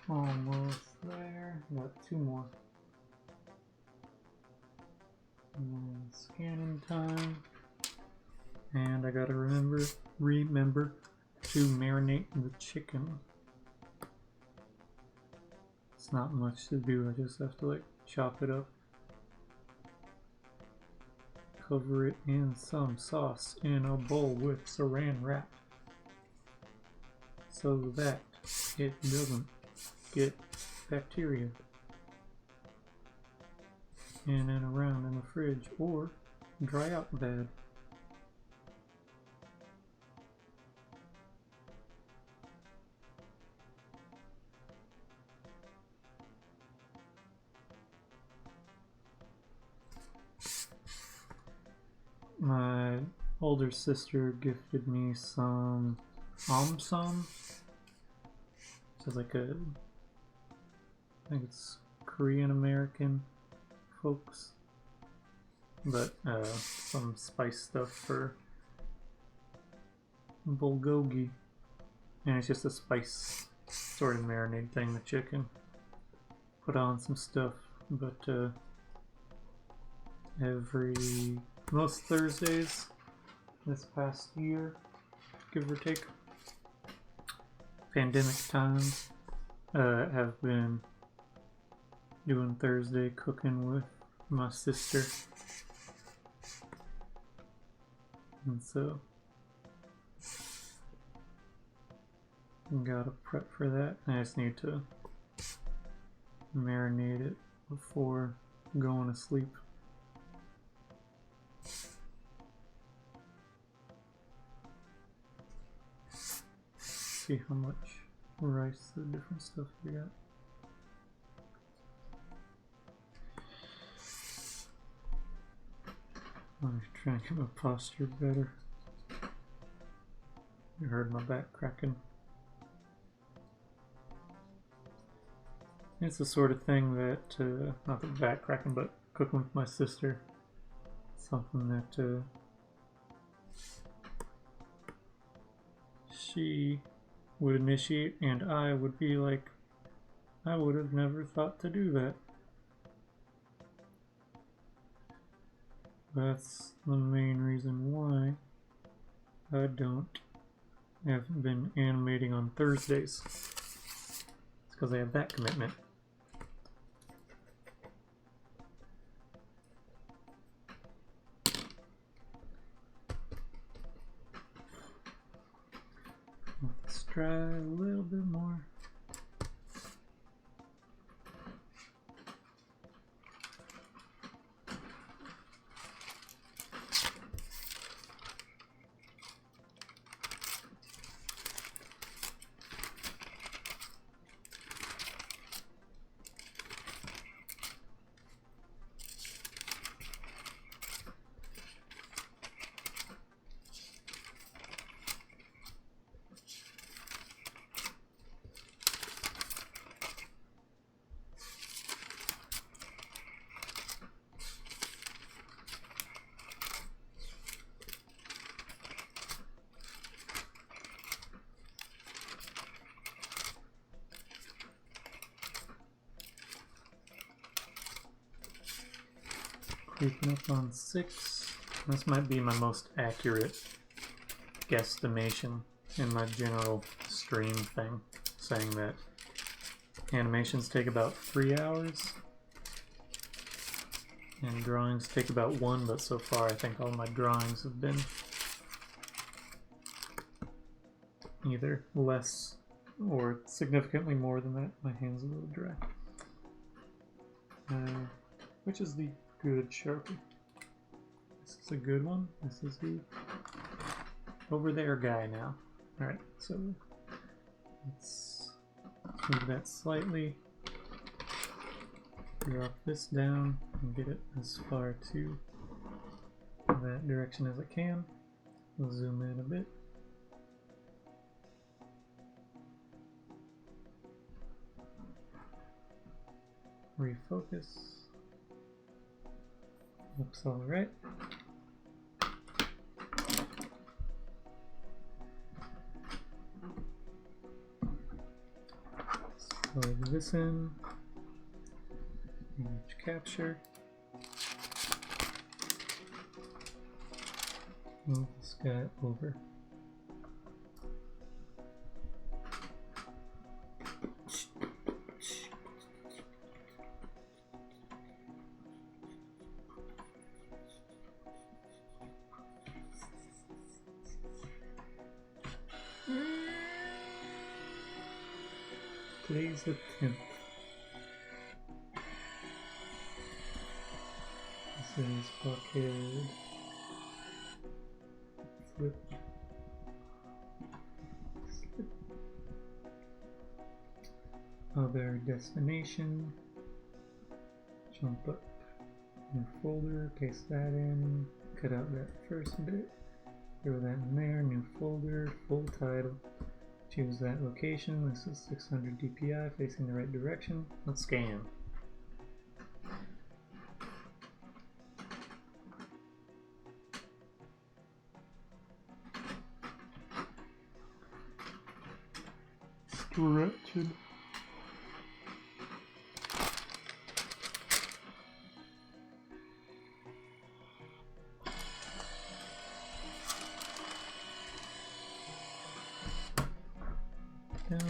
Almost there. Got 2 more. Scanning time. And I gotta remember to marinate the chicken. It's not much to do, I just have to like chop it up. Cover it in some sauce in a bowl with saran wrap so that it doesn't get bacteria in and around in the fridge or dry out bad. My older sister gifted me some omsom, which is like I think it's Korean American folks, but some spice stuff for bulgogi, and it's just a spice sort of marinade thing. The chicken, put on some stuff, but most Thursdays this past year, give or take, pandemic times, have been doing Thursday cooking with my sister, and so gotta prep for that. I just need to marinate it before going to sleep. See how much rice, the different stuff we got. I'm trying to get my posture better. You heard my back cracking. It's the sort of thing that, not the back cracking, but cooking with my sister, something that she would initiate, and I would be like, I would have never thought to do that. That's the main reason why I haven't been animating on Thursdays. It's because I have that commitment. Let's try a little bit more. Creeping up on 6. This might be my most accurate guesstimation in my general stream thing, saying that animations take about 3 hours and drawings take about 1, but so far I think all my drawings have been either less or significantly more than that. My hand's a little dry. Which is the good Sharpie? This is a good one. This is the over there guy now. Alright, so let's move that slightly. Drop this down and get it as far to that direction as I can. We'll zoom in a bit. Refocus. Looks alright. Plug this in. Image capture. Move this guy over. Today's the 10th. This is Blockhead. Flip. Slip. Other destination. Jump up. New folder. Paste that in. Cut out that first bit. Throw that in there. New folder. Full title. Choose that location. This is 600 dpi facing the right direction. Let's scan. Stretching. Down.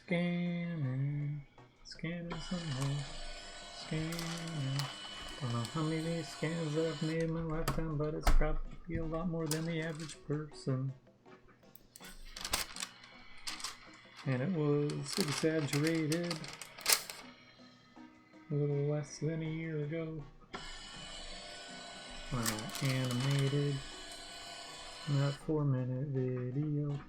Scanning, scanning some more, scanning. Don't know how many scans I've made in my lifetime, but it's probably a lot more than the average person. And it was exaggerated a little less than a year ago. Animated, not 4-minute video.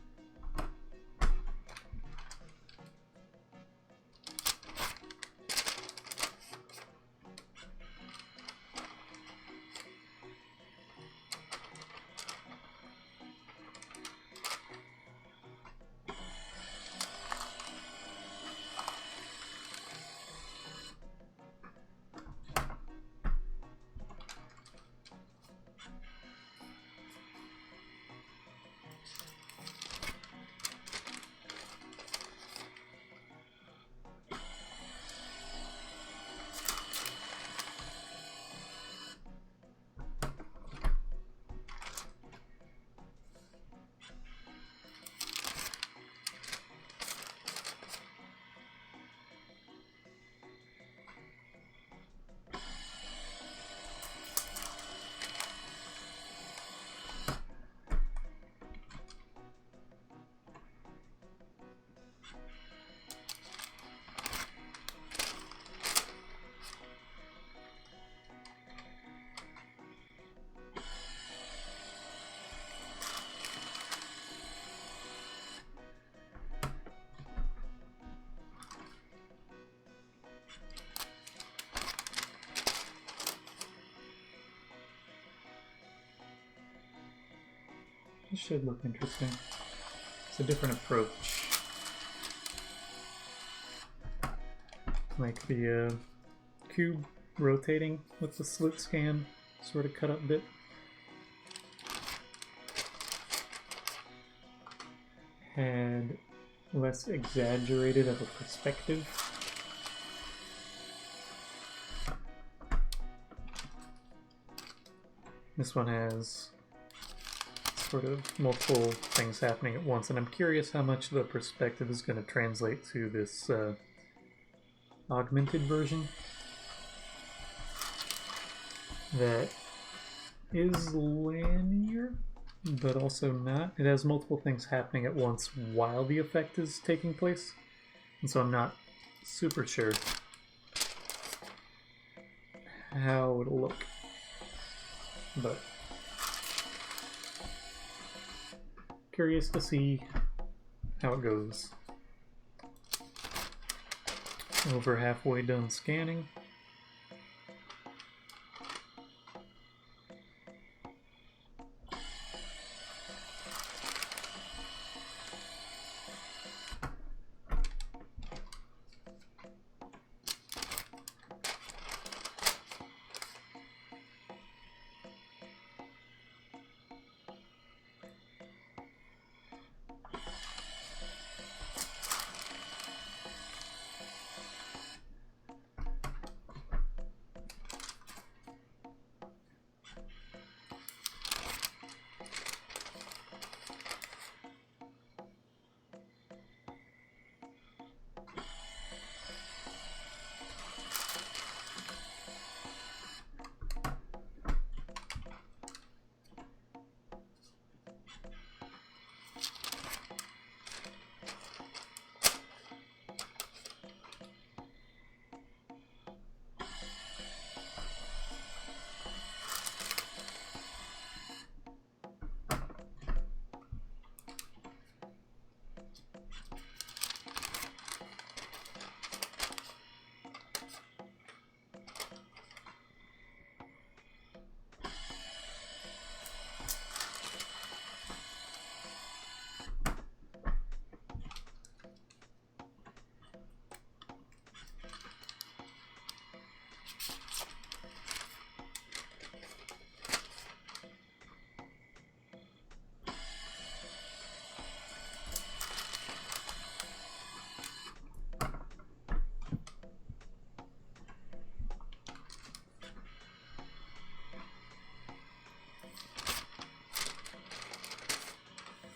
This should look interesting. It's a different approach. Like the cube rotating with the Slit-scan sort of cut up bit. Had less exaggerated of a perspective. This one has sort of multiple things happening at once, and I'm curious how much the perspective is going to translate to this augmented version that is linear, but also not. It has multiple things happening at once while the effect is taking place, and so I'm not super sure how it'll look. But curious to see how it goes. Over halfway done scanning.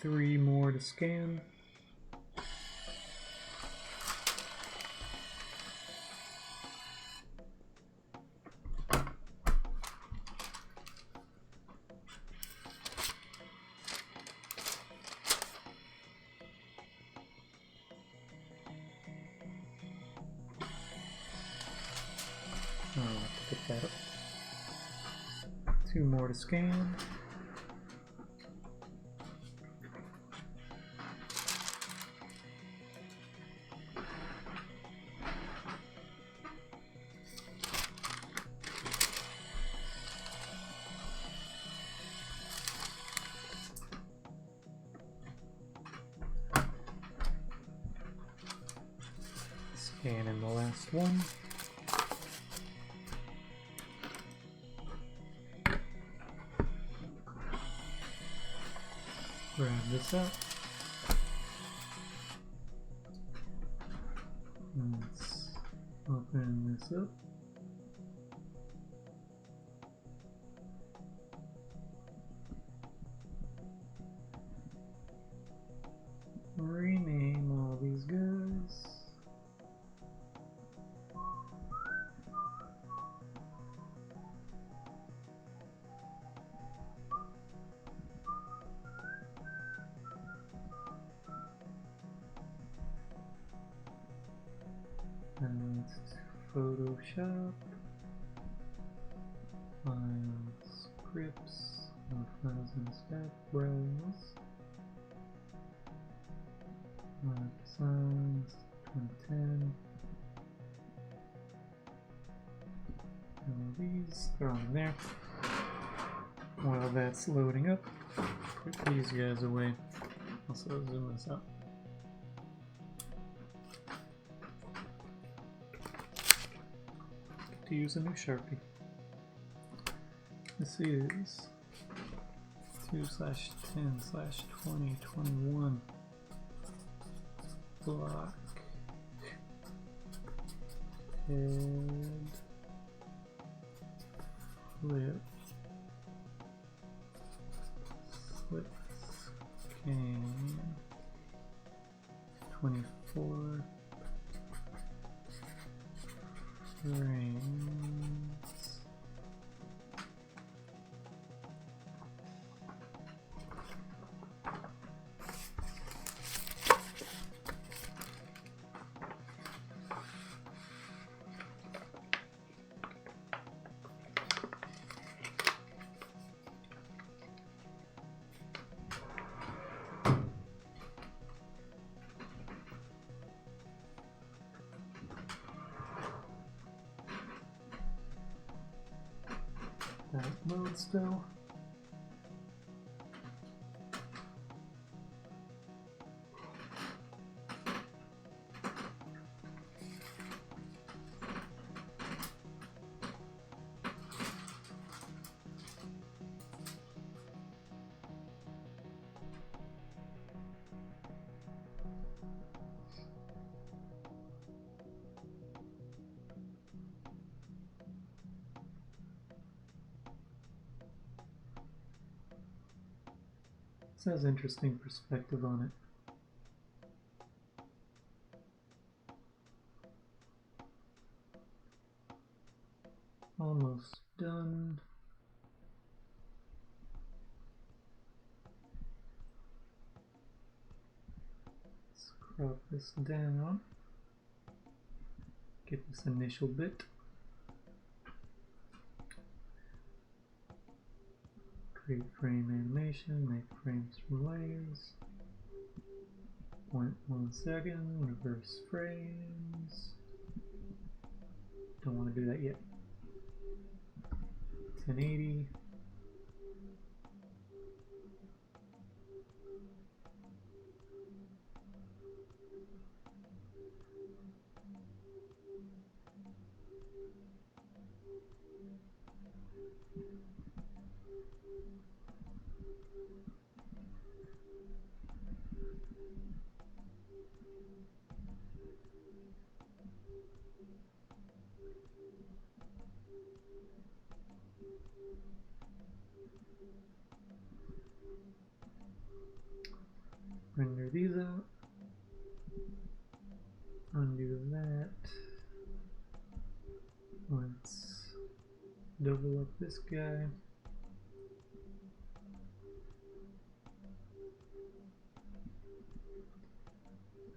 Three more to scan. I'll have to pick that up. Two more to scan. Scan in the last one. Grab this up. Let's open this up. Rename all these guys. And Photoshop, File, Scripts, no files and stack, Browse, Designs, 2010, all these, throw them in there. While that's loading up, put these guys away. Also zoom this out. To use a new Sharpie. This is 2/10/2021 Blockhead Flip Slit and 24 frames. That mode still. This has interesting perspective on it. Almost done. Let's crop this down. Get this initial bit. Create frame animation, make frames from layers. 0.1 second, reverse frames. Don't want to do that yet. 1080. Render these out. Undo that. Let's double up this guy.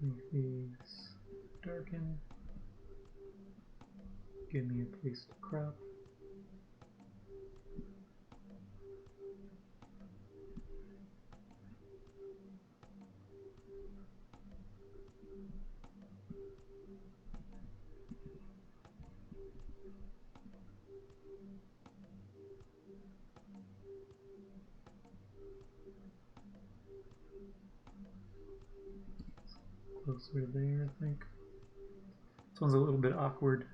Make these darken. Give me a place to crop. Closer there, I think. This one's a little bit awkward.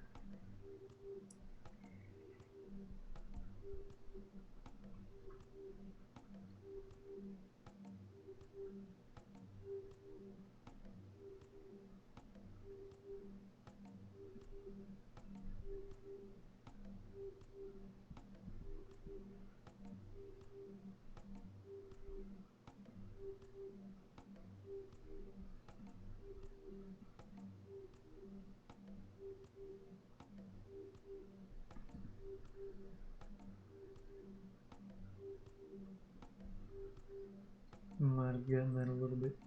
Might have gotten that a little bit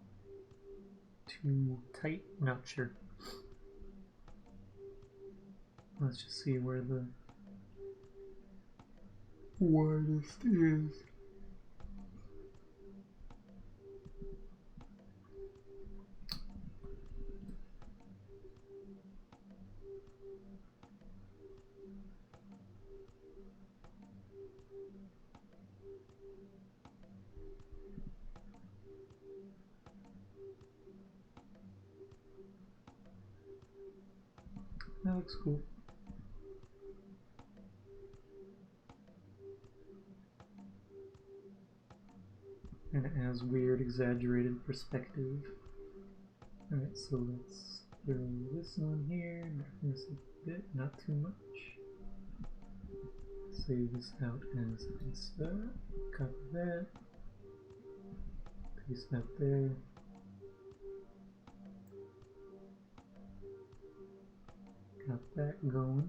too tight, not sure. Let's just see where the widest is. That looks cool. And it has weird, exaggerated perspective. Alright, so let's throw this on here, darken this a bit, not too much. Save this out as a star, copy that, Paste that there. Got that going.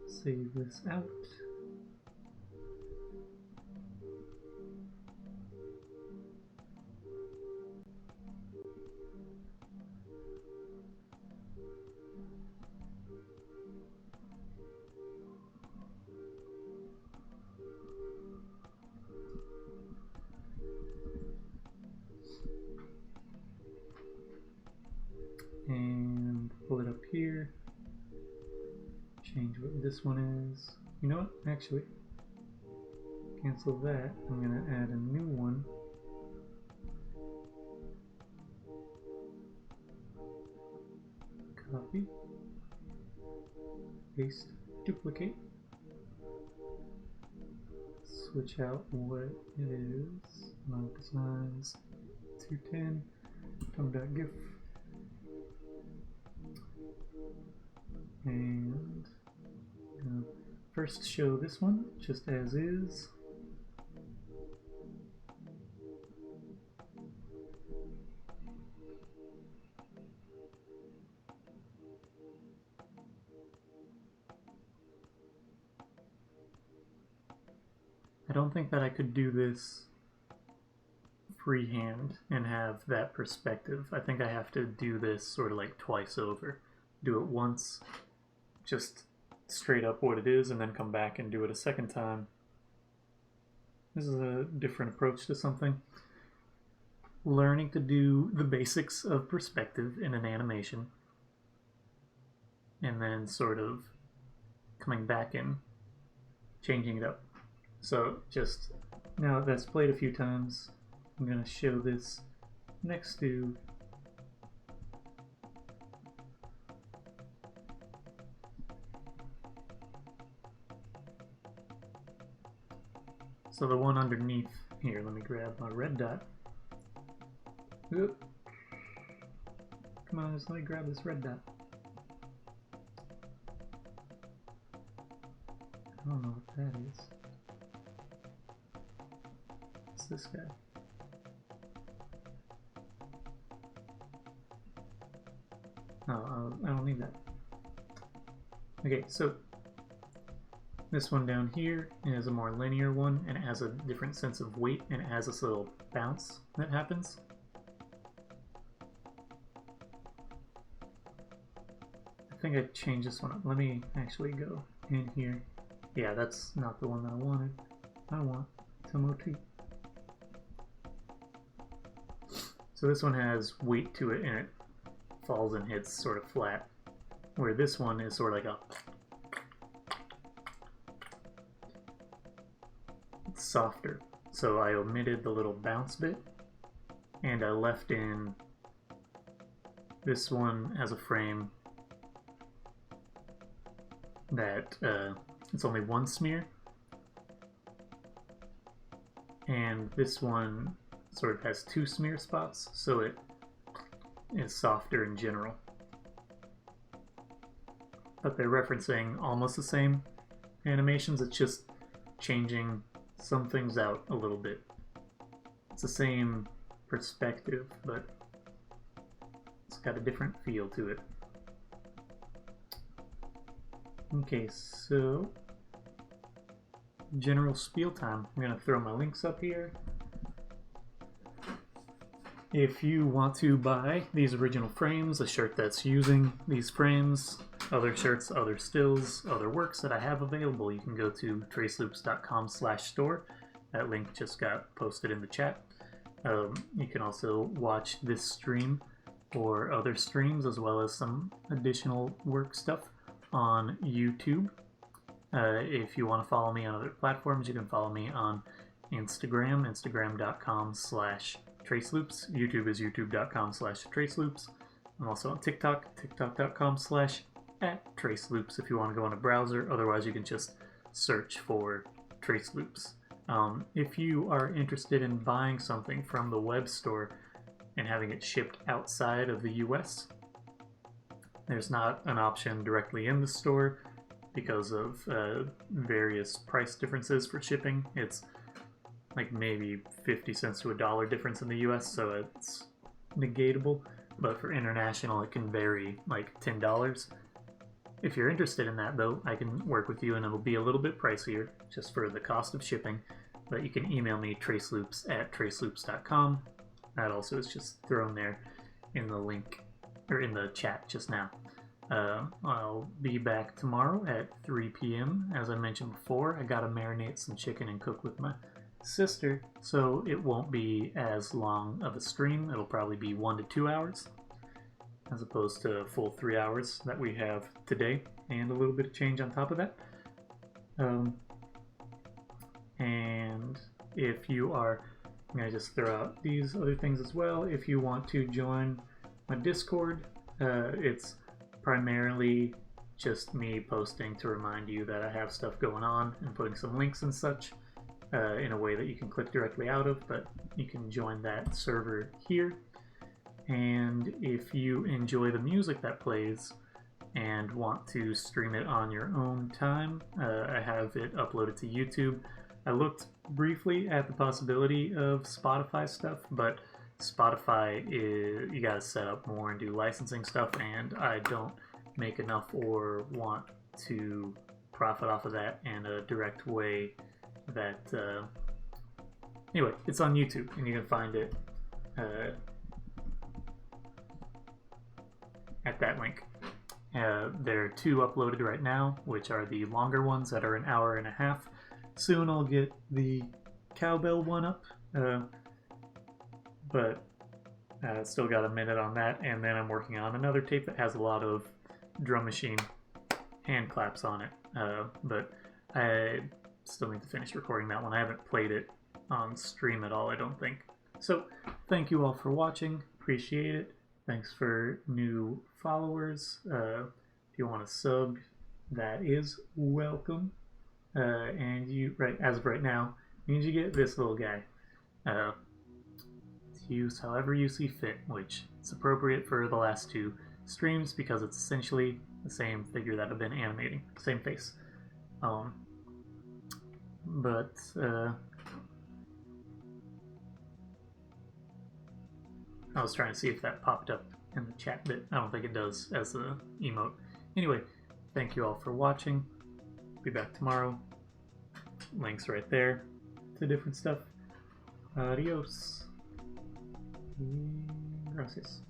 Save this out. And pull it up here. Change what this one is. You know what? Actually, cancel that. I'm going to add a new one. Copy. Paste. Duplicate. Switch out what it is. Designs 210. Tom.gif. And first show this one just as is. I don't think that I could do this freehand and have that perspective. I think I have to do this sort of like twice over. Do it once, just straight up what it is, and then come back and do it a second time. This is a different approach to something. Learning to do the basics of perspective in an animation, and then sort of coming back and changing it up. So just now that that's played a few times, I'm going to show this next to so the one underneath here. Let me grab my red dot. Oop. Come on, just let me grab this red dot. I don't know what that is. It's this guy. Oh, I don't need that. Okay, so this one down here is a more linear one, and it has a different sense of weight, and it has this little bounce that happens. I think I changed this one up. Let me actually go in here. Yeah, that's not the one that I wanted. I want Tomoto. So this one has weight to it, and it falls and hits sort of flat, where this one is sort of like a softer. So I omitted the little bounce bit, and I left in this one as a frame that it's only one smear, and this one sort of has two smear spots, so it is softer in general. But they're referencing almost the same animations, it's just changing some things out a little bit. It's the same perspective, but it's got a different feel to it. Okay, so general spiel time. I'm going to throw my links up here. If you want to buy these original frames, a shirt that's using these frames, other shirts, other stills, other works that I have available, you can go to traceloops.com/store. That link just got posted in the chat. You can also watch this stream or other streams, as well as some additional work stuff on YouTube. If you want to follow me on other platforms, you can follow me on Instagram, instagram.com/traceloops. YouTube is youtube.com/traceloops. I'm also on TikTok, tiktok.com/@traceloops if you want to go on a browser. Otherwise, you can just search for Traceloops. If you are interested in buying something from the web store and having it shipped outside of the US, there's not an option directly in the store because of various price differences for shipping. It's like maybe 50 cents to $1 difference in the US, so it's negatable. But for international, it can vary like $10. If you're interested in that, though, I can work with you, and it'll be a little bit pricier just for the cost of shipping. But you can email me traceloops@traceloops.com. That also is just thrown there in the link, or in the chat just now. I'll be back tomorrow at 3 p.m. As I mentioned before, I gotta marinate some chicken and cook with my sister, so it won't be as long of a stream. It'll probably be 1 to 2 hours, as opposed to a full 3 hours that we have today, and a little bit of change on top of that. And if you are, I'm gonna just throw out these other things as well. If you want to join my Discord, it's primarily just me posting to remind you that I have stuff going on and putting some links and such in a way that you can click directly out of, but you can join that server here. And if you enjoy the music that plays and want to stream it on your own time, I have it uploaded to YouTube. I looked briefly at the possibility of Spotify stuff, but Spotify is, you gotta set up more and do licensing stuff, and I don't make enough or want to profit off of that in a direct way that anyway, it's on YouTube and you can find it at that link. There are 2 uploaded right now, which are the longer ones that are an hour and a half. Soon I'll get the cowbell one up, but still got a minute on that, and then I'm working on another tape that has a lot of drum machine hand claps on it, but I still need to finish recording that one. I haven't played it on stream at all, I don't think. So thank you all for watching, appreciate it. Thanks for new followers. If you want to sub, that is welcome. And you, right, as of right now, means you get this little guy. To use however you see fit, which is appropriate for the last 2 streams because it's essentially the same figure that I've been animating, same face. But I was trying to see if that popped up in the chat bit. I don't think it does as a emote. Anyway, thank you all for watching. Be back tomorrow. Links right there to different stuff. Adios. Gracias.